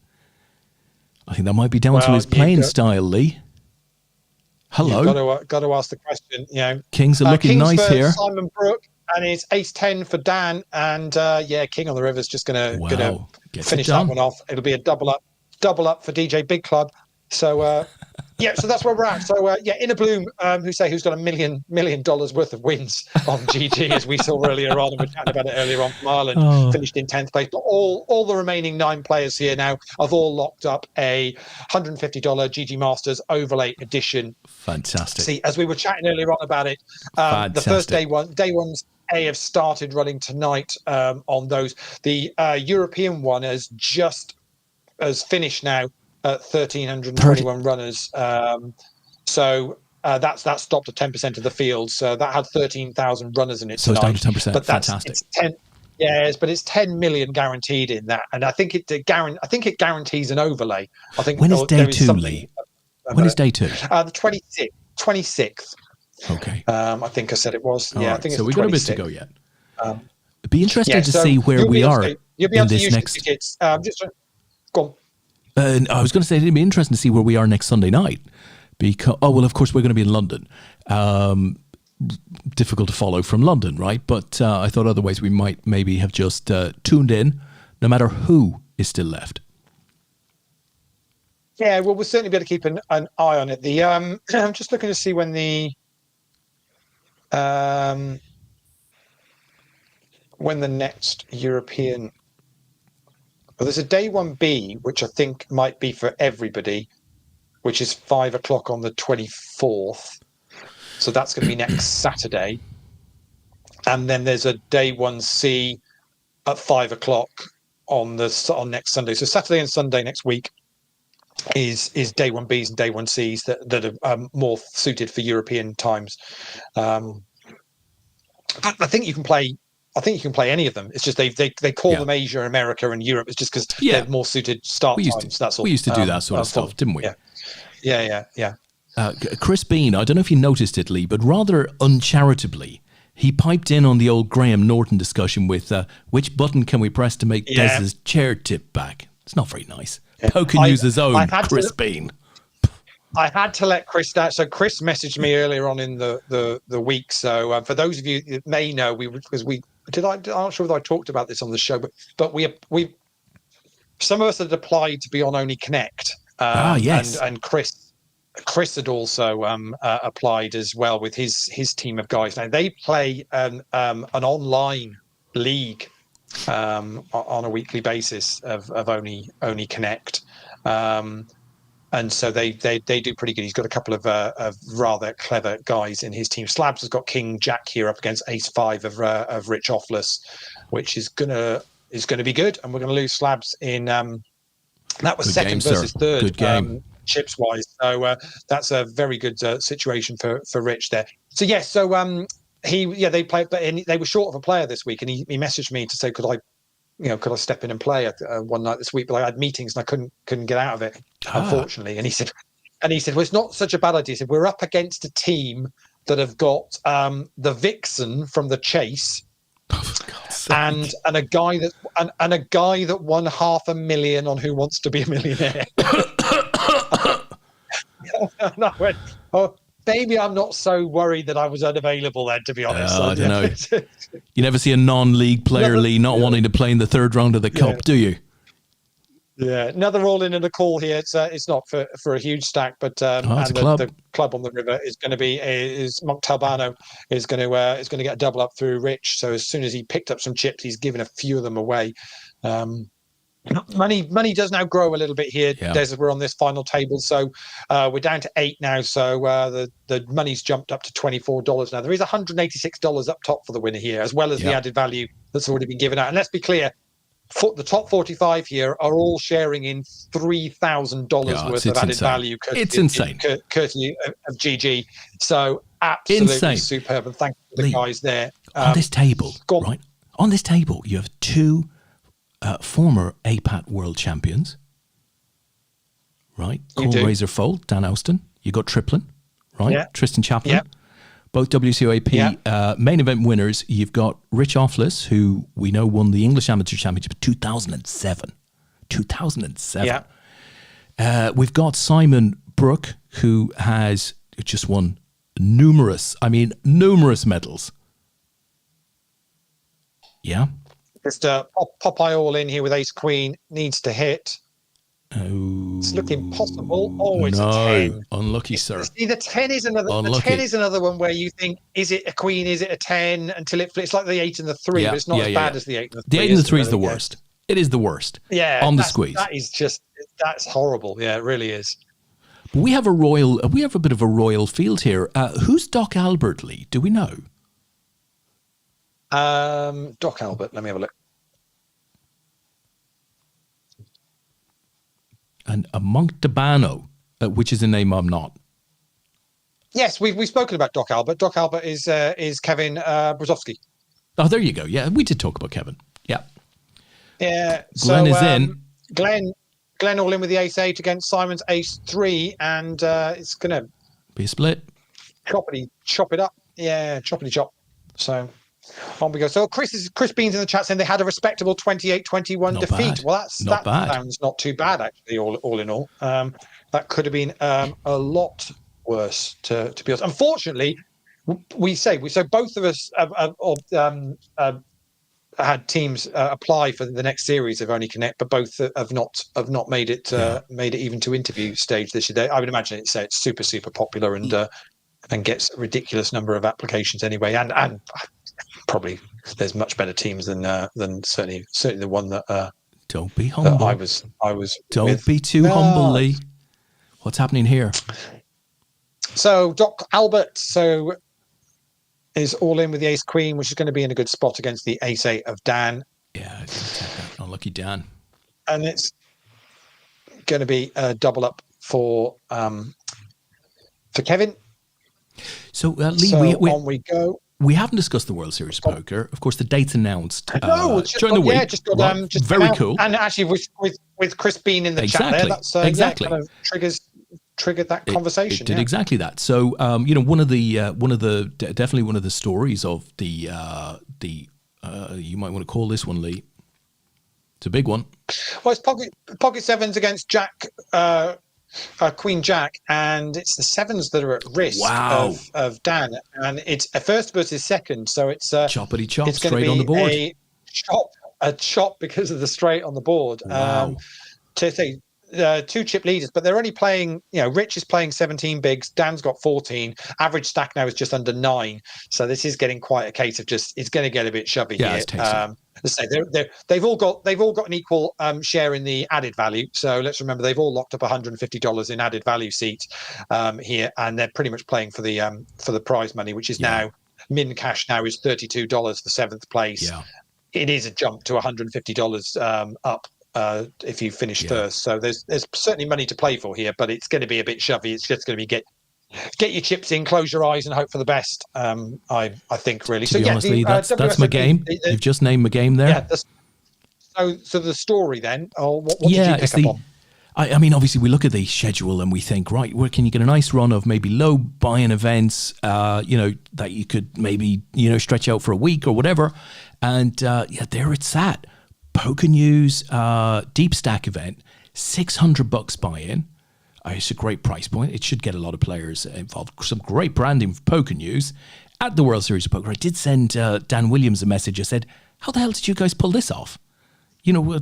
I think that might be down to his playing style, Lee. Hello. You've got to ask the question. Kings are looking nice here. Simon Brook and it's ace 10 for Dan, and King on the River's just gonna finish that one off. It'll be a double up for DJ Big Club. So so that's where we're at. So in a bloom, who's got $1 million worth of wins on GG, as we saw earlier on, and we chatted about it earlier on from Ireland, finished in 10th place. But all the remaining 9 players here now have all locked up a $150 GG Masters Overlay Edition. Fantastic. See, as we were chatting earlier on about it, the first day ones have started running tonight on those. The European one has finished now at 1,321 runners. So that's stopped at 10% of the field. So that had 13,000 runners in it tonight. So it's down to 10%. But fantastic. It's 10. Yes, but it's 10 million guaranteed in that, and I think it guarantees an overlay. I think. When is day 2, Lee? When is day 2? The 26th. Okay. I think I said it was. All I right. think So it's we've got a bit to go yet. It'd be interesting to see where we are you'll be able in to this use next. the tickets. Go on. I was going to say it'd be interesting to see where we are next Sunday night, because of course we're going to be in London. Difficult to follow from London, right? But I thought otherwise we might maybe have just tuned in, no matter who is still left. Yeah, well, we'll certainly be able to keep an eye on it. I'm just looking to see when the next European. Well, there's a day 1B, which I think might be for everybody, which is 5 o'clock on the 24th. So that's going to be next Saturday. And then there's a day 1C at 5 o'clock on next Sunday. So Saturday and Sunday next week is day 1Bs and day 1Cs that are more suited for European times. But I think you can play. I think you can play any of them. It's just they call them Asia, America, and Europe. It's just because they're more suited start times. That's all. We used to do that sort of stuff, didn't we? Yeah. Chris Bean, I don't know if you noticed it, Lee, but rather uncharitably, he piped in on the old Graham Norton discussion with which button can we press to make Des's chair tip back. It's not very nice. Poker News his own, Chris Bean. I had to let Chris down. So Chris messaged me earlier on in the week. So for those of you that may know, I'm not sure if I talked about this on the show, but we some of us had applied to be on Only Connect. Yes. And Chris had also applied as well with his team of guys. Now they play an online league on a weekly basis of Only Connect. And so they do pretty good. He's got a couple of rather clever guys in his team. Slabs has got King Jack here up against Ace 5 of Rich Offless, which is gonna be good. And we're gonna lose Slabs in that was good second game, versus third. Good game. Chips wise. So that's a very good situation for Rich there. So yes, they played, but they were short of a player this week, and he messaged me to say could I step in and play one night this week? But I had meetings and I couldn't get out of it, unfortunately. And he said, well, it's not such a bad idea. He said, we're up against a team that have got the Vixen from the Chase, and a guy that won $500,000 on Who Wants to Be a Millionaire. And I went, oh, maybe I'm not so worried that I was unavailable then, to be honest. I don't know. You never see a non-league player, Lee, not wanting to play in the third round of the Cup, do you? Yeah, another all in and a call here. It's not for a huge stack, but the club on the river is going to be Monk Talbano is going to get a double up through Rich. So as soon as he picked up some chips, he's given a few of them away. Money does now grow a little bit here. Yeah. Des, we're on this final table, so we're down to 8 now. So the money's jumped up to $24 now. There is $186 up top for the winner here, as well as the added value that's already been given out. And let's be clear. The top 45 here are all sharing in $3,000 worth of added value. It's insane. Courtesy of GG. So absolutely superb. And thank you to the guys there. On this table, right? On this table, you have 2 former APAT world champions, right? Cole Razorfold, Dan Austin. You got Triplin, right? Yeah. Tristan Chaplin. Yeah. Both WCOAP main event winners. You've got Rich Offless, who we know won the English Amateur Championship in 2007. 2007. Yeah. We've got Simon Brooke, who has just won numerous medals. Yeah. Just Popeye all in here with Ace Queen. Needs to hit. Oh, it's looking possible. Oh, it's a 10. Unlucky, sir. See, the 10 is another. The 10 is another one where you think, is it a queen? Is it a 10? Until it flips like the 8 and the 3, but it's not as bad as the 8 and the 3. The 8 and the 3 is the worst. It is the worst. Yeah, on the squeeze. That's horrible. Yeah, it really is. But we have a bit of a royal field here. Who's Doc Albert, Lee? Do we know? Doc Albert. Let me have a look. And a Monk Tabano, which is a name I'm not. Yes, we've spoken about Doc Albert. Doc Albert is Kevin Brzozowski. Oh, there you go. Yeah, we did talk about Kevin. Yeah. Yeah. Glenn is in. Glenn all in with the ace 8 against Simon's ace 3, and it's going to be a split. Chop it up. Yeah, choppity chop. So on we go. So Chris Beans in the chat saying they had a respectable 28-21 defeat. Bad. Well, that bad. Sounds not too bad actually. All in all, that could have been a lot worse. To be honest, unfortunately, so both of us had teams apply for the next series of Only Connect, but both have not made it even to interview stage this year. I would imagine it's super popular and gets a ridiculous number of applications anyway, and probably there's much better teams than certainly the one that don't be humble. I was don't be too humble, Lee. What's happening here? So Doc Albert is all in with the ace queen, which is going to be in a good spot against the ace 8 of Dan. Yeah, unlucky Dan. And it's going to be a double up for Kevin. So Lee, on we go. We haven't discussed the World Series of Poker. Of course, the date's announced during the week. Yeah, just very cool. And actually, with Chris Bean in the chat there, that's exactly kind of triggered that conversation. It did exactly that. So, one of the stories of the you might want to call this one, Lee. It's a big one. Well, it's pocket sevens against Jack. Queen Jack, and it's the sevens that are at risk of Dan, and it's a first versus second, so it's choppity chop it's straight on the board. A chop because of the straight on the board. Wow. To say 2 chip leaders, but they're only playing. Rich is playing 17 bigs. Dan's got 14. Average stack now is just under 9. So this is getting quite a case of it's going to get a bit shovey here. Let's say they've all got an equal share in the added value. So let's remember they've all locked up $150 in added value seats here, and they're pretty much playing for the prize money, which is now min cash now is $32 for 7th place. Yeah. It is a jump to $150 up if you finish first. So there's certainly money to play for here, but it's going to be a bit shovey. It's just going to be get your chips in, close your eyes, and hope for the best. I think really. To be honest, Lee, that's my game. You've just named my game there. Yeah. So the story then. What did you pick up on? I mean, obviously, we look at the schedule and we think, right, where can you get a nice run of maybe low buy-in events, that you could maybe, stretch out for a week or whatever. And there it's at. Poker News Deep Stack event, $600 buy-in. It's a great price point. It should get a lot of players involved. Some great branding for Poker News at the World Series of Poker. I did send Dan Williams a message. I said, how the hell did you guys pull this off? Who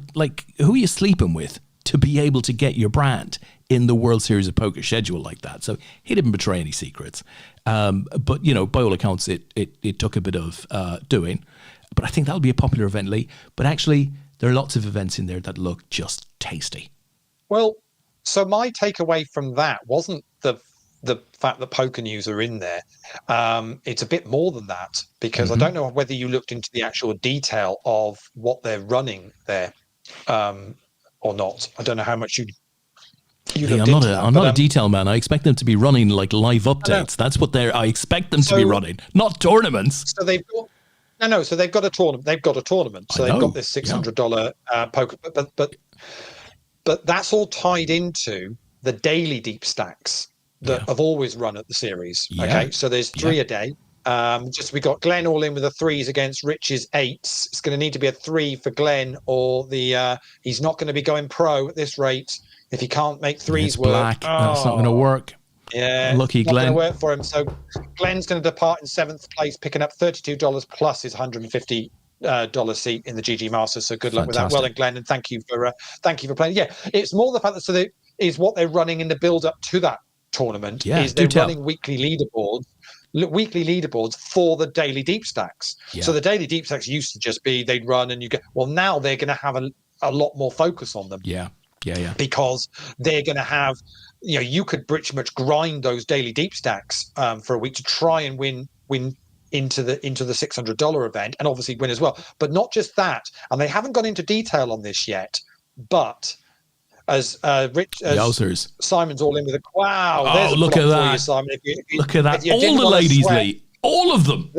are you sleeping with to be able to get your brand in the World Series of Poker schedule like that? So he didn't betray any secrets. But, by all accounts, it took a bit of doing. But I think that'll be a popular event, Leigh. But actually, there are lots of events in there that look just tasty. Well, so my takeaway from that wasn't the fact that Poker News are in there. It's a bit more than that, because I don't know whether you looked into the actual detail of what they're running there or not. I don't know how much you looked into that. I'm not a detail man. I expect them to be running like live updates. That's what I expect them to be running, not tournaments. So they've got So they've got a tournament. So they've got this $600 poker, but that's all tied into the daily deep stacks that have always run at the series. Yeah. Okay, so there's 3 a day. We got Glenn all in with the 3s against Rich's 8s. It's going to need to be a 3 for Glenn, or he's not going to be going pro at this rate if he can't make 3s work. Black. That's not going to work. Yeah, lucky not Glenn. Going to work for him. So Glenn's going to depart in 7th place, picking up $32 plus his $150 seat in the GG Masters. So good luck with that. Well done, Glenn, and thank you for playing. Yeah, it's more the fact that is what they're running in the build up to that tournament. Yeah, is they're running weekly leaderboards for the daily deep stacks. Yeah. So the daily deep stacks used to just be they'd run and you get. Well, now they're going to have a lot more focus on them. Yeah. Because they're going to have. You could pretty much grind those daily deep stacks for a week to try and win into the $600 event, and obviously win as well. But not just that, and they haven't gone into detail on this yet. But as Simon's all in with a wow! Oh, look at that, you, Simon. Look at that! All the ladies, Leigh, all of them.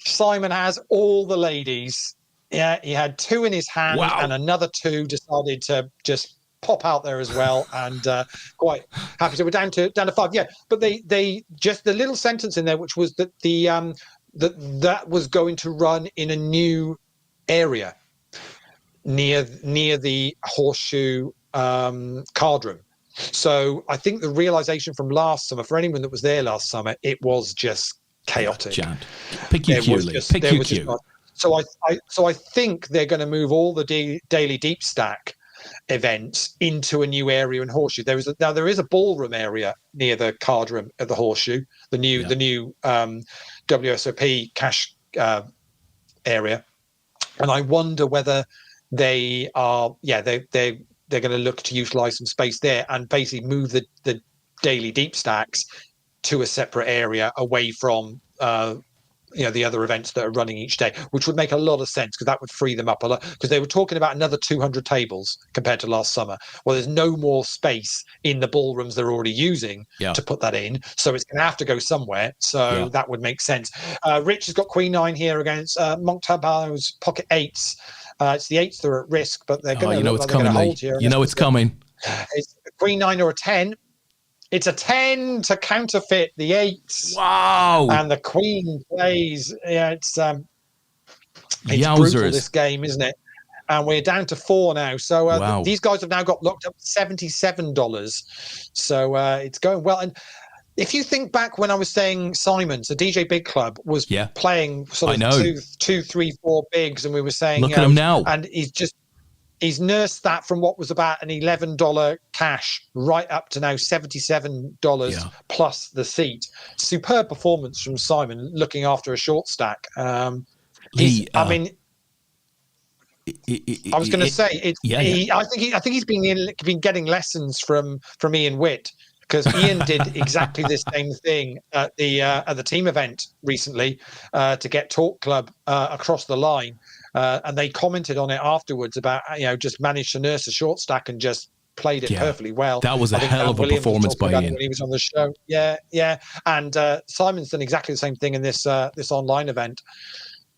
Simon has all the ladies. Yeah, he had 2 in his hand, and another 2 decided to just pop out there as well, and quite happy. So we're down to 5. Yeah, but they just the little sentence in there, which was that that was going to run in a new area near the Horseshoe card room. So I think the realization from last summer, for anyone that was there last summer, it was just chaotic. Jammed. Pick your cue, Leigh. Pick your cue. So I think they're going to move all the daily deep stack events into a new area in Horseshoe. There is a ballroom area near the card room at the Horseshoe, the new WSOP cash area, and I wonder whether they are they're going to look to utilize some space there and basically move the daily deep stacks to a separate area away from the other events that are running each day, which would make a lot of sense because that would free them up a lot, because they were talking about another 200 tables compared to last summer. Well, there's no more space in the ballrooms they're already using to put that in, so it's going to have to go somewhere. So that would make sense. Rich has got Queen 9 here against Monktabao's Pocket 8s. It's the 8s that are at risk, but they're going to hold here. It's coming. It's Queen 9 or a 10. It's a 10 to counterfeit the 8s. Wow. And the Queen plays. Yeah, it's brutal, this game, isn't it? And we're down to 4 now. So these guys have now got locked up $77. So it's going well. And if you think back when I was saying Simon, so DJ Big Club was playing sort of 2, 3, 4 bigs, and we were saying, look at him now. And he's nursed that from what was about an $11 cash right up to now $77 plus the seat. Superb performance from Simon, looking after a short stack. I was going to say, I think he's been getting lessons from Ian Witt, because Ian did exactly the same thing at the team event recently to get Talk Club across the line. And they commented on it afterwards about, just managed to nurse a short stack and just played it perfectly well. That was a hell of a performance by Ian when he was on the show. Yeah. And Simon's done exactly the same thing in this online event.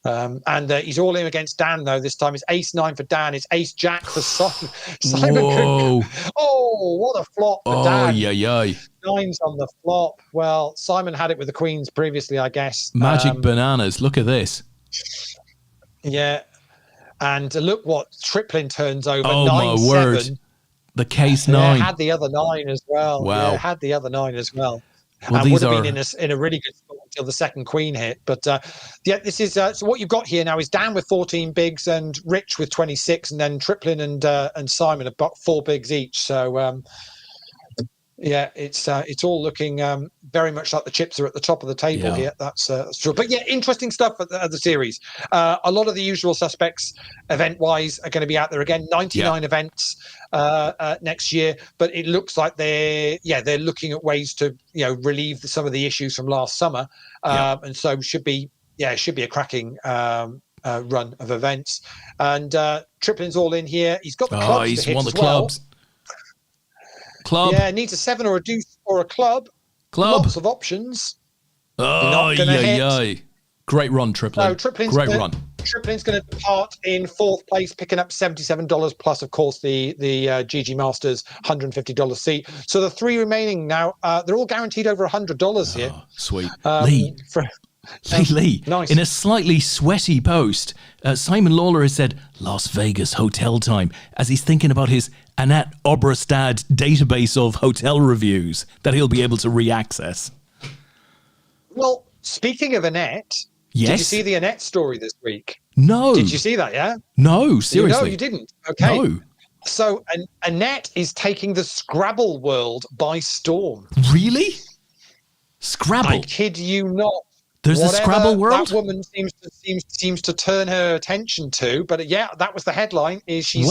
And he's all in against Dan, though. This time it's ace-9 for Dan. It's ace-jack for Simon. Simon Whoa. Oh, what a flop for Oh, Dan. yeah. Nines on the flop. Well, Simon had it with the queens previously, I guess. Magic bananas. Look at this. Yeah. And look what Triplin turns over. Oh, 9-7. my word. The case Yeah, 9. had the other 9 as well. Wow. Yeah, had the other 9 as well. Well, And these would have are... been in a really good spot until the second queen hit. But yeah, this is so what you've got here now is Dan with 14 bigs and Rich with 26, and then Triplin and Simon have got 4 bigs each. So yeah, it's all looking very much like the chips are at the top of the table here. That's true. But yeah, interesting stuff at the series. A lot of the usual suspects, event-wise, are going to be out there again. 99 events next year, but it looks like they're looking at ways to relieve some of the issues from last summer, and so should be a cracking run of events. And Triplin's all in here. He's got the clubs. He's to hit won the as well. clubs. Club. Yeah, needs a 7 or a deuce or a club. Lots of options. Oh, yeah. Great run, Triplin. No, Triplin's going to depart in 4th place, picking up $77 plus, of course, the GG Masters $150 seat. So the 3 remaining now, they're all guaranteed over $100 here. Sweet. Lee, nice. In a slightly sweaty post, Simon Lawler has said Las Vegas hotel time as he's thinking about his Annette Obrestad database of hotel reviews that he'll be able to re-access. Well, speaking of Annette, yes? Did you see the Annette story this week? No. Did you see that, yeah? No, seriously. No, you didn't? Okay. No. So Annette is taking the Scrabble world by storm. Really? Scrabble? I kid you not. There's a Scrabble world? That woman seems to turn her attention to, but yeah, that was the headline. Is she's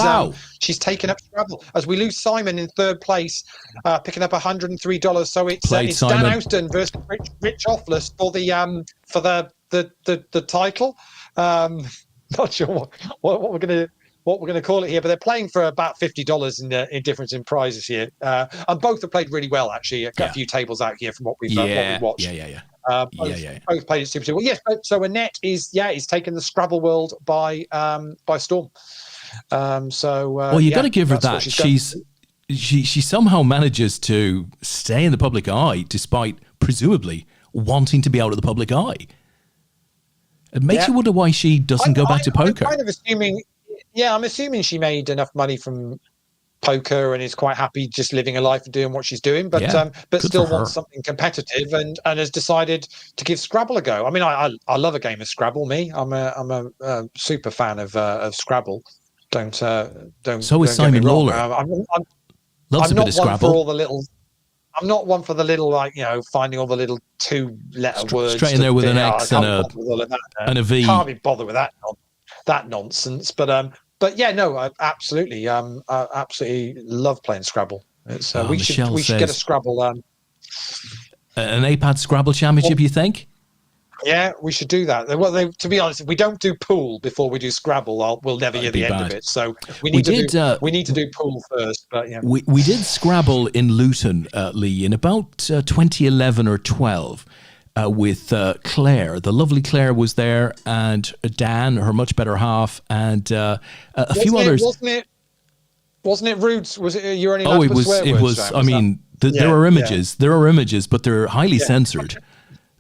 taken up Scrabble as we lose Simon in 3rd place, picking up $103. So it's Dan Houston versus Rich Offless for the title. Not sure what we're gonna call it here, but they're playing for about $50 in difference in prizes here, and both have played really well actually. A few tables out here from what we've watched. Both played it super well. Yes, so Annette is taking the Scrabble world by storm. Well, you got to give her that. She somehow manages to stay in the public eye despite presumably wanting to be out of the public eye. It makes you wonder why she doesn't go back to poker. I'm kind of assuming. Yeah, I'm assuming she made enough money from poker and is quite happy just living a life and doing what she's doing, but still wants something competitive and has decided to give Scrabble a go. I mean, I love a game of Scrabble. I'm a super fan of Scrabble. Don't. So is Simon Lawler. Loves a bit of Scrabble. I'm not one for the little finding all the little 2-letter words straight in there with an X and a V. Can't be bothered with that nonsense. But yeah, no, I absolutely love playing Scrabble. It's, we should get a Scrabble. An APAT Scrabble Championship, you think? Yeah, we should do that. Well, to be honest, if we don't do pool before we do Scrabble, we'll never hear the end of it. So we need to do pool first. But yeah, we did Scrabble in Luton, Lee, in about 2011 or 12. With Claire. The lovely Claire was there, and Dan, her much better half, and a few others. Wasn't it rude? Was it you're only it was. I mean, there are images. There are images, but they're highly censored.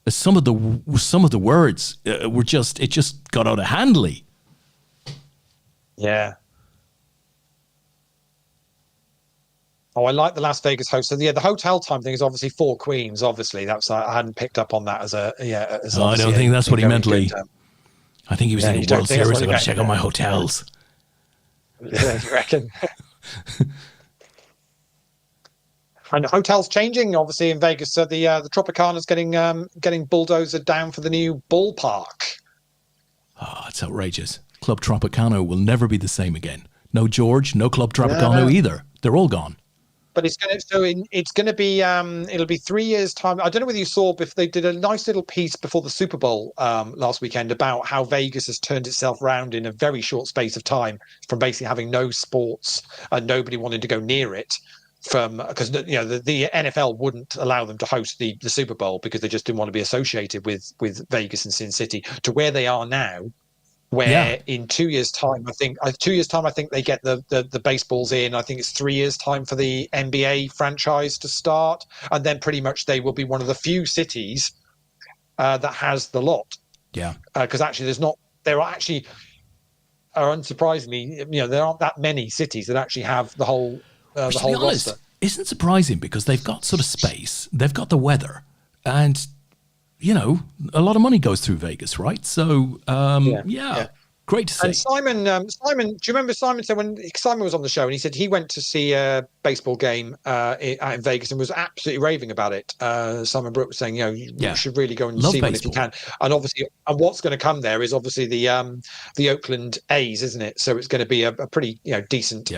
Some of the words were just got out of hand, Lee. Yeah. Oh, I like the Las Vegas host. So the hotel time thing is obviously 4 queens. Obviously, I hadn't picked up on that as a I don't think that's what he meant, Lee. I think he was thinking World Series. I got to check out my hotels. Yeah, you reckon? And hotels changing, obviously in Vegas. So the Tropicana's getting bulldozed down for the new ballpark. Oh, it's outrageous. Club Tropicana will never be the same again. No George, no Club Tropicana either. They're all gone. But it's going to be it'll be 3 years time. I don't know whether you saw, if they did a nice little piece before the Super Bowl last weekend about how Vegas has turned itself around in a very short space of time from basically having no sports and nobody wanting to go near it, because the NFL wouldn't allow them to host the Super Bowl because they just didn't want to be associated with Vegas and Sin City, to where they are now where in 2 years' time, I think they get the baseballs in. I think it's 3 years' time for the NBA franchise to start, and then pretty much they will be one of the few cities that has the lot. Yeah, because actually unsurprisingly, there aren't that many cities that actually have the whole which, to be honest, roster. isn't surprising because they've got sort of space, they've got the weather, and a lot of money goes through Vegas, right? So great to see. And Simon, do you remember Simon said when Simon was on the show and he said he went to see a baseball game out in Vegas and was absolutely raving about it. Simon Brooke was saying, you should really go and Love see one baseball. if you can. And obviously, what's going to come there is obviously the Oakland A's, isn't it? So it's going to be a pretty decent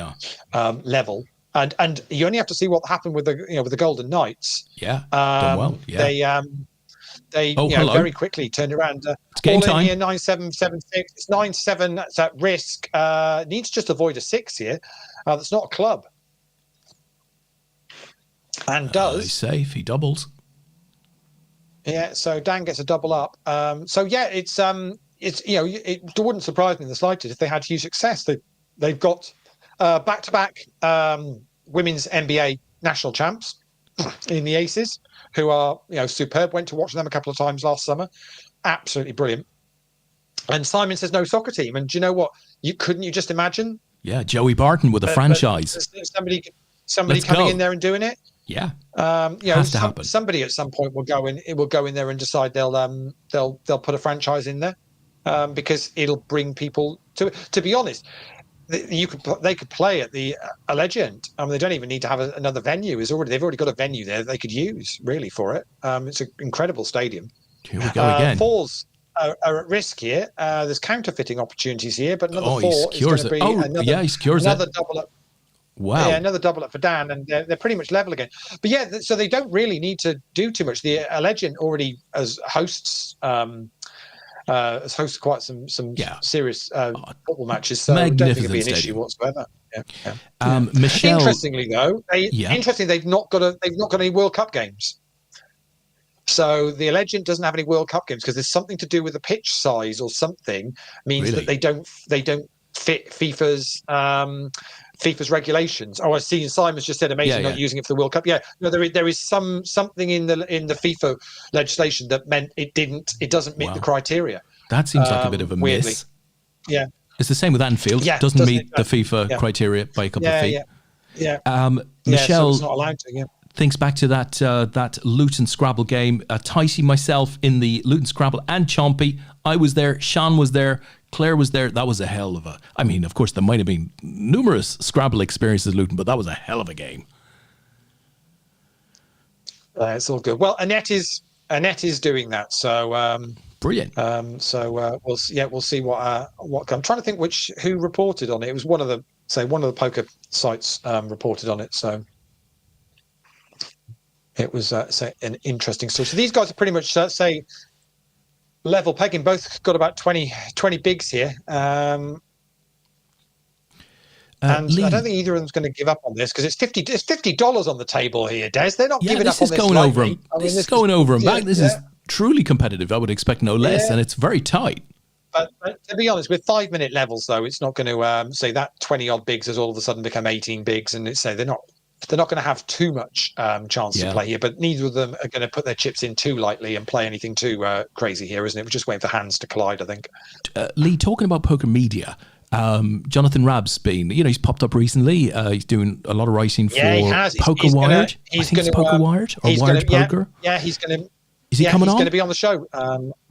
level. And you only have to see what happened with the Golden Knights. Yeah, done well. Yeah. They very quickly turned around. It's game time. Here 9-7-7-6. It's 9-7. That's at risk. Needs just avoid a 6 here. That's not a club. And does. He's safe. He doubles. Yeah. So Dan gets a double up. It wouldn't surprise me in the slightest if they had huge success. They've got back-to-back women's NBA national champs in the Aces, who are superb. Went to watch them a couple of times last summer. Absolutely brilliant. And Simon says no soccer team. And do you know what? Couldn't you just imagine? Yeah, Joey Barton with a franchise. Somebody coming in there and doing it. Yeah, has to happen. Somebody at some point will go in there and decide they'll put a franchise in there because it'll bring people to it. To be honest, they could play at the Allegiant. They don't even need to have another venue. They've already got a venue there that they could use really for it. It's an incredible stadium. Here we go again. Fours are at risk here. There's counterfeiting opportunities here, but another he four is going secures to be it. He secures another it. double up. Wow. Yeah, another double up for Dan, and they're pretty much level again. But so they don't really need to do too much. The Allegiant already as hosts. Has hosted quite some serious football matches, so I don't think it'll be an issue whatsoever. Michelle. Interestingly, though, they've not got any World Cup games. So the Allegiant doesn't have any World Cup games because there's something to do with the pitch size or something means that they don't fit FIFA's regulations. Oh, I see. Simon's just said amazing not using it for the World Cup. Yeah, no, there is something in the FIFA legislation that meant it doesn't meet the criteria. That seems like a bit of a weirdly. miss. Yeah, it's the same with Anfield. Yeah, doesn't meet the FIFA criteria by a couple of feet. Michelle, so it's not allowed to. Yeah. Thinks back to that Luton Scrabble game. Ticey, myself in the Luton Scrabble, and Chompy. I was there. Sean was there. Claire was there. That was a hell of a... I mean, of course, there might have been numerous Scrabble experiences at Luton, but that was a hell of a game. It's all good. Well, Annette is doing that, so... Brilliant. We'll see what comes. I'm trying to think who reported on it. It was one of the poker sites reported on it, so... It was an interesting story. So these guys are pretty much, level pegging. Both got about 20 bigs here. And Leigh, I don't think either of them's going to give up on this because it's $50 on the table here, Des. They're not giving up on this. This is going over and back. This is truly competitive. I would expect no less, and it's very tight. But to be honest, with 5-minute levels, though, it's not going to say that 20-odd bigs has all of a sudden become 18 bigs, and they're not going to have too much chance to play here. But neither of them are going to put their chips in too lightly and play anything too crazy here, isn't it? We're just waiting for hands to collide, I think. Leigh, talking about poker media, Jonathan Rabb's been, he's popped up recently. He's doing a lot of writing for Poker Wired. I think it's Poker Wired or Wired Poker. Yeah, he's going to. Is he coming on? He's going to be on the show.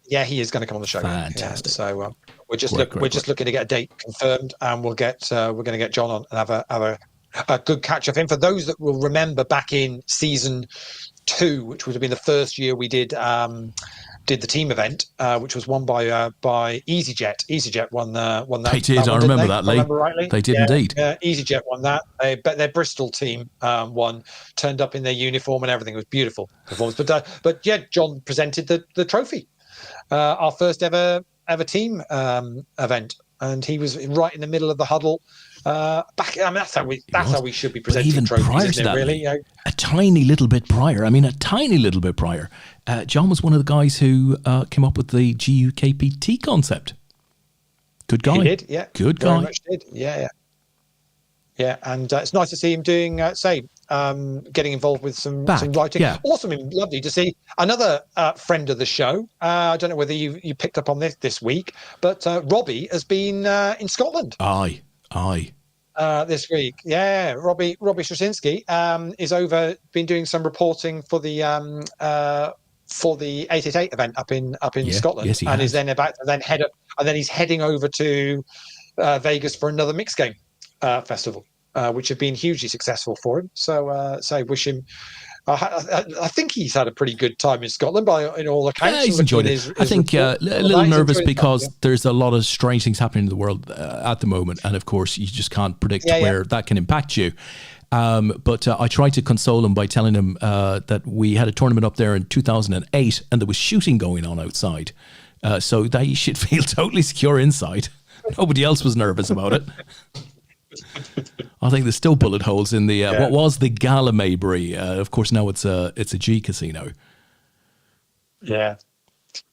Yeah, he is going to come on the show. Fantastic. Yeah, so we're just looking to get a date confirmed, and we're going to get John on and have a good catch up. And for those that will remember, back in season 2, which would have been the first year we did the team event, which was won by EasyJet. EasyJet won that. They did. I remember that, Leigh. They did indeed. EasyJet won that. Their Bristol team won. Turned up in their uniform and everything. It was beautiful performance. But John presented the trophy, our first ever team event, and he was right in the middle of the huddle. That's how we should be presenting trophies, prior isn't to that, it, really? a tiny little bit prior. John was one of the guys who came up with the GUKPT concept. Good guy. He did, yeah. Good Very guy. much did, yeah. Yeah, and it's nice to see him doing, getting involved with some writing. Yeah. Also, lovely to see another friend of the show. I don't know whether you picked up on this week, but Robbie has been in Scotland. Aye. This week, yeah. Robbie Straczynski been doing some reporting for the 888 event up in Scotland, yes, he and has. is then he's heading over to Vegas for another mixed game festival, which have been hugely successful for him. So wish him. I think he's had a pretty good time in Scotland, in all accounts. Yeah, he's enjoyed it. I think a little nervous because there's a lot of strange things happening in the world at the moment, and of course you just can't predict where that can impact you. But I tried to console him by telling him that we had a tournament up there in 2008 and there was shooting going on outside. So that he should feel totally secure inside. Nobody else was nervous about it. I think there's still bullet holes in the what was the Gala Maybury. Of course, now it's a G casino. Yeah,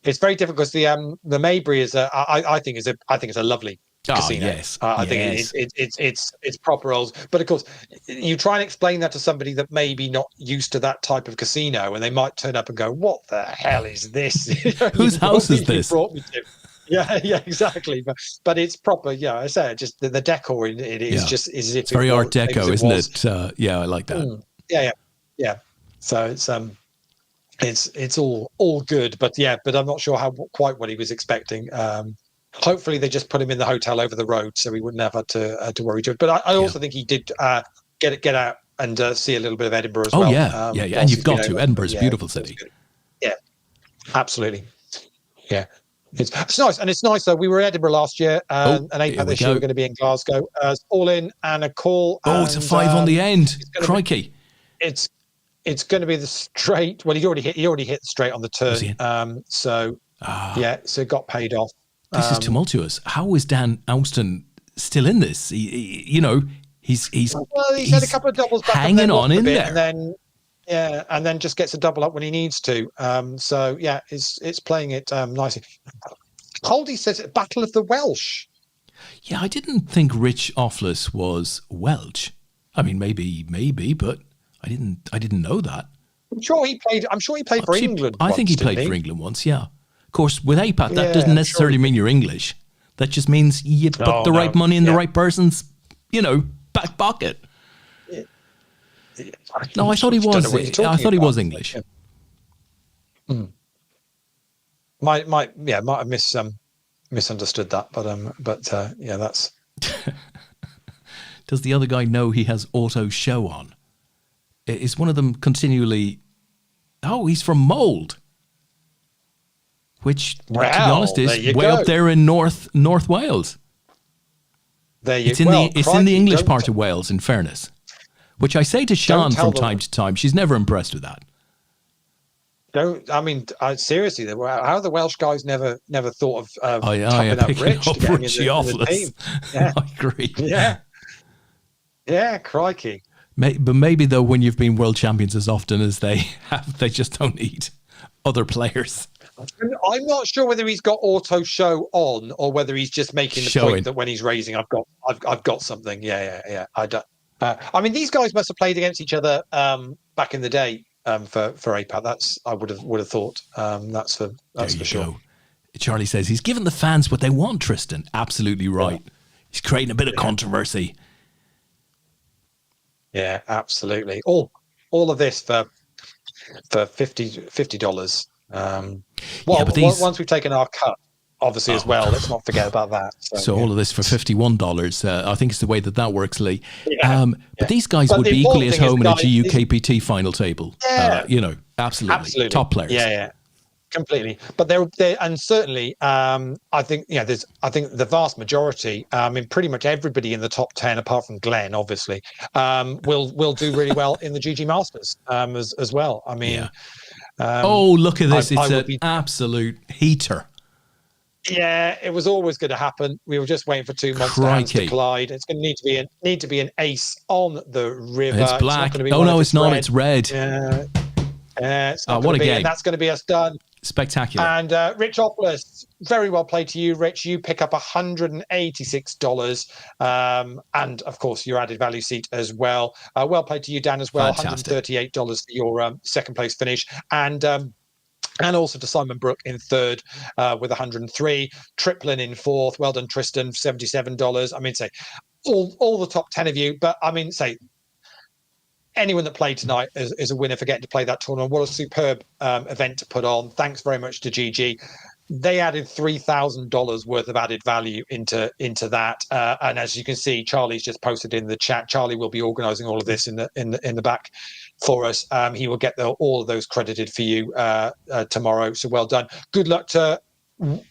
it's very difficult because the Maybury is I think it's a lovely casino. Yes, I think it's proper rolls. But of course, you try and explain that to somebody that maybe not used to that type of casino, and they might turn up and go, "What the hell is this? Whose house is this?" Brought me to. Yeah, exactly. But it's proper. Yeah, I say just the decor in it is just is it's very Art Deco, isn't it? Yeah, I like that. Yeah. So it's all good, but I'm not sure quite what he was expecting. Hopefully they just put him in the hotel over the road, so he wouldn't have to worry too much. But I also think he did get out and see a little bit of Edinburgh as well. Yeah. And you've got to. Edinburgh's a beautiful city. Yeah, absolutely. Yeah. It's nice, and it's nice though. We were in Edinburgh last year, and APAT this year we're going to be in Glasgow. All in and a call. It's a 5 on the end. Crikey! It's going to be the straight. Well, he already hit the straight on the turn. So it got paid off. This is tumultuous. How is Dan Alston still in this? He's had a couple of doubles back hanging on in there, and then. Yeah, and then just gets a double up when he needs to. It's playing it nicely. Holdy says Battle of the Welsh. Yeah, I didn't think Rich Offless was Welsh. I mean, maybe, but I didn't know that. I'm sure he played for England. I think he played for England once. Yeah, of course. With APAT, that doesn't necessarily mean you're English. That just means you put the right money in the right person's, back pocket. No, I thought he was. I thought he was English. Yeah. Might have misunderstood that, but that's. Does the other guy know he has auto show on? Is one of them continually? Oh, he's from Mold, which, to be honest, is way up there in North Wales. It's in the English part of Wales. In fairness. Which I say to Sean from time to time. She's never impressed with that. Seriously, how are the Welsh guys never thought of topping up Rich to get him in the team? Yeah. I agree. Yeah, crikey. But maybe, though, when you've been world champions as often as they have, they just don't need other players. I'm not sure whether he's got auto show on or whether he's just making the point that when he's raising, I've got something. Yeah. I don't. These guys must have played against each other back in the day for APAT. That's I would have thought. That's for sure. Go. Charlie says he's given the fans what they want. Tristan, absolutely right. Yeah. He's creating a bit of controversy. Yeah, absolutely. All of this for $50. Once we've taken our cut. Obviously, as well. Let's not forget about that. So all of this for $51. I think it's the way that works, Lee. But these guys would be equally at home in a GUKPT final table. Absolutely top players. Yeah, completely. But they're and certainly, I think the vast majority, pretty much everybody in the top 10, apart from Glenn, obviously, will do really well in the GG Masters as well. Look at this! It's an absolute heater. Yeah, it was always going to happen. We were just waiting for 2 months to collide. It's going to need to be an ace on the river. It's black. It's not it's not. It's red. It's not what a game! And that's going to be us done. Spectacular. And Rich Opolis, very well played to you, Rich. You pick up $186. And of course, your added value seat as well. Well played to you, Dan, as well. Fantastic. $138 for your second place finish. And also to Simon Brook in third with 103. Triplin in fourth. Well done, Tristan, $77. I mean, say all the top 10 of you. But I mean, say anyone that played tonight is a winner for getting to play that tournament. What a superb event to put on. Thanks very much to GG. They added $3,000 worth of added value into that. And as you can see, Charlie's just posted in the chat. Charlie will be organising all of this in the back for us. He will get all of those credited for you tomorrow. So well done. Good luck to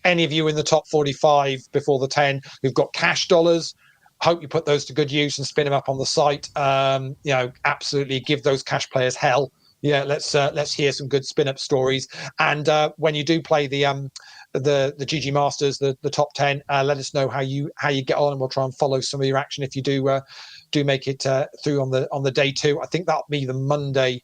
any of you in the top 45 before the 10 who've got cash dollars. Hope you put those to good use and spin them up on the site. Absolutely give those cash players hell. Yeah, let's hear some good spin up stories. And when you do play the GG Masters, the top 10, let us know how you get on, and we'll try and follow some of your action if you do make it through on the day 2. I think that'll be the Monday.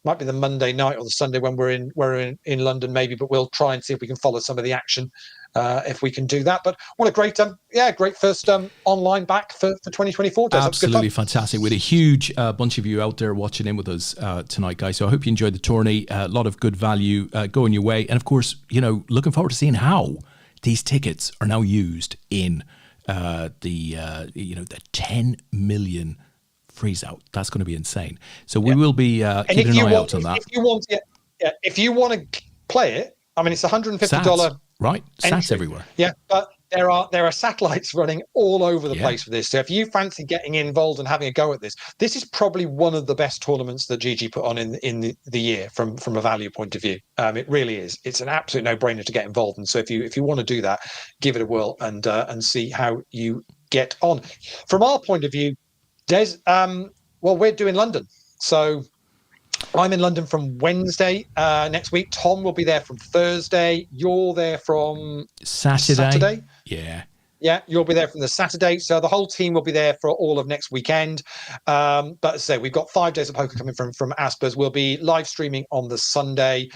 Might be the Monday night or the Sunday when we're in London maybe, but we'll try and see if we can follow some of the action if we can do that. But what a great great first online back for 2024. Des. Absolutely fantastic. With a huge bunch of you out there watching in with us tonight, guys. So I hope you enjoyed the tourney. A lot of good value going your way, and of course, looking forward to seeing how these tickets are now used in the 10 million freeze out. That's going to be insane. So we will be keeping an eye out on that. If you want to play it, I mean, it's $150. Sats, right? Sats entry. everywhere. Yeah, but there are satellites running all over the place for this. So if you fancy getting involved and having a go at this is probably one of the best tournaments that GG put on in the year from a value point of view. It really is. It's an absolute no-brainer to get involved. And so if you want to do that, give it a whirl and see how you get on. From our point of view, Des, we're doing London. So I'm in London from Wednesday next week. Tom will be there from Thursday. You're there from Saturday? Yeah. Yeah, you'll be there from the Saturday. So the whole team will be there for all of next weekend. But as I say, we've got 5 days of poker coming from Aspers. We'll be live streaming on the Sunday.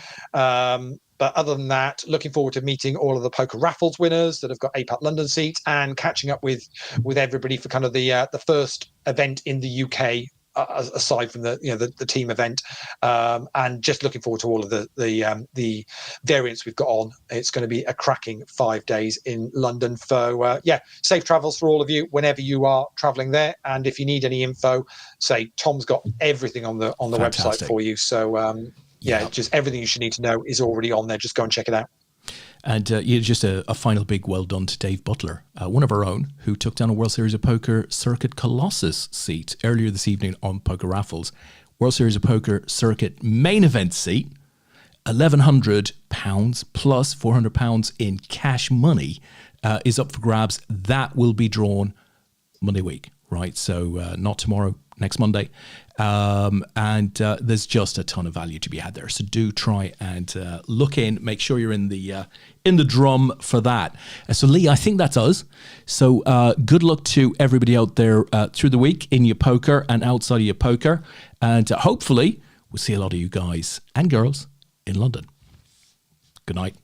But other than that, looking forward to meeting all of the poker raffles winners that have got APAT London seats and catching up with everybody for kind of the first event in the UK, aside from the team event, and just looking forward to all of the variants we've got on. It's going to be a cracking 5 days in London. So safe travels for all of you whenever you are traveling there. And if you need any info, say Tom's got everything on the website for you. So just everything you should need to know is already on there. Just go and check it out. And just a final big well done to Dave Butler, one of our own, who took down a World Series of Poker Circuit Colossus seat earlier this evening on Poker Raffles. World Series of Poker Circuit main event seat, £1,100 plus £400 in cash money is up for grabs. That will be drawn Monday week, right? So not tomorrow, next Monday. And there's just a ton of value to be had there. So do try and look in. Make sure you're in the drum for that. So Leigh, I think that's us. So good luck to everybody out there through the week in your poker and outside of your poker. And hopefully we'll see a lot of you guys and girls in London. Good night.